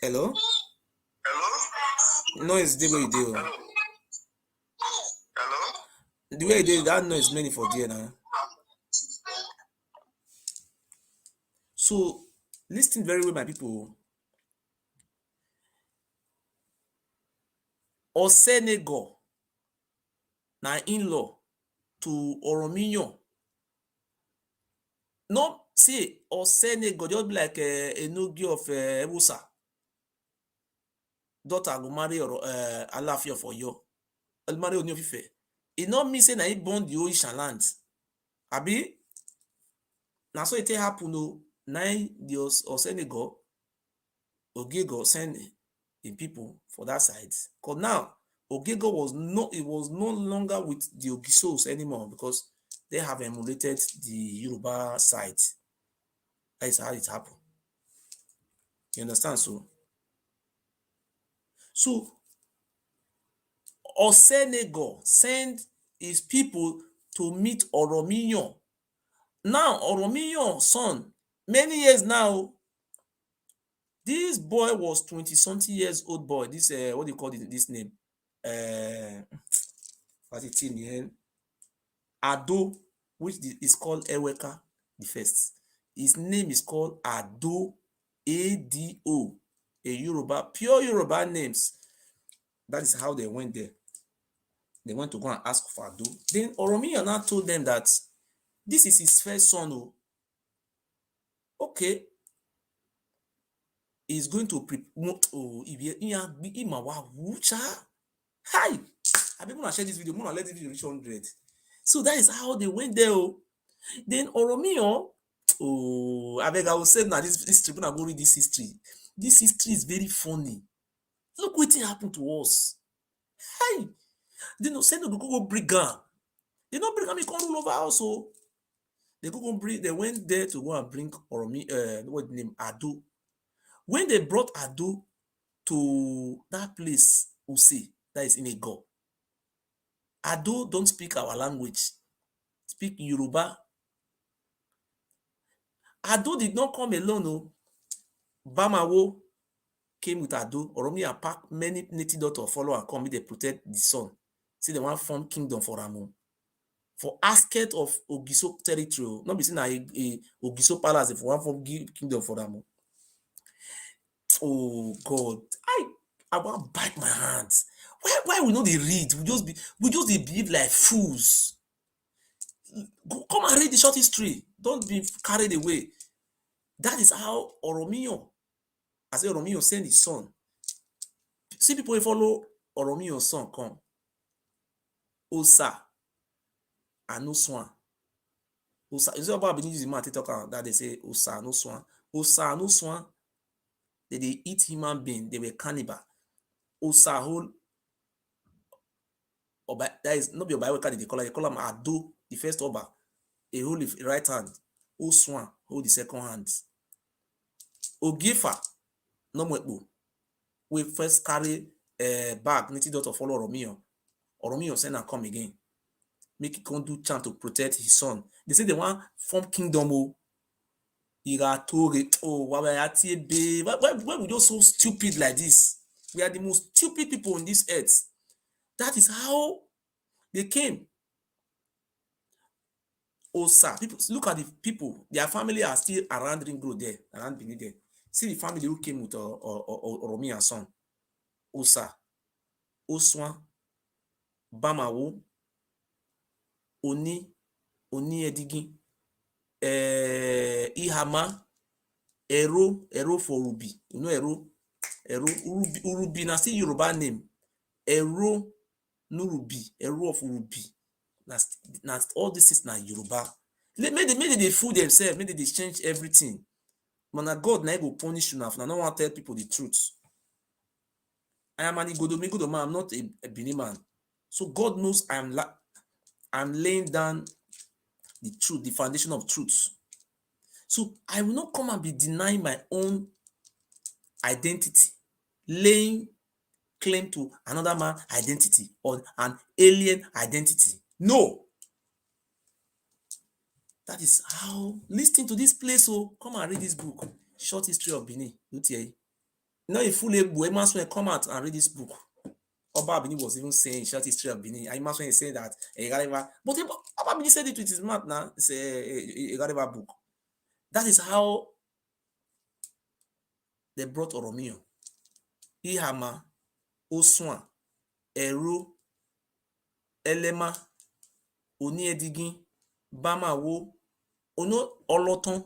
Hello? Noise the way you do. Hello? The way you do that noise many for there now. So listen very well, my people. Osenego, na in-law to Oranmiyan. No, see, Osenego just be like a Enogi of Ewusa. Daughter go marry Alaafin of Oyo. I'll marry Ooni of Ife. E no mean say na he born the Orisha land. Abi? Na so it happen o. Na the Osenego, Ogego send in people for that side. Because now Ogego was no longer with the Ogisos anymore because they have emulated the Yoruba side. That is how it happened. You understand? So Osenego send his people to meet Oranmiyan. Now Oranmiyan son, many years now, this boy was 20-something years old boy. This what do you call this name? What's it in? Ado, which is called Eweka. the first. His name is called Ado, A-D-O, a Yoruba, pure Yoruba names. That is how they went there. They went to go and ask for Ado. Then Oranmiyan now told them that this is his first son. Oh. Okay. He's going to Hi! I be gonna share this video. I'm gonna let this video reach 100. So that is how they went there. Oh. Then Oranmiyan, I beg, I will say now this history. When I go read this history is very funny. Look what happened to us. Hi! They no say no go bring am. They don't bring am, he come rule over also. They go bring. They went there to go and bring Oranmiyan. What the name? Ado. When they brought Ado to that place, Use, that is in a go. Ado don't speak our language. Speak Yoruba. Ado did not come alone. No. Bamawo came with Ado. Oranmiyan packed many native daughters follow and come. They protect the son. See, they want form kingdom for Ramo. For aspect of Ogiso territory, not be seen a Ogiso palace if one form kingdom for Ramo. Oh God, I want to bite my hands. Why we know they read? We just behave like fools. Go, come and read the short history. Don't be carried away. That is how Oranmiyan, I say Oranmiyan send his son. See people who follow Oranmiyan's son come. Osa and no swan. Osa, you see about Benin using math talk that they say Osa no swan. Osa no swan. They eat human being. They were cannibal. Osa whole. Oba, that is not be Oba they call him Ado, the first Oba. A hold the right hand. Oswan hold the second hand. Ogifa no more. We first carry a bag, native daughter follow Oranmiyan. Oranmiyan send and come again. Make it come do chant to protect his son. They say they want form kingdom. Oh, why we just so stupid like this? We are the most stupid people on this earth. That is how they came. Osa, people look at the people, their family are still around Ring Road there, around Benin there. See the family who came with Oranmiyan son. Osa, Oswan, Bamawo, Oni Edigin, Ihama, Ero for Ruby. You know Urubi, na still Yoruba name. Ero Nurubi, Ero of Ruby. That's all this is na Yoruba. Maybe they fool themselves, maybe they change everything. But na God na go punish you now. I don't want to tell people the truth. I am an Igodo man, I'm not a Benin man. So God knows I'm laying down the truth, the foundation of truth. So I will not come and be denying my own identity, laying claim to another man's identity or an alien identity. No. That is how, listen to this place. So come and read this book, Short History of Benin. Now a full able, must come out and read this book. Oba Benin was even saying Short History of Benin. I must say that but Oba Benin said it with his mouth now. It's a Gariba book. That is how they brought Oranmiyan. Ihama, Oswan, Ero, Elema, Oni Edigin, Bamawo, Oloton,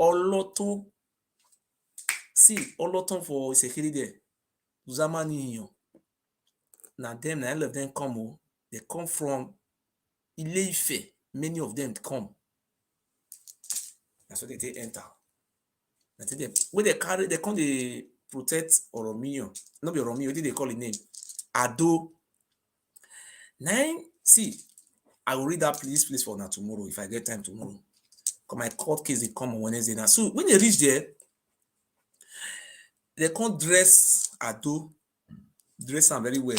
Oloton. See, Oloton for security there. Usama Niyo. Now them, all of them come. They come from Ile-Ife. Many of them come. That's what they enter. When they carry, they come, they protect Oranmiyan. Not be Oranmiyan, what did they call the name? Ado. Now, see, I will read this place for now tomorrow if I get time tomorrow. Because my court case they come on Wednesday now. So when they reach there, they can't dress Ado, dress them very well.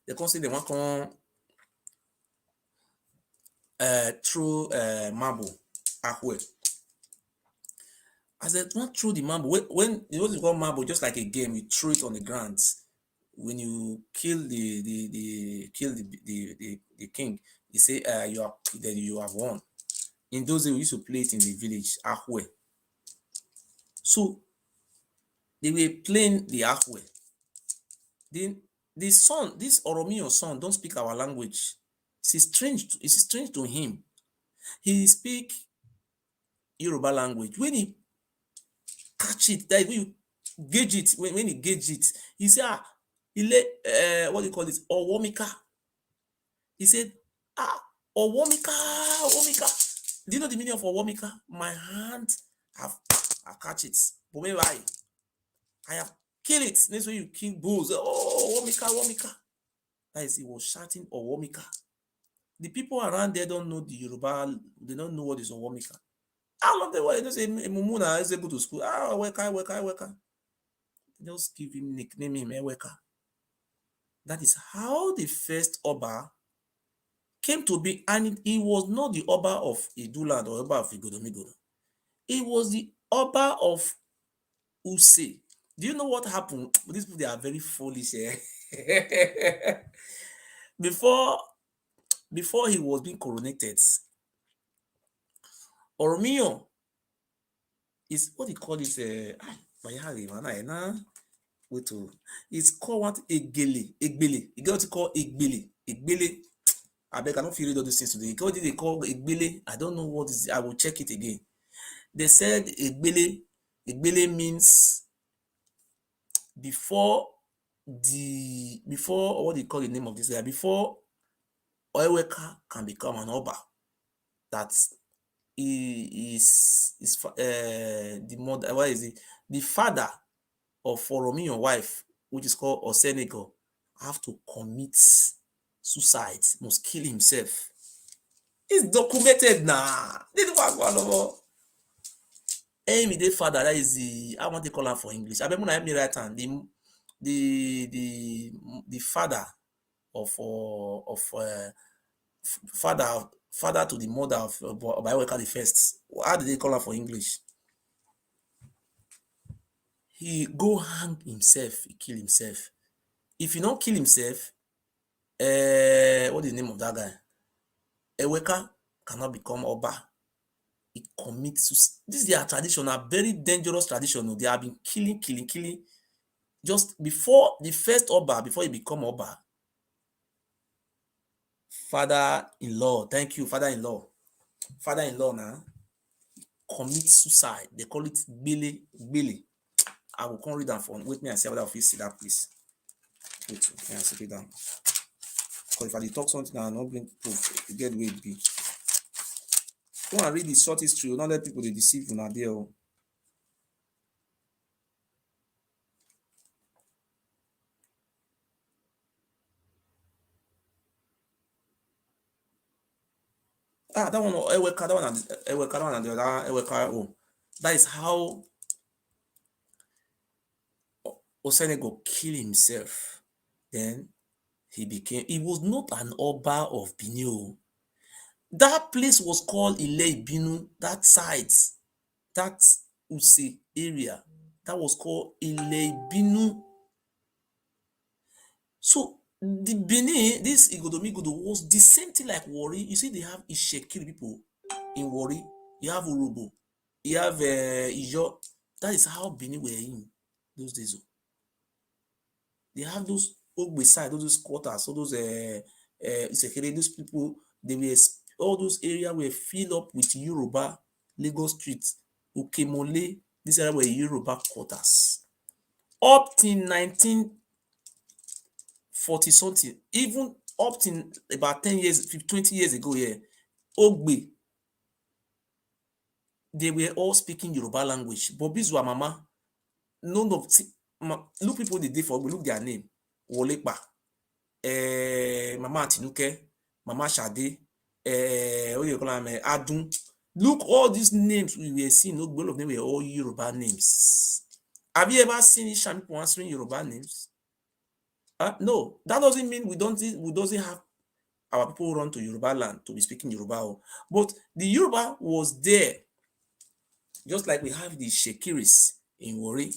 They can't say they want to come through marble halfway. As they want through the marble, when you know what you call marble, just like a game, you throw it on the ground. When you kill the king, He say, you have won. In those days, we used to play it in the village, Ahwe. So they were playing the Ahwe. Then the son, this Oranmiyan son, don't speak our language. It's strange to him. He speak Yoruba language. When he catch it, that when you gauge it, when he gauge it, he say, what do you call this? Owomika. He said, Owomika, Owomika. Do you know the meaning of Owomika? My hand I catch it. But maybe I have killed it. Next way you kill bulls. Oh, Owomika. That is, he was shouting Owomika. The people around there don't know the Yoruba, they don't know what is Owomika. How long they were, they say Mumuna is able to school. Weka. Just give him nickname him Eweka. That is how the first Oba came to be, and he was not the Oba of Iduland or Oba of Igodomigodo. He was the Oba of Use. Do you know what happened? These people, they are very foolish. Before he was being coronated, Oranmiyan is what he called this. It's called what? Egbele. You get what you call Egbele. I beg, I don't feel read all these things today. What did they call Egbele? I don't know what is. I will check it again. They said Egbele. Egbele means before what do you call the name of this guy? Before Eweka can become an Oba, that he is the mother. What is it? The father of Oranmiyan wife, which is called Osenego, have to commit suicide, must kill himself. It's documented now. This was one of immediate father. That is the, I want to call her for English. I remember when I right hand the father of father to the mother of Eweka the first. How did they call her for English? He go hang himself. He kill himself. If he don't kill himself, what is the name of that guy? Eweka cannot become Oba. He commits suicide. This is their tradition, a very dangerous tradition. They have been killing. Just before the first Oba, before he become Oba, father-in-law, thank you, father-in-law now commits suicide. They call it Bele. I will come read that for wait me and see whether I see that, please. Wait, I sit it down. Because if I talk something, I'm not going to get where it be. Go and read the short history. Don't let people they deceive you now there. That one, Eweka, that one, and the other Eweka. Oh, that is how Osenego killed himself. Then he was not an Oba of Benin. That place was called Ile Ibinu, that side, that Use area, that was called Ile Ibinu. So the Benin, this Igodomigodo was the same thing like Warri. You see, they have Ishekiri people in Warri. You have Urobo. You have Ijo. That is how Benin were in those days. They have those Ogbe side, those quarters, all those Ishekiri, those people, they were, all those areas were filled up with Yoruba, Lagos streets, Ukemole, this area were Yoruba quarters. Up till 1940 something, even up till about 10 years, 20 years ago here, Ogbe, they were all speaking Yoruba language. But Bizwa Mama, none of, look people they did for Ogbe, look their name, Wolepa, Mama Atinuke, Mama Shade, what do you call them, Adun. Look, all these names we were seeing, all of them were all Yoruba names. Have you ever seen Isham people answering Yoruba names? No, that doesn't mean we doesn't have our people run to Yoruba land to be speaking Yoruba. But the Yoruba was there, just like we have the Shekiris in Warri.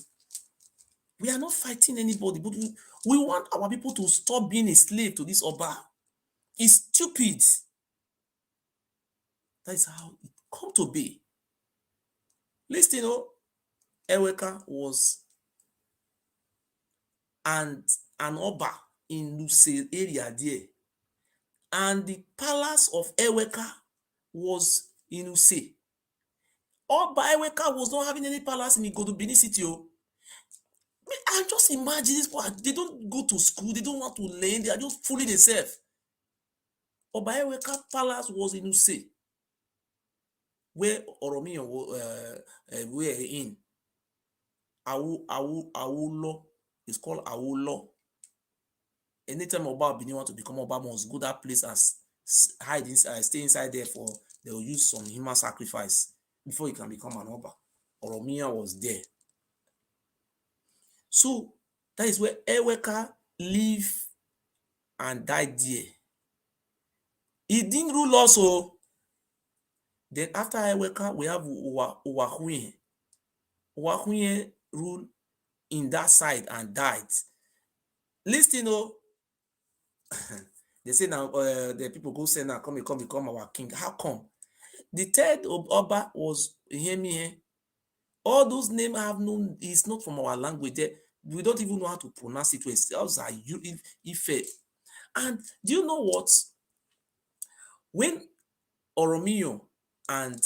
We are not fighting anybody, but we want our people to stop being a slave to this Oba. It's stupid. That is how it come to be. Listen, Eweka was an Oba in Luse area there. And the palace of Eweka was in Use. Oba Eweka was not having any palace in Igodo, Benin City. I just imagine this part. They don't go to school. They don't want to learn. They are just fooling themselves. Oba Eweka palace was in Use, where Oranmiyan were in. Awolo is called Awolo. Anytime Oba Benin want to become Oba, must go that place and hide inside, stay inside there for they will use some human sacrifice before he can become an Oba. Oranmiyan was there. So that is where Eweka lived and died there. He didn't rule also. Then after Eweka, we have Uwahuyen. Uwahuyen ruled in that side and died. Listen, they say now the people go say now come become our king. How come? The third Oba was Ihemie. All those names have no, it's not from our language. We don't even know how to pronounce it. Those are Ife. And do you know what? When Oranmiyan and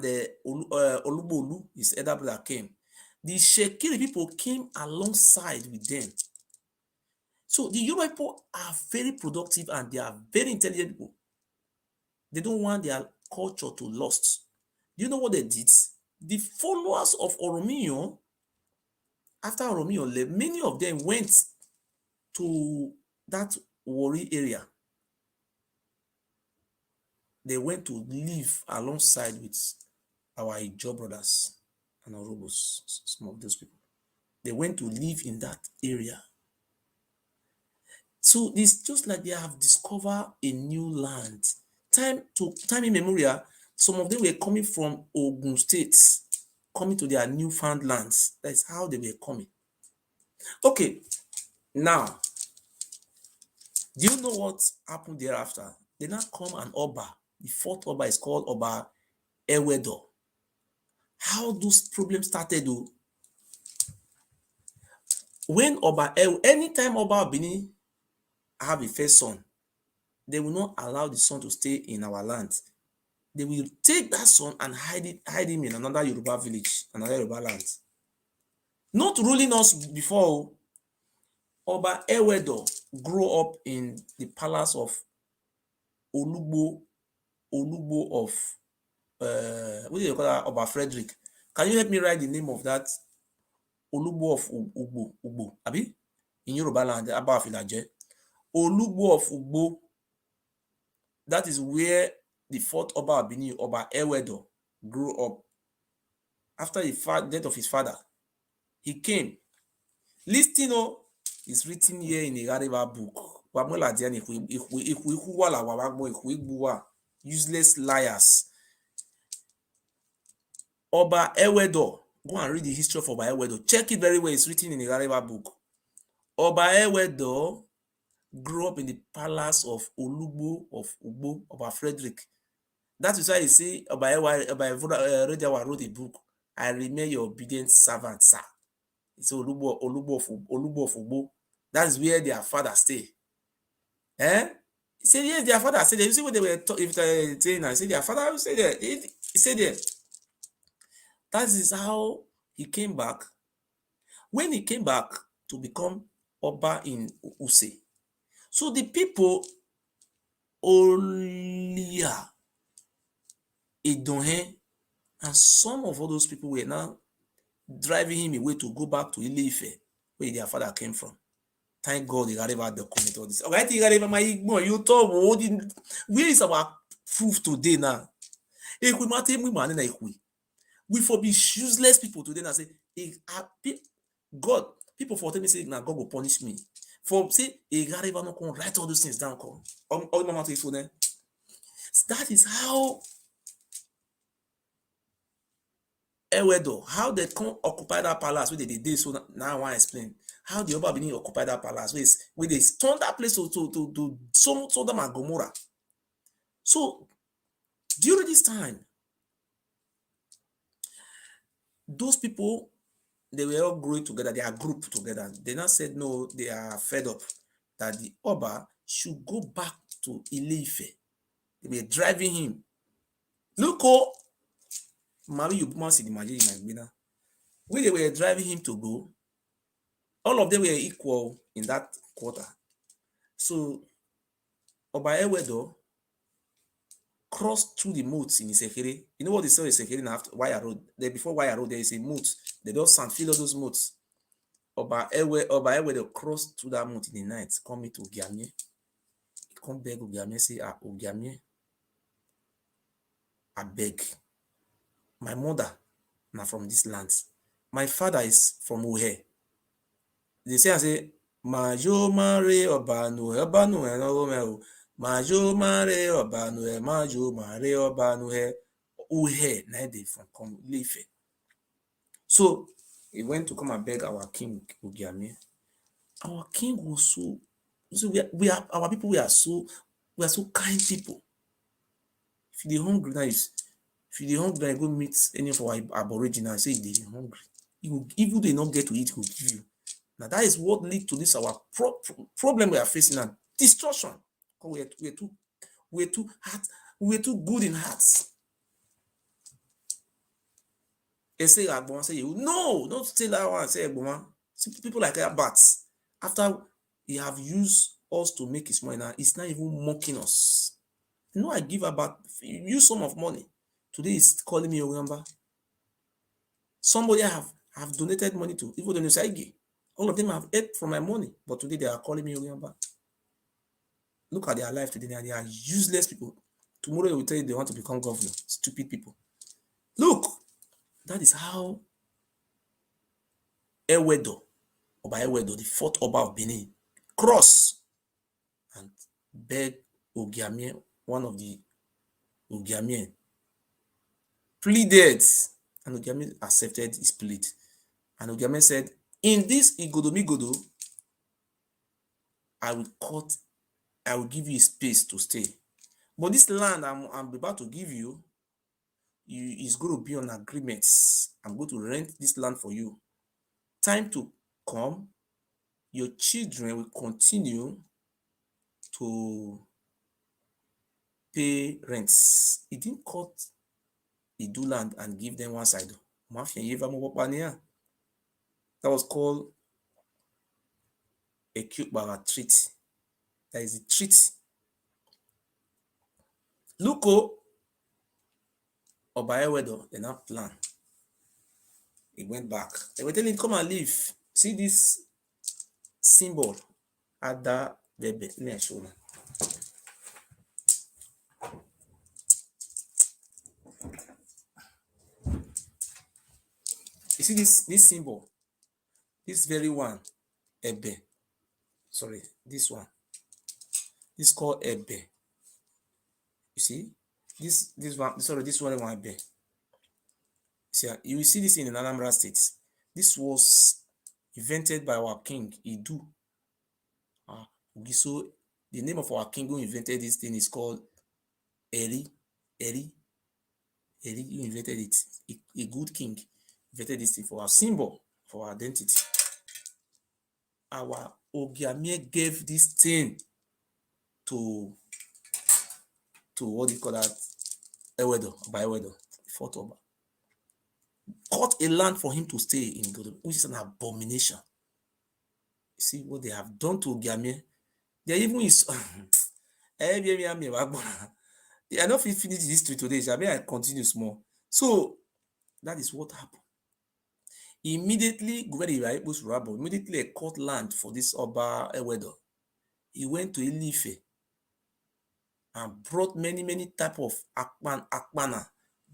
the Olubolu, his elder brother, came, the Shekiri people came alongside with them. So the Yoruba people are very productive and they are very intelligent people. They don't want their culture to lost. Do you know what they did? The followers of Oranmiyan, after Oranmiyan left, many of them went to that Warri area. They went to live alongside with our Ijo brothers and Orobos, some of those people. They went to live in that area. So it's just like they have discovered a new land. Time immemorial, some of them were coming from Ogun State, coming to their newfound lands. That's how they were coming. Okay, now, do you know what happened thereafter? They now come an Oba. The fourth Oba is called Oba Ewedo. How those problems started though? When anytime Oba Benin have a first son, they will not allow the son to stay in our land. They will take that son and hide him in another Yoruba village, another Yoruba land. Not ruling us before. Oba Ewedo grew up in the palace of Olugbo of what do you call that? Oba Frederick. Can you help me write the name of that Olugbo of Ugbo? Abi? In Yoruba land, Aba Filaje. Olugbo of Ugbo. That is where the fourth Oba Benin, Oba Ewedo, grew up. After the death of his father, he came. Listen, is written here in the Gareba book. Useless liars. Oba Ewedo. Go and read the history of Oba Ewedo. Check it very well. It's written in the Gareba book. Oba Ewedo grew up in the palace of Olugbo of Ugbo, Oba Frederick. That is why you see Oba Ewedo wrote a book. I remain your obedient servant, sir. It's Olugbo of Ugbo. That is where their father stay. He said, yes, their father stayed there. You see what they were saying? I said, their father stayed there. He said there. That is how he came back. When he came back to become Oba in Use. So the people, Olia, Edonhe, and some of all those people were now driving him away to go back to Ile-Ife, where their father came from. Thank God he got ever documented all this. Okay, you told where is our proof today now? We forbid useless people today and say, God, people for telling me say, now God will punish me. For say, write all those things down. That is how Ewedo, how they come occupy that palace where they did. So now I want to explain how the Oba Benin occupy that palace where they turn that place to Sodom and Gomorrah. So this time, those people, they were all growing together, they are grouped together. They now said, no, they are fed up that the Oba should go back to Ile-Ife. They were driving him. Look, oh, Mari, you must see the magic in my. When they were driving him to go, all of them were equal in that quarter. So Oba Ewedo crossed through the moats in Isekere. You know what they say Isekere now after Wire Road? There before Wire Road, there is a moat. They just sand fill all those moats. Oba Ewedo crossed through that moat in the night, come to Ogiamie. He come beg Ogiamie, say, Ogiamie, I beg. My mother now from this land. My father is from Uhe. They say, Majo mare obanu eno Majo mare obanu Majo mare obanu Uhe na dey from come Ile-Ife. So he went to come and beg our king Ogiamie. Our king was so we are our people. We are so kind people. If you're hungry now, if you're hungry, go meet any of our Aboriginals. Say they're hungry. Even they not get to eat, he will give you. Now that is what lead to this our problem we are facing now. Destruction. We're too good in hearts. They say say no, don't say that one. Say people like that bats. After he have used us to make his money now, it's not even mocking us. You know, I give about use some of money. Today he's calling me Oyamba. Somebody I have donated money to, even the Saigi. All of them have ate from my money, but today they are calling me Oyamba. Look at their life today, they are useless people. Tomorrow they will tell you they want to become governor. Stupid people. Look, that is how Ewedo, Oba Ewedo, the fourth Oba of Benin, cross and beg Ogiamie, one of the Ogiamien, pleaded, and Ogiamie accepted his plea. And Ogiamie said, in this Igodomigodo, I will give you a space to stay. But this land I'm about to give you is going to be on agreements. I'm going to rent this land for you. Time to come, your children will continue to pay rents. He didn't cut Idu land and give them one side. That was called a Kyukbara treaty. That is a treaty. Luko Oba Ewedo, they now plan. He went back. They were telling him, come and leave. See this symbol at the baby. You see this symbol? This very one, Ebe. Sorry, this one. This is called Ebe. You see? This one, sorry, this one Ebe. See, you will see this in Anambra State. This was invented by our king, Idu. Ogiso, the name of our king who invented this thing is called Eri, who invented it. A good king invented this thing for our symbol, for our identity. Our Ogiamie gave this thing to what do you call that? Ewedo, by Ewedo, fourth Oba. Cut a land for him to stay in Godo, which is an abomination. You see what they have done to Ogiamie? They even is I don't finish this history today. I mean, I continue small. So that is what happened. Immediately, immediately a cut land for this Oba Ewedo. He went to Ile-Ife and brought many type of akpana.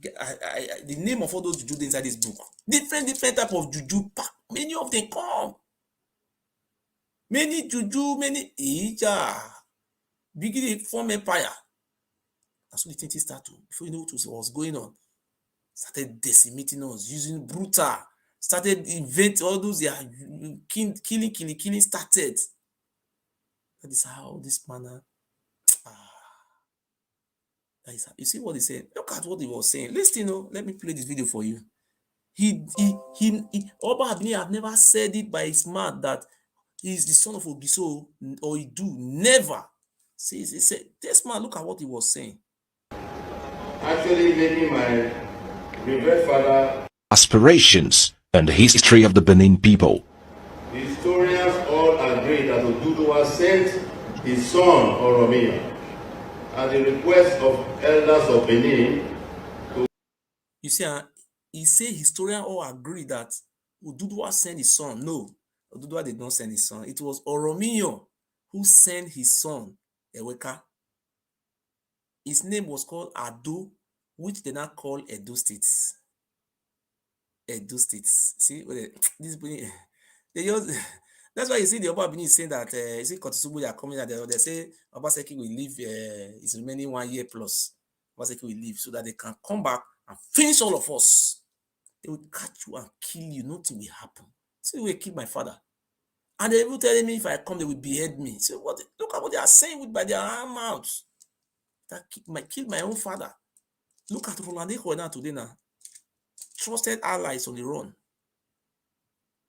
The name of all those juju inside this book. Different type of juju. Many of them come. Many juju, many ija. Beginning form empire. That's what the thing started. Before you know what was going on, started decimating us, using brutal. Started invent all those killing started. That is how this manner. You see what he said? Look at what he was saying. Listen, let me play this video for you. Oba Abini have never said it by his mouth that he's the son of Ogiso or he do. Never. See, he said, this man, look at what he was saying. Actually making my revered father aspirations and history of the Benin people. Historians all agree that Oduduwa sent his son Oranmiyan at the request of elders of Benin. You see, he say historians all agree that Oduduwa sent his son. No, Oduduwa did not send his son. It was Oranmiyan who sent his son, Eweka. His name was called Ado, which they now call Edo States. Edo States. See, this they just that's why you see the Oba Benin saying that you see Kotisubu are coming that they say Obaseki will leave his remaining 1 year plus. Obaseki will leave so that they can come back and finish all of us. They will catch you and kill you. Nothing will happen. See, they will kill my father. And they will tell me if I come, they will behead me. So what? Look at what they are saying by their own mouths. That might kill my own father. Look at Rolandejo now today now. Trusted allies on the run.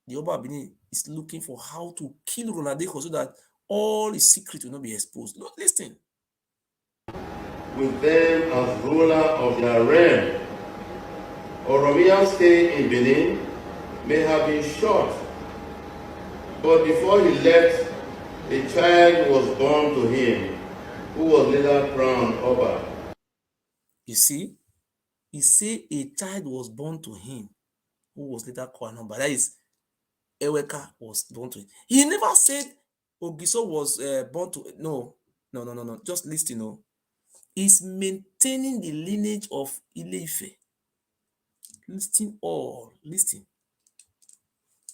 The Oba Benin is looking for how to kill Rolandejo so that all his secrets will not be exposed. Look, listen. With them as ruler of their realm, Oranmiyan's stay in Benin may have been short, but before he left, a child was born to him, who was later crowned Oba. You see, he said a child was born to him, who was later crowned Oba. That is, Eweka was born to him. He never said Ogiso was born to. No. Just listen, He's maintaining the lineage of Ile-Ife. Listen.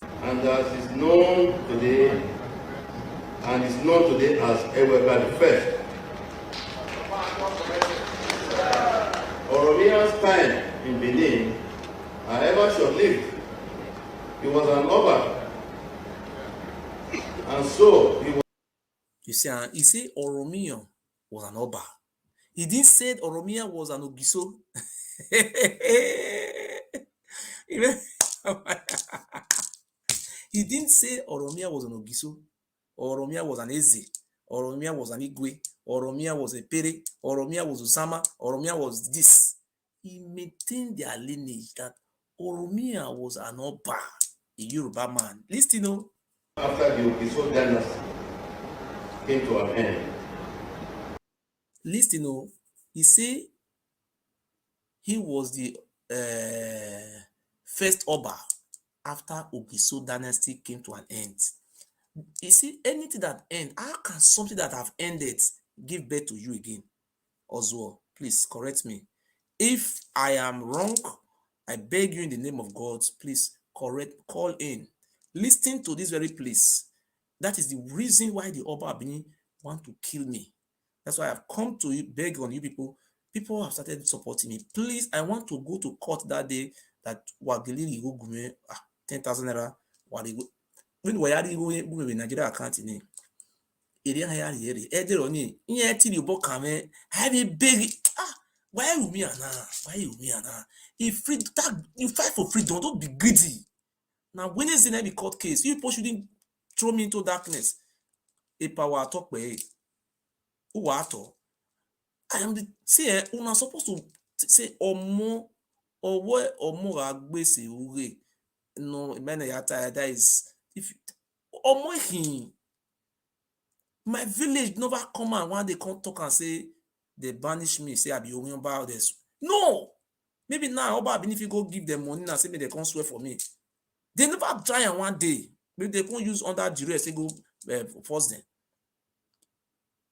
And as is known today, as Eweka the First. Oranmiyan's time in Benin, however short-lived, he was an Oba, and so he was. You see, he said Oranmiyan was an Oba. He didn't say Oranmiyan was an Ogiso. He didn't say Oranmiyan was an Ogiso. Oranmiyan was an Eze. Oranmiyan was an Igwe. Oranmiyan was a Pere. Oranmiyan was Usama. Oranmiyan was this. He maintained their lineage that Oranmiyan was an Oba, a Yoruba man. Listen, After the Ogiso dynasty came to an end. Listen, he say he was the first Oba after Ogiso dynasty came to an end. You see, anything that ends, how can something that have ended give birth to you again? Oswald, please correct me. If I am wrong, I beg you in the name of God, please call in. Listen to this very place. That is the reason why the Oba Abini want to kill me. That's why I've come to you, beg on you people. People have started supporting me. Please, I want to go to court that day that Wagili go gume 10,000 naira. When we are in Nigeria account in area higher here, Ederoni, in till you book come, have a big why you me ana? If free that you fight for freedom, don't be greedy. Now, when is the next court case? You people shouldn't throw me into darkness. A power talk by Uwato. I am the see una supposed to say omo or what omo agbese ure. No, man, that is if omo him. My village never come and one they come talk and say they banish me, say I be owing about this. No, maybe now Oba if you go give them money and say me they come swear for me. They never try and one day. Maybe they can't use under duress, they go force them.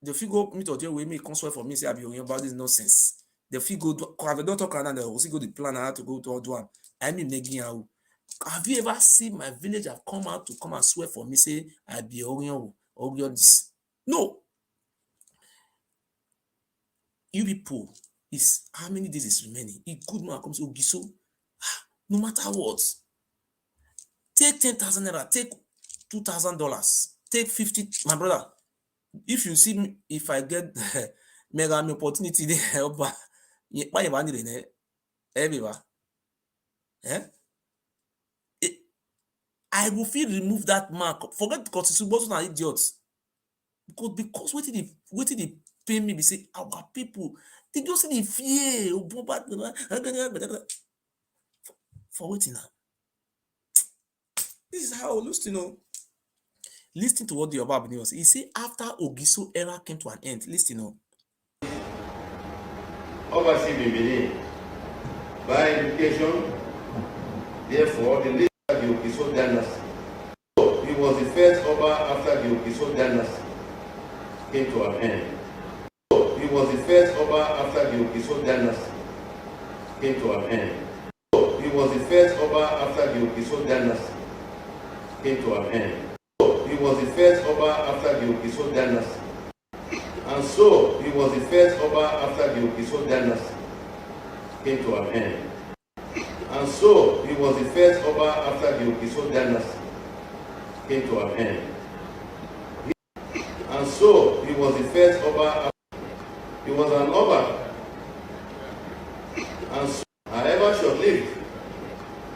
The figure meet or deal with me, come swear for me, say I be owing about this nonsense. The figure don't talk and they also go the plan how to go to do one. I mean making out. Have you ever seen my village have come out to come and swear for me, say I be owing this? No. You people is how many days is remaining? It good man comes to Ogiso. No matter what, take 10,000 naira, take $2,000, take 50. My brother, if you see me, if I get mega me opportunity dey help ye pa ba ni ne everywhere. Eh? I will feel remove that mark. Forget because both are idiots. Because what did they pay me? They say our people they just see the fear for waiting now. This is how listen. Listen to what the Oba was. He say after Ogiso era came to an end. Listen. Obaseki Benin by education, therefore the leader of the Ogiso dynasty. He was the first Oba after the Ogiso dynasty came to an end. He was the first Oba after the Ogiso dynasty came to an end. He was the first Oba after the Ogiso dynasty came to an end. He was the first Oba after the Ogiso dynasty. And so he was the first Oba after the Ogiso dynasty came to an end. And so he was the first Oba after the Ogiso dynasty came to an end. And so he was the first Oba. He was an Oba. And so, however short-lived,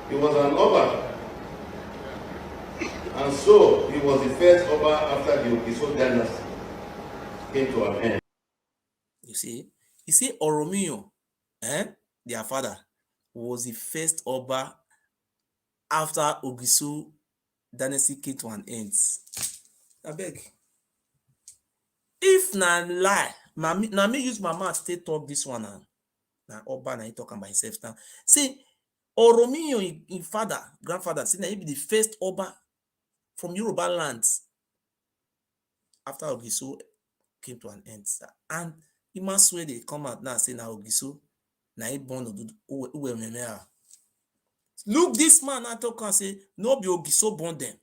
he was an Oba. And so he was the first Oba after the Ogiso dynasty came to an end. You see, he say Oranmiyan, their father, was the first Oba after Ogiso dynasty came to an end. I beg. If na lie, na me use my mouth to talk this one now. Na Oba na he talking by himself now. See, Oranmiyan, in father, grandfather, say na he be the first Oba from Yoruba lands after Ogiso came to an end. And he must swear they come out now say na Ogiso na he born Uwememea. Look, this man now talk and say no be Ogiso born them.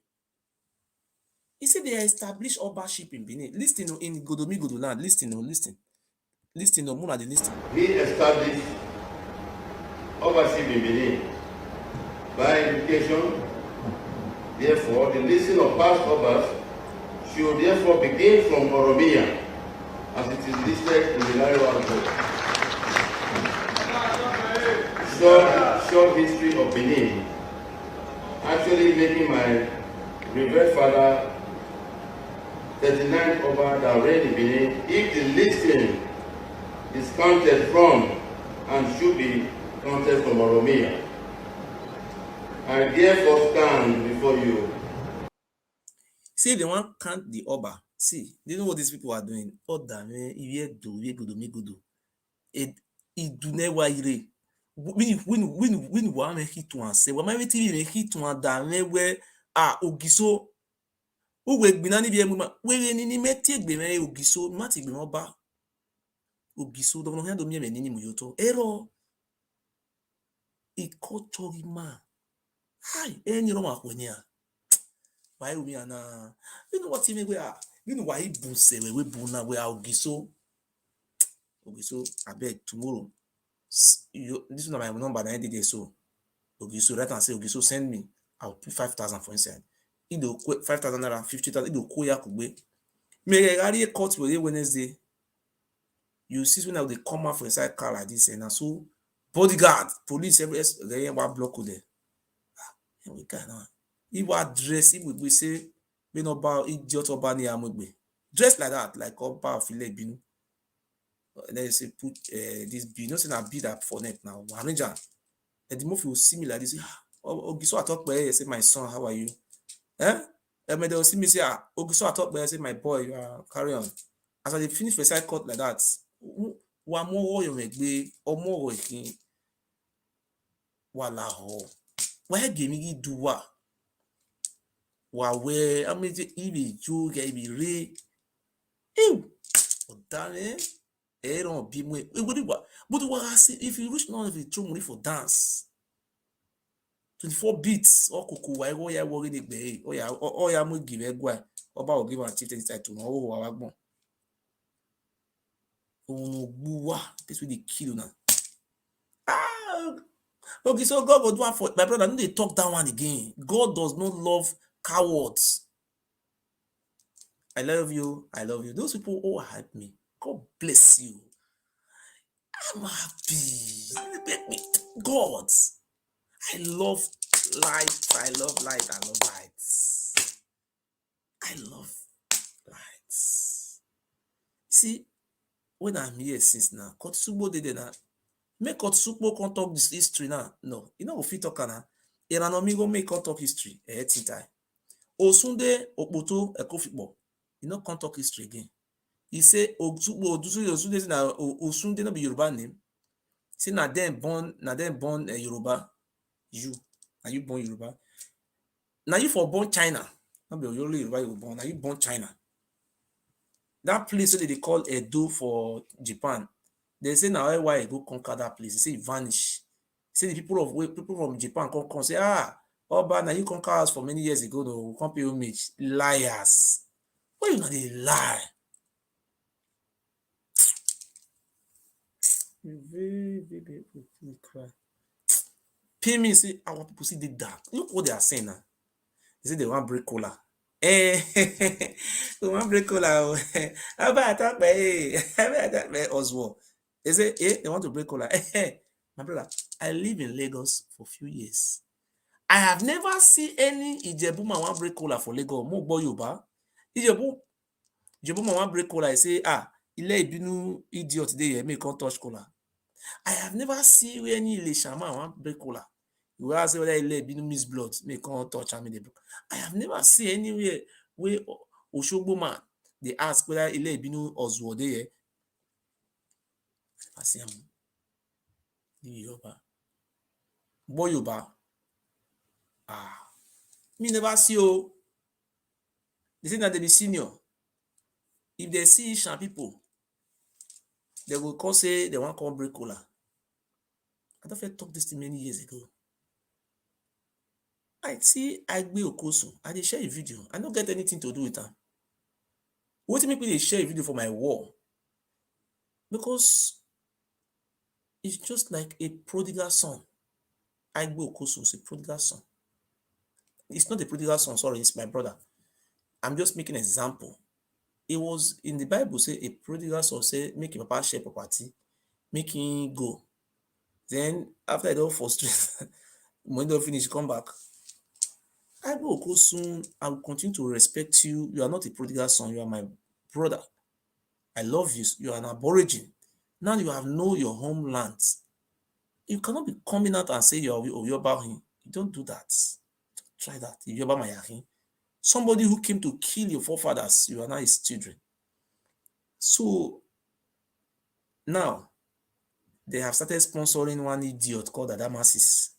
He said they established Obaship in Benin. Listen in Godomi Godo land. Listen, Muna the listen. He established Obaship in Benin by education. Therefore, the listing of past Obas should therefore begin from Oranmiyan, as it is listed in the Lineage book. Short history of Benin, actually making my revered father 39th Oba that reigned in Benin, if the listing is counted from and should be counted from Oranmiyan. I therefore stand before you. See, they want count the Oba. See, they know what these people are doing. Oda me, Ewedo. It do never ire. When we make it to answer, we make it to answer where Ogiso. Uwe gbinani bi emu ma. We ni meti egbe me Ogiso, mati egbe Oba. Ogiso do no hando mi nini muyoto. Ero. Ikotori ma. Hi, enyi Roma kwenya. Why we are na? You know what we are? You know why he bunse we buna we are Ogiso. Ogiso, I beg tomorrow. This is not my number 90 days so. Ogiso, right and say Ogiso send me. I'll put 5,000 for inside. Ido 5,000 naira, 50,000. Ido koya kugbe. Me regarding court will Wednesday. You see when they come out for inside car like this and so bodyguard, police, every they ain't block there. And we can now. He was dressed, he would be say, we no about idiot Oba ni amugbe. Dressed like that, like Oba of Ile Binu. And then you say put this B, not saying I beat up for neck now. And the movie will see me like this. Ogiso, I talk by say, my son, how are you? And they will see me say, Ogiso, I talk by say, my boy, carry on. As I finish the side cut like that, one more you make be or more working. Wala ho. Why give me do what? Where I mean, if you joke, if you read, ew, damn don't be me. But what I say, if you reach now, if you throw money for dance, 24 beats, or cuckoo, why go ya worry the bay, oh yeah, I'm give a guy, about give a chicken inside to know our bone. Oh no, this will be kill now. Okay, so God will do one for my brother. No, they talk that one again. God does not love cowards. I love you. Those people all hype me. God bless you. I'm happy. Make me God. I love light. I love light. I love light. I love light. See, when I'm here since now, Kotsubo did that. Make Kotsubo come talk this history now. No, you know, if you talk now, Iranomi make come talk history. Titai. Osunde Okpoto Ekofipo. You know, can't talk history again. He say Osunde na Osunde no be Yoruba name. Say na them born Yoruba. You. Are you born Yoruba? Now you for born China. Not be only Yoruba you born. Now you born China. That place that they call Edo for Japan. They say now why you go conquer that place. They say it vanish. Say the people from Japan come say, Oba, now you conquer us for many years ago. No, we can't pay homage. Liars. Why you not they lie? Very cry. Pay me say our people see the dark. Look what they are saying now. They say they want break cola. They want break cola. How about attack me? How about attack me? Oswald. They say, they want to break cola. My brother, I live in Lagos for a few years. I have never seen any Ijebu man want break cola for Lagos. Mo gbọ́ Yorùbá. Ijebu man want break cola. I say, ilé ìbínú idiot dey here, make come touch cola. I have never seen where any Ilesha man want break cola. You will ask whether ilé ìbínú miss blood, make come touch am in the book. I have never seen anywhere where Oshogbo man they ask whether ilé ìbínú Oswald dey here. I see am. Yorùbá. Gbọ́ Yorùbá. Me never see o. They say that they be senior. If they see Ishan people, they will come say they want to come break cola. I don't talk this thing many years ago. I see Agbe Okosu. I dey share a video. I don't get anything to do with them. What make me dey share a video for my wall? Because it's just like a prodigal son. Agbe Okosu is a prodigal son. It's not a prodigal son, sorry, it's my brother. I'm just making an example. It was in the Bible, say a prodigal son say, make your papa share property, make him go. Then after I don't frustrate, when they finish, come back. I will go soon. I will continue to respect you. You are not a prodigal son. You are my brother. I love you. You are an aborigine. Now you have known your homeland. You cannot be coming out and say you are about him. You don't do that. Don't try that. You're about my yahin. Somebody who came to kill your forefathers, you are now his children. So now they have started sponsoring one idiot called Adamasis.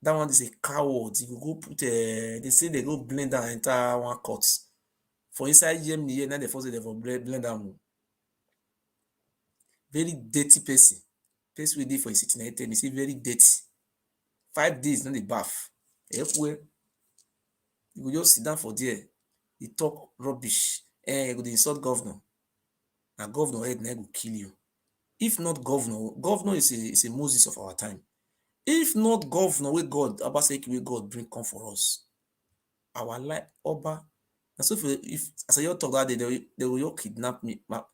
That one is a coward. You go put they say they go blend that entire one cut. For inside Germany, now they force they for blend them. Very dirty person. Person we did for a sitting item, you see very dirty. 5 days, not the bath. Everywhere. You go just sit down for there. You talk rubbish. You go to insult governor. And governor head now go kill you. If not governor is a Moses of our time. If not governor, where God, Obaseki, where God bring come for us. Our life, Oba. And so if as I talk that day, they will kidnap me. In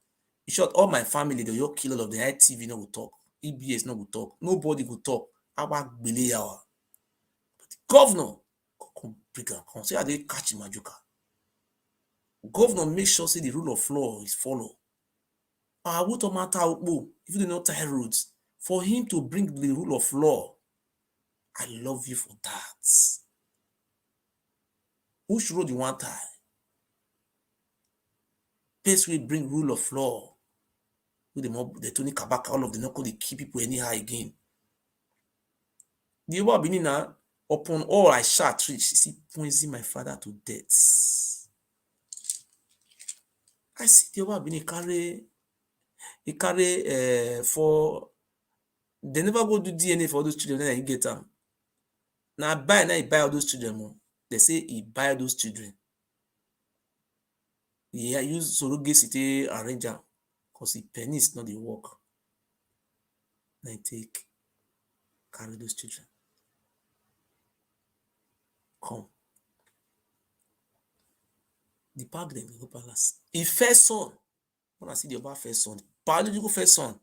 short, all my family, they will kill all of the ITV, no will talk. EBS, no will talk. Nobody will talk. Our Bele hour. But the governor, come say, I didn't catch him, Majuka. Governor make sure say the rule of law is followed. What matter if you do not tie roads, for him to bring the rule of law, I love you for that. Which road you want tie? Best way bring rule of law. With the Tony Kabaka, all of them not going to keep people anyhow again. The Yoruba Benin now, upon all I shall reach, see pointing my father to death. I see the Yoruba Benin carry for they never go do DNA for all those children, then he get them. Now he buy all those children. They say he buy those children. He use surrogacy to arrange them because the penny is not the work. Now he carry those children. Come. The park them go palace. His first son, When I see the Oba first son, biological first son,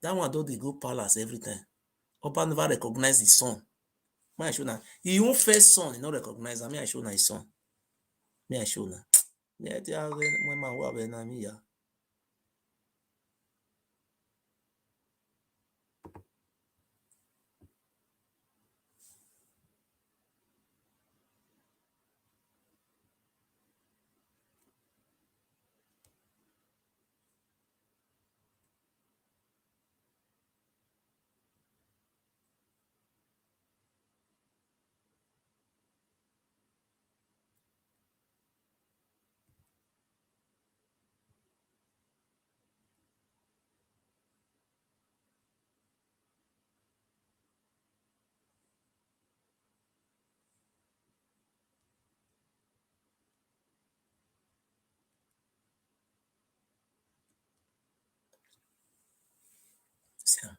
that one don dey go palace every time. Oba never recognize his son. May I show na him own first son, he no recognize am. May I show na his son. May I show na. Me I tell when man wa be na me ya. See am.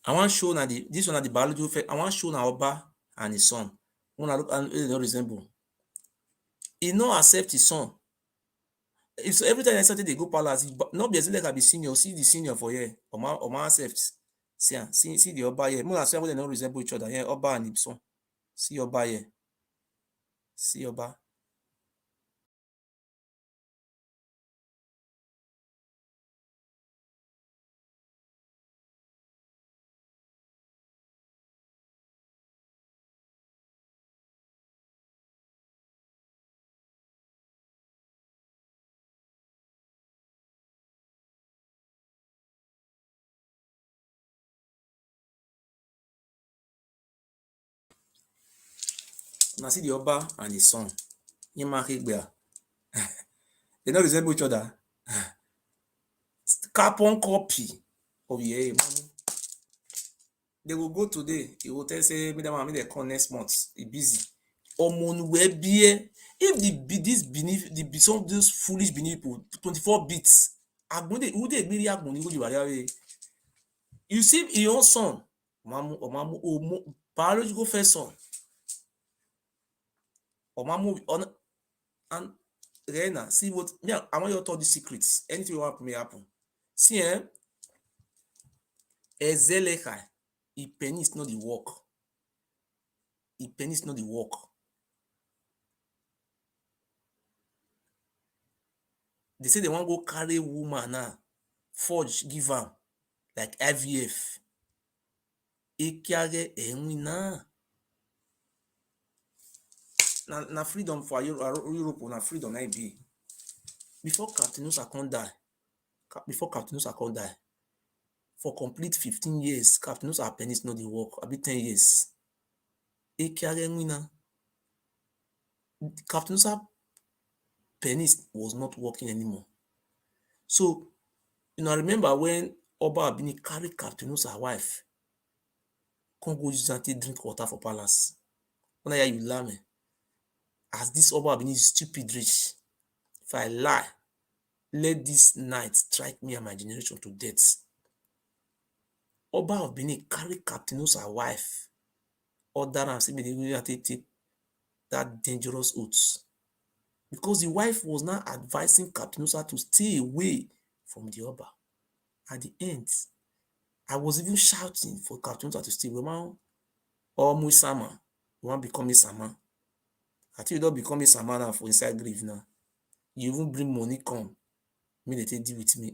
I wan show na this one na the biological first. I wan show na Oba and his son. Una look and they don't resemble. He no accept his son. If every time I started they go palace, not be as like I be senior, see the senior for here. Oma accept. See am, see the Oba here. More than say they don't resemble each other. Here, Oba and his son. See Oba here. See Oba. Now see the Oba and his son. They don't resemble each other. Carbon copy of yeah, man. They will go today. He will tell say me them they come next month. He busy. If this beneath the some of those foolish beneath people 24 bits. Who they really you see your own son, biological first son, on and Rena, see what me. I want you to tell the secrets. Anything you want may happen. See, Ezelekai, a penny is not the work. A penny is not the work. They say they want to go carry woman now, forge, give her like IVF. Ekiage enwina. Na freedom for Europe, na freedom na be. Before Captain Nusa can't die, for complete 15 years, Captain Nusa penny is not the work. I be 10 years. Ekiage enwina. Captain Nusa penis was not working anymore. So, remember when Oba Abini carried Captain Nusa's wife, come go use and drink water for palace. When I hear you lie me, as this Oba Abini is stupid rich, if I lie, let this night strike me and my generation to death. Oba Abini carried Captain Nusa's wife, order and say me they take that dangerous oaths. Because the wife was now advising Captain Nusa to stay away from the Oba. At the end, I was even shouting for Captain Nusa to stay away. Man, Usama, you want to become a Sama. I think you don't become a Sama now for inside grave now. You even bring money come. Me they take deal with me.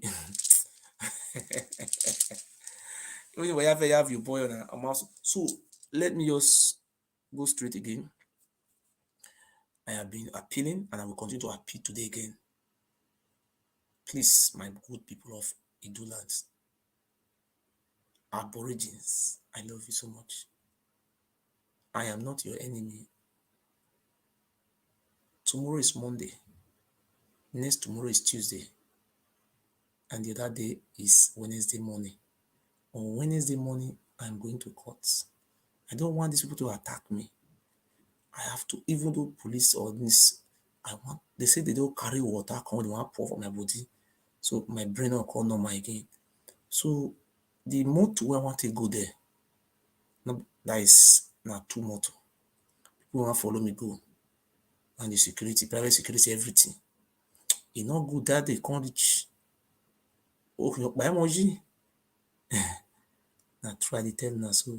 When you have your boy on a mouse. So let me just go straight again. I have been appealing and I will continue to appeal today again. Please, my good people of Iduland, Aborigines, I love you so much. I am not your enemy. Tomorrow is Monday. Next tomorrow is Tuesday. And the other day is Wednesday morning. On Wednesday morning, I'm going to court. I don't want these people to attack me. I have to, even though police or this, they say they don't carry water, come, they want to pour for my body. So my brain will call normal again. So the motor where I want to go there, no, that is not two motor. People want to follow me go. And the security, private security, everything. It's not good that they can't reach. Oh, by emoji. Now try to tell now so.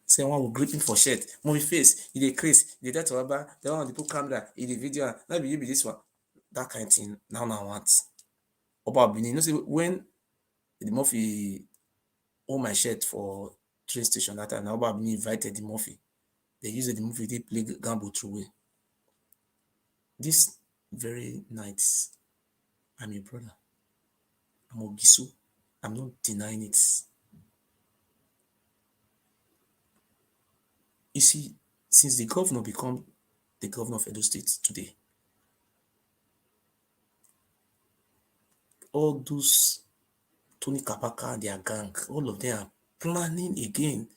Say one will grip him for shirt. Movie face, he dey craze, he dey to Oba, the one they put camera, he dey video, now be you be this one. That kind of thing. Now I want. Oba Benin, you know, say when the Murphy own my shirt for train station that time, now Oba Benin invited the Murphy. They used the movie, they play gamble through way. This very night, I'm your brother. I'm Ogiso. I'm not denying it. You see, since the governor become the governor of Edo State today, all those Tony Kapaka and their gang, all of them are planning again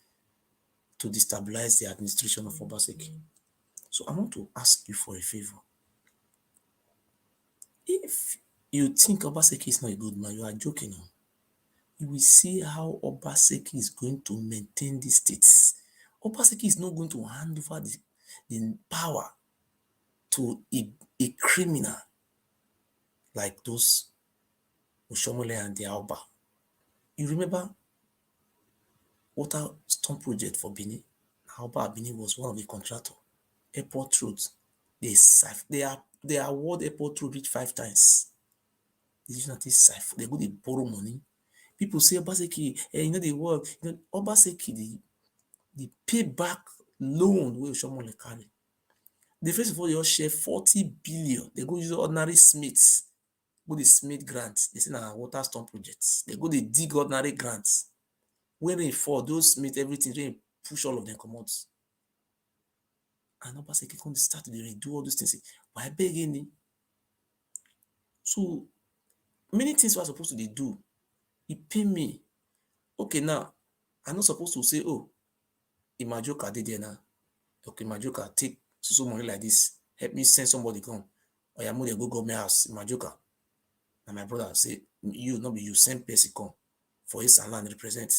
to destabilize the administration of Obaseki. So I want to ask you for a favor. If you think Obaseki is not a good man, you are joking. You will see how Obaseki is going to maintain the states. Obaseki is not going to hand over the power to a criminal like those Oshomole and the Alba. You remember water storm project for Benin? Alba Benin was one of the contractors. Airport roads. They award airport road reach 5 times. They go to borrow money. People say Obaseki, you know they work. You know, Obaseki, the payback loan wey Oshomole carry. They first of all, they all share 40 billion. They go use ordinary smiths. Go the smith grants. They say na water storm projects. They go they dig ordinary grants. When rain fall, those smith, everything, rain push all of them come out. And Obaseki come start to redo all those things. Why begging? So many things we're supposed to do. He pay me. Okay, now I'm not supposed to say, oh, Imajoka did there now. Okay, Imajoka, take so money like this. Help me send somebody come. Or you move go government house, Imajoka. And my brother say, you not be you send person come for his land represent.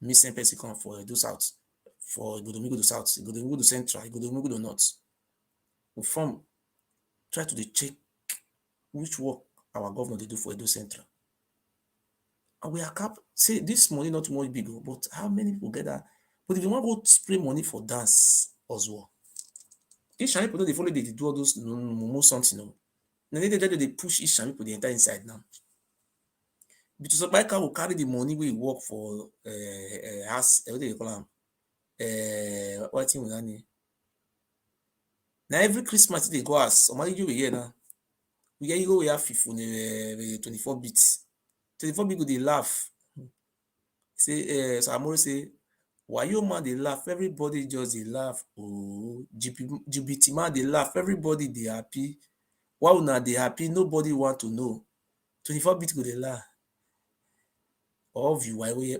Me send person come for Edo South, for Igodomigo to South, Igodomigo to Central, Igodomigo to North. We from try to check which work our governor they do for Edo Central. And we are cap say this money not too much big, but how many people get that? But if you want to go spray money for dance as well, each time people they follow they do all those more something. Now they push each time people the entire inside now. Because a biker will carry the money we work for house, what do you call them? What thing with that? Now every Christmas they go as somebody you here now. We hear you go we have 24 bits. 24 bits they laugh. Say so Amore say, why you man they laugh? Everybody just they laugh. Oh, GBT man they laugh. Everybody they happy. Why una they happy? Nobody want to know. 24 bits go they laugh. All of you why we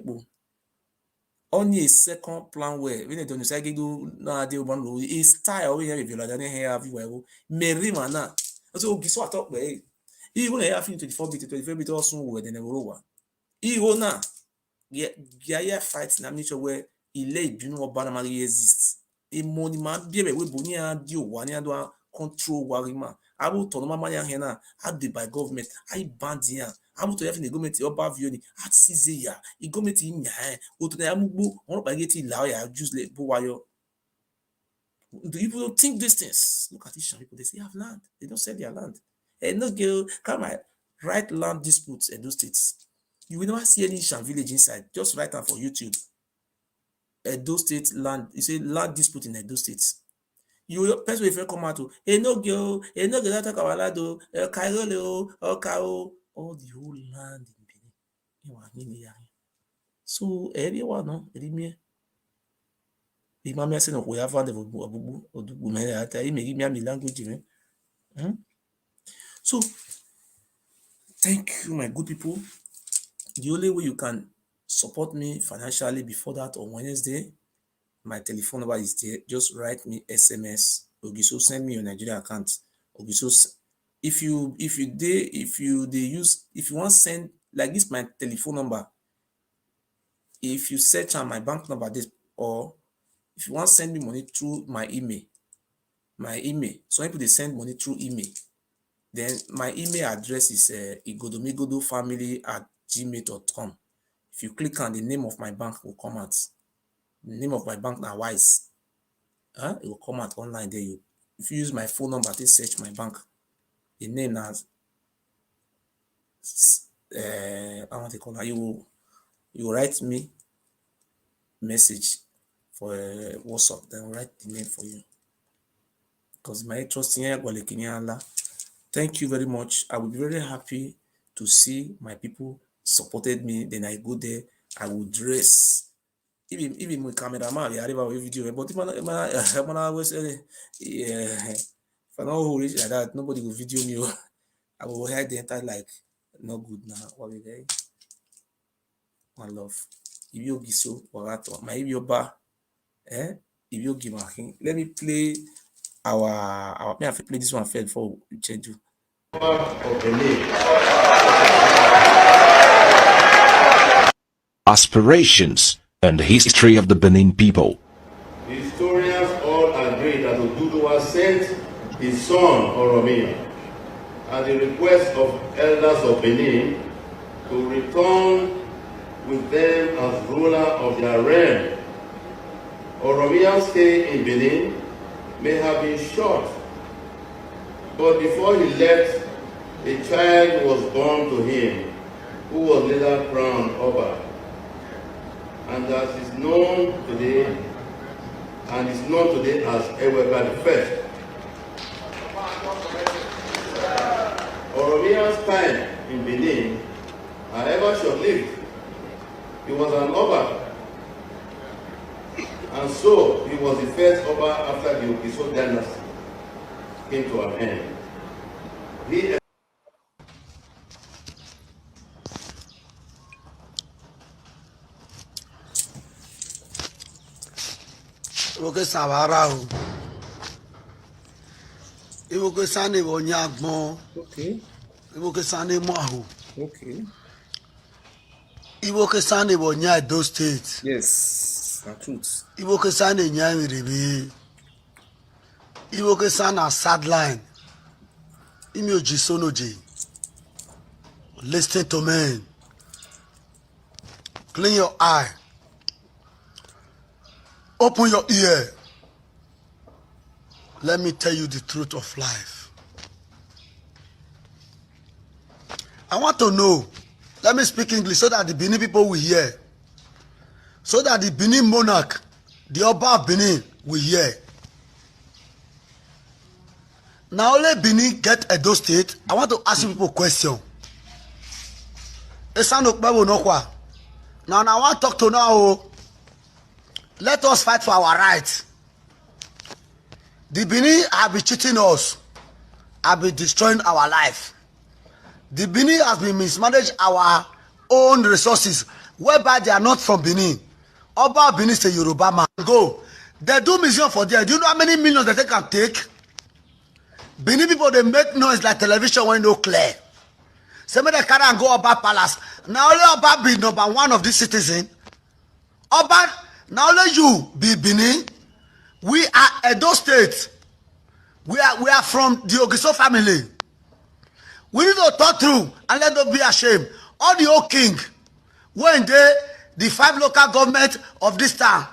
only a second plan where when they don't say do na dey one road a style we have la than here have you Mary mana so Ogiso atop be even here have 24 bit 24 bit also we then rowa even na yeah fight na nature where ile ibinu oba na mari exist e money man be we boni adi o wa ni ado control warima abo to no mama ya here na had by government I band here abo to have the government oba view ni at size ya e government nya o to na amugbo won ba get la ya use le bo wayo. Do people think these things? Look at these people, they say have land, they don't sell their land. And no girl come write land disputes in those states. You will never see any Shan village inside. Just write them for YouTube. Edo State land, you say land dispute in Edo States. You person if you come out to no girl that talk about land, Cairo, all the whole land in Benin. You are in so everyone no the mama say no we have found the odugu me ata me give me language me So, thank you, my good people. The only way you can support me financially before that on Wednesday, my telephone number is there. Just write me SMS. Ogiso, send me your Nigeria account. Ogiso, if you want to send like this, my telephone number. If you search on my bank number, this, or if you want to send me money through my email. Some people they send money through email. Then my email address is igodomigodofamily@gmail.com. If you click on the name of my bank, will come out. The name of my bank now Wise. It will come out online there. If you use my phone number to search my bank, the name now I want to call now. You will write me message for WhatsApp, then I'll write the name for you. Because my trust in thank you very much. I will be very happy to see my people supported me. Then I go there, I will dress. Even my cameraman, I have a video, but if I always if I don't reach like that, nobody will video me. I will hide the entire like no good now. What we there? My love. If you Ogiso, my Yoba, if you give let me play our may I play this one first before we change you. Aspirations and history of the Benin people. Historians all agree that Oduduwa sent his son Oranmiyan at the request of elders of Benin to return with them as ruler of their realm. Oranmiyan's stay in Benin may have been short, but before he left, a child was born to him who was later crowned Oba, and that is known today as Ewedo I. Oranmiyan's time in Benin, however short-lived, he was an Oba, and so he was the first Oba after the Ogiso dynasty came to an end. He Iwoke Savara o. Iwoke Sane Wonyagbon. Okay. Iwoke Sane Moahu. Okay. Iwoke Sane Wonya Edo State. Yes, the truth. Iwoke Sane Nyamiribi. Iwoke Sane Sideline. Imi Ogiso Noji. Listen to me. Clean your eye. Open your ear. Let me tell you the truth of life. I want to know. Let me speak English so that the Benin people will hear. So that the Benin monarch, the Oba of Benin, will hear. Now only Benin get Edo State. I want to ask you people a question. Now I want to talk to now. Let us fight for our rights. The Benin have been cheating us, have been destroying our life. The Benin has been mismanaged our own resources, whereby they are not from Benin. Oba Benin is a Yoruba man. Go. They do museum for there. Do you know how many millions that they can take? Benin people, they make noise like television when no clear. Somebody carry and go Oba Palace. Now only Oba be number one of this citizen. Oba, now only you be Benin. We are Edo State. We are from the Ogiso family. We need to talk through and let them be ashamed. All the old king, when the 5 local government of this town,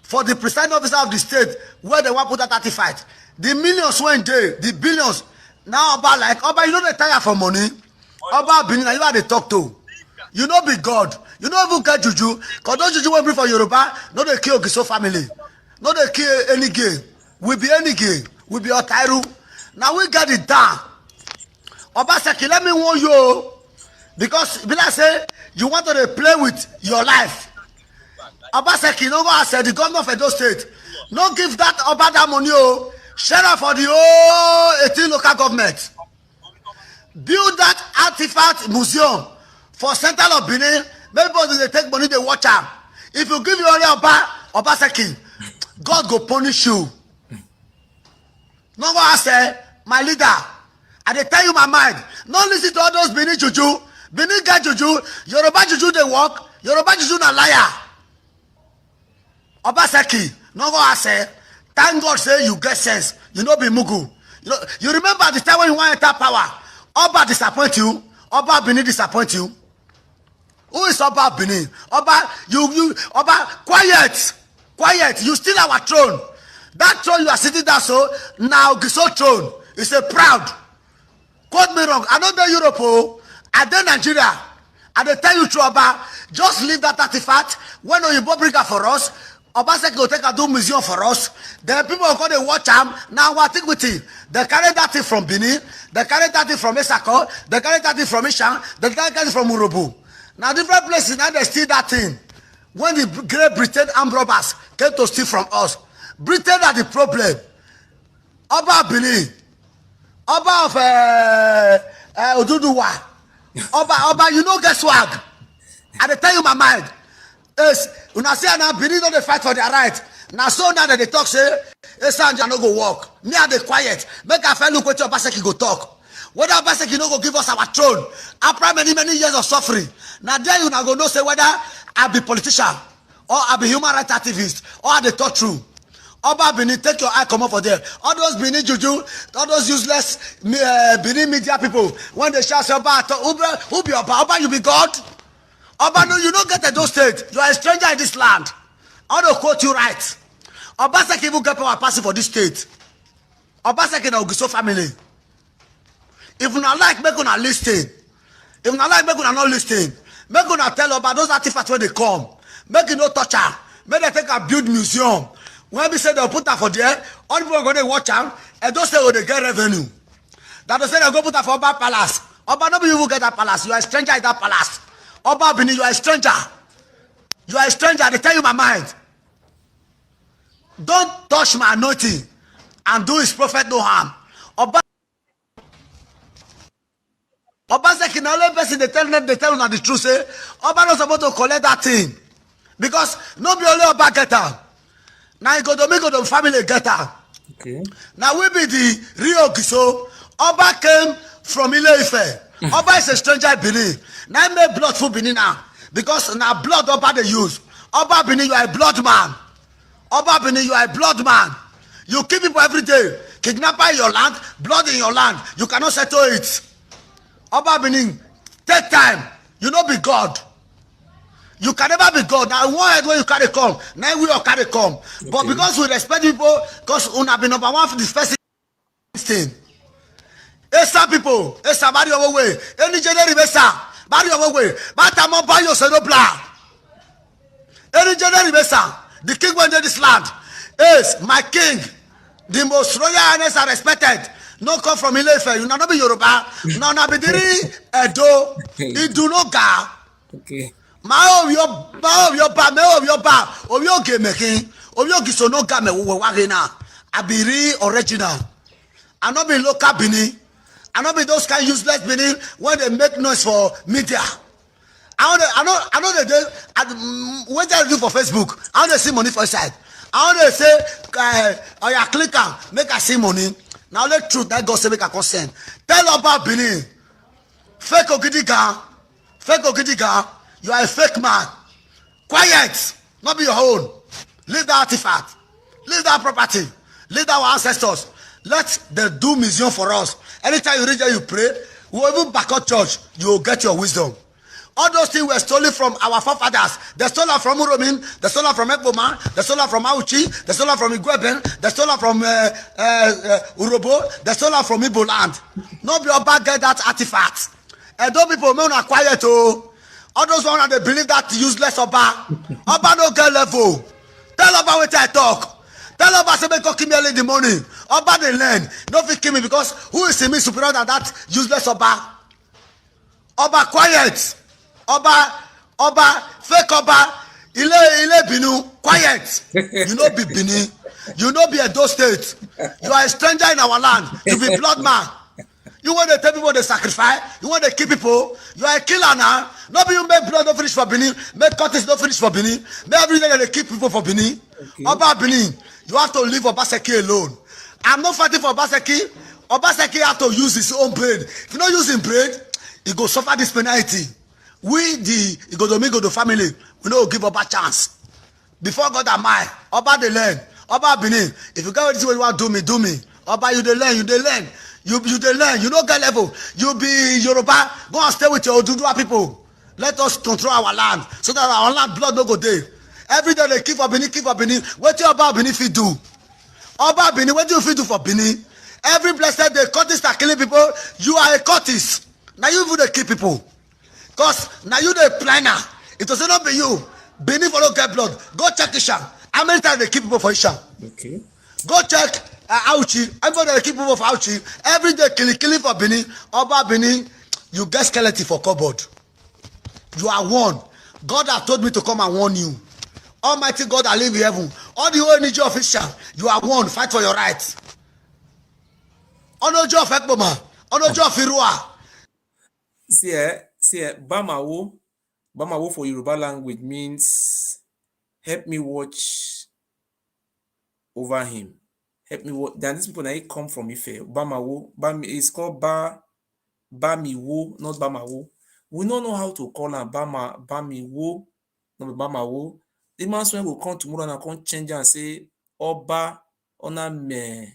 for the presiding officer of the state, where they want to put that 35, the millions went there, the billions. Now Oba, you know they tire for money. Oba Benin, you are they talk to. You know be God. You know even get juju. Because those juju won't be for Yoruba. No they kill Ogiso family. No they kill any gay. We be any gay. We be Otairu. Now we got it down. Obaseki, let me warn you. Because Bila say you want to play with your life. Obaseki, no go as the governor of Edo State. No give that Oba that money. Sheriff for the whole 18 local government. Build that artifact museum for Central of Benin. Maybe they take money, they watch am. If you give your only Obaseki, God go punish you. No go ask my leader. I dey tell you my mind. No listen to all those Benin juju. Benin get juju. Yoruba juju they work. Yoruba juju na liar. Obaseki, no go ask thank God say you get sense. You know be mugu. You remember the time when you want to enter power. Oba disappoint you. Oba Benin disappoint you. Who is Oba Benin? Oba, Oba, quiet. You steal our throne. That throne you are sitting there, so now Ogiso throne is a proud. Quote me wrong. I know the Europe, I dey Nigeria. I dey tell you true, Oba. Just leave that artifact. When you bring it for us, Obaseki will take a do museum for us. Then people will go to watch them. Now what think with it? They carry that thing from Benin. They carry that thing from Esako. They carry that thing from Ishan. They carry that thing from Urobu. Now different places now they steal that thing. When the Great Britain armed robbers came to steal from us, Britain are the problem. Oba Benin, Oba of Oduduwa, Oba, you know get swag. I dey tell you my mind. Yes, when I say now Benin don't they fight for their right. Now so now that they talk say, Sanja no go walk. Me are they quiet. Make a fellow look what your Obaseki go talk. Whether Obaseki no go give us our throne after many years of suffering. Now there you now go know say whether I be politician or I be human rights activist or I dey talk true. Oba Benin, take your eye come up for there. All those Benin juju, all those useless Benin media people, when they shout say Oba, who be Oba? Oba, you be God? Oba, no, you don't get a those state. You are a stranger in this land. I want to quote you right. Obaseki even get power passing for this state. Obaseki na Ogiso family. If you not like, make una listen. If you not like, make una not listen. Make una tell about those artifacts when they come. Make you no touch her. Make they take a build museum. When we say they'll put her for there, all people are going to watch her, and don't say oh, they get revenue. That they say they'll go put her for Oba Palace. Oba, nobody will get that palace. You are a stranger in that palace. Oba Benin, you are a stranger. You are a stranger. They tell you my mind. Don't touch my anointing and do his prophet no harm. Obaseki na only person they tell them the truth. Say Oba not supposed to collect that thing because no be only Oba get her. Now you go to family get her. Okay. Now we be the real Ogiso. Oba came from Ile-Ife. Oba is a stranger in Benin. Now he make blood for Benin now because now blood Oba they use. Oba Benin, you are a blood man. Oba Benin, you are a blood man. You kill people every day. Kidnapper in your land, blood in your land. You cannot settle it. Oba Benin, take time. You know be God. You can never be God. Now one head where you carry come, now we all carry come. Okay. But because we respect people, because we have been number one for this first thing. Esa people, Esa bari over way. Any general Esa bari over way. But I'm not buying your Senopla. Any general Esa, the king went to this land. Is my king, the most royal highness are respected. No come from Ile-Ife. You not be Yoruba. No be diri Edo. You do not ga. Okay. Ma of your ba, of your game king, of your Ogiso no game wagena. Abiri original. I not be local Benin. I not be those kind useless Benin when they make noise for media. I know they do. What I do for Facebook, I want to see money for inside. I want to say, oh yeah, click on, make I see money. Now let truth that God say make a consent. Tell about Benin. Fake Ogidiga, you are a fake man. Quiet, not be your own. Leave that artifact, leave that property, leave our ancestors. Let them do museum for us. Anytime you reach there, you pray. Whoever back up church, you will get your wisdom. All those things were stolen from our forefathers. They stole them from Uromin, they stole them from Ekboma, they stole them from Auchi, they stole them from Igweben, they stole them from Urobo, they stole them from Igbo land. Nobody about get that artifact. And those people may not quiet. Oh. All those ones they believe that useless Oba. Oba no get level. Tell Oba what I talk. Tell Oba say make kill me early in the morning. Oba they learn. Don't fit kill me because who is in me superior than that useless Oba? Oba quiet. Oba, fake Oba, Ile Binu, quiet. You know be Benin. You know be Edo State. You are a stranger in our land. You be blood man. You want to tell people they sacrifice. You want to kill people. You are a killer now. Not be you make blood not finish for Benin. Make cuttings not finish for Benin. Make every day they kill people for Benin. Okay. Oba Benin, you have to leave Obaseki alone. I'm not fighting for Obaseki. Obaseki have to use his own brain. If you not use his brain, he go suffer this penalty. We the Igodomigodo family, we no give Oba chance. Before God am I, Oba the learn. Oba Benin, if you get this way you want do me. Oba you dey learn, you dey learn. You dey learn, you no get level. You be Yoruba, go and stay with your Oduduwa people. Let us control our land so that our land blood no go dey. Every day they keep for Benin. Wetin Oba Benin fit do? Oba Benin, wetin you fit do for Benin? Every blessed day, cultists are killing people. You are a cultist. Now you even dey kill people. Cause now you the planner. It does not be you. Benin for no get blood. Go check Isha. How many times they keep people for Isha? Okay. Go check Auchi. Everybody they keep people for Auchi. Every day killing for Benin. Oba Benin, you get skeleton for cupboard. You are one. God has told me to come and warn you. Almighty God that live in heaven. All the whole Niger official, you are one. Fight for your rights. Onojo of Ekboma. Onojo of Irua. See, Bamawo for Yoruba language means help me watch over him. Help me watch. Then these people now come from Ife. Bamawo. It's called Bamiwo, not Bamawo. We don't know how to call him Bamiwo, not Bamawo. The man will come tomorrow and come change and say Oba ona me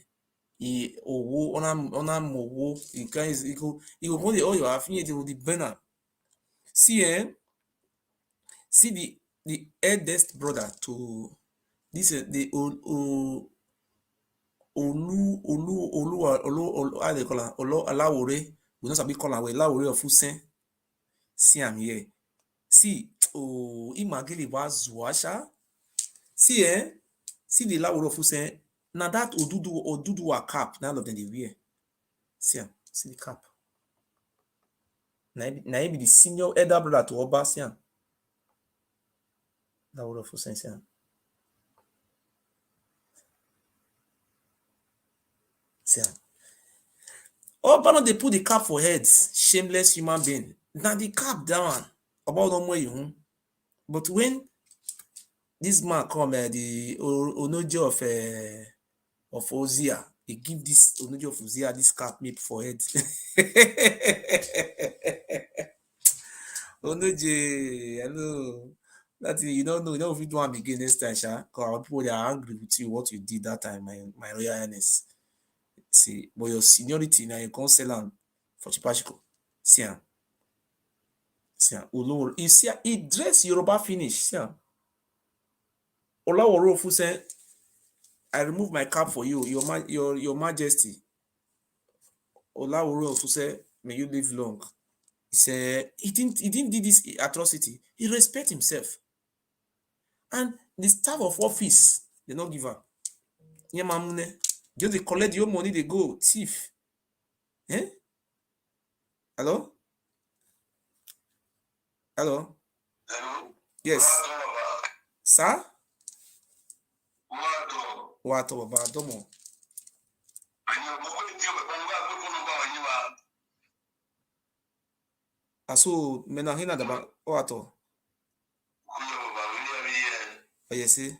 owo ona mowo. He go go the all you have the banner. See, the eldest brother to this the Olu how they call him Olawore. We don't sabi call him Olawore of Usen. See am here. See, Imagili was Zuasha. See, see the Olawore of Usen. Now that Oduduwa cap, now of them they wear. See am, see the cap. Now be the senior elder brother to Oba. See am. Olawore of Usen. See am. See am. Oba no dey put the cap for heads. Shameless human being. Now the cap down about no more you. But when this man come, the Onojo of Ozia, he give this Onojo of Ozia this cap maybe for head. Onoje, hello. That you don't know, you know if you do one again next time, Sha. Because our people they are angry with you what you did that time, my royal highness. See, but your seniority now you can't sell on for Chipachiko. See am. See am. You see he dress Yoruba finish. See am. Olawore of Usen, I remove my cap for you, your majesty. Olawore of Usen, may you live long. He said he didn't do this atrocity. He respect himself. And the staff of office, they not give up. Just they collect your money, they go thief. Eh? Hello? Hello? Yes. Sir? Wato baba domo. Aso mena hina daba wato. Oyesi.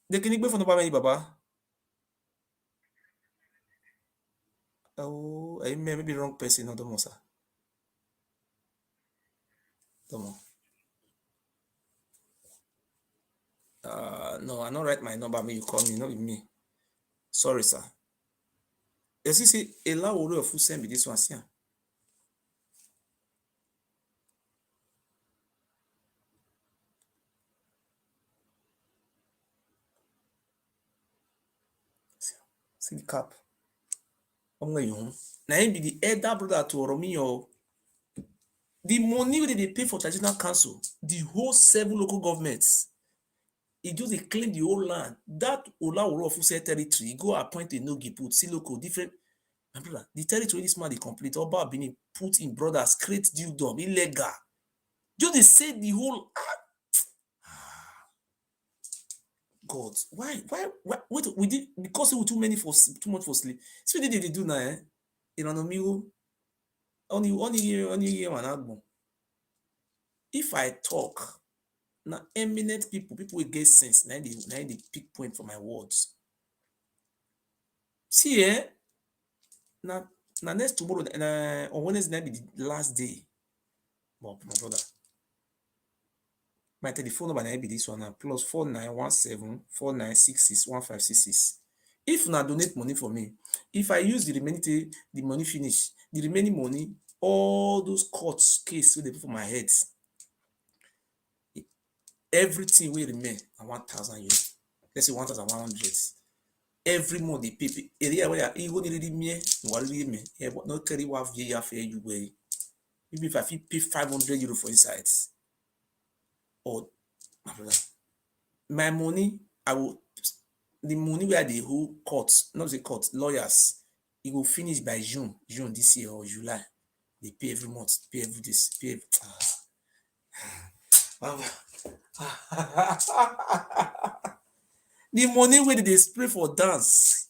De kini gbe fun no ba me baba. Oh, I may be wrong person, no domo sir. Domo. No, I don't write my number. Me, you call me, not with me. Sorry, sir. As you see, a lot of food send me this one, see. See the cap. Now he be the elder brother to Oranmiyan. The money that they pay for traditional council, the whole 7 local governments. He just they claim the whole land. That Olawore of Usen territory, go appoint a no put see local different. My brother, the territory this man they complete. Oba Benin put in brothers, create dukedom, illegal. Just they say the whole God. Why? Wait, we did because we too much for sleep. So what did they do now? In an amigo, only one album. If I talk, now eminent people will get sense. Now they pick point for my words. See, now next tomorrow, on Wednesday be the last day. Well, my brother. My telephone number na be this one now, plus 4917 4966 1566. If na donate money for me, if I use the money finish, the remaining money, all those court case wey dey put for my head, everything wey remain na 1,000 euro. Let's say 1,100. Every month they pay. Area where you need to me, no carry one year for you way. Even if I fit pay 500 euro for inside, or my brother, my money, the money where they hold court, not the court, lawyers, it will finish by June this year or July. They pay every month, pay every this, pay. The money where they spray for dance.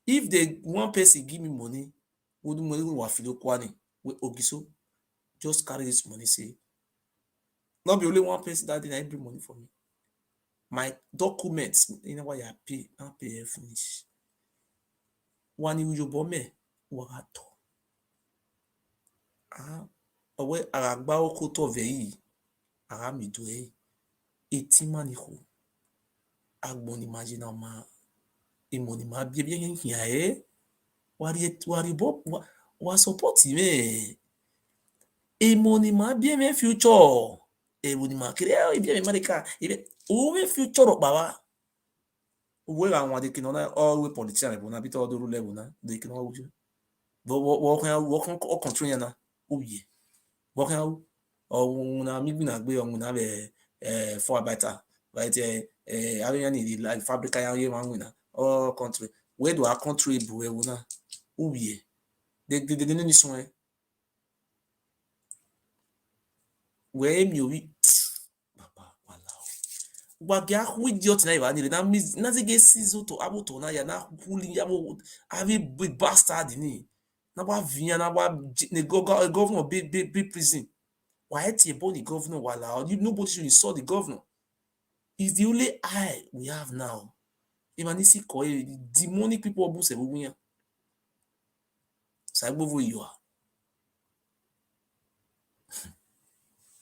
If one person give me money, would the money will feel kwani with Ogiso, just carry this money, say. Not be only one person that did not bring money for me. My documents, you know why I pay finish. One you bombe, wagato. Owe aragba okoto vei, aramidwe, etimaniho. Agbon imagine ma, imoni ma bien here, wari bob, wa support me. Imoni ma bien future. Imoni ma kire, bien America, even future baba. Where I want they can all we politicians level na bit all the rule level na they can all but what can all control na uye what can all na mi na gbe on na be for better right having any like fabric ya ye wan na all country where do our country bu e na uye they no ni so where mi owi papa wala wagia hu idiot na iba ni na zige sizo to abuto na ya na puli ya bo ave big bastard ni na ba vinha na ba ne governor big prison why it about the governor wala nobody should insult the governor. Is the only eye we have now. Imanisi ko demonic people abuse bubunya sa gbovo you are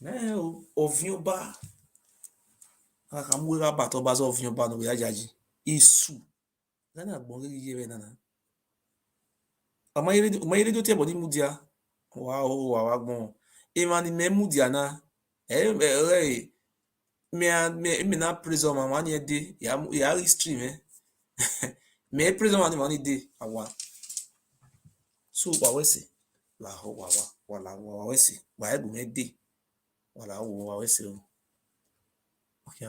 na ovin ba akamwe ba to ba zo ovin ba no ya jaji isu na agbon ye na Omayere do te body mudia. Wow, agbon. Emani me mudia na. Me na prison mama ni de. Ya history me. Me prison mani de awa. So wa wese. La ho wa wese. Wa egu me de. Wala wa wese. Okay,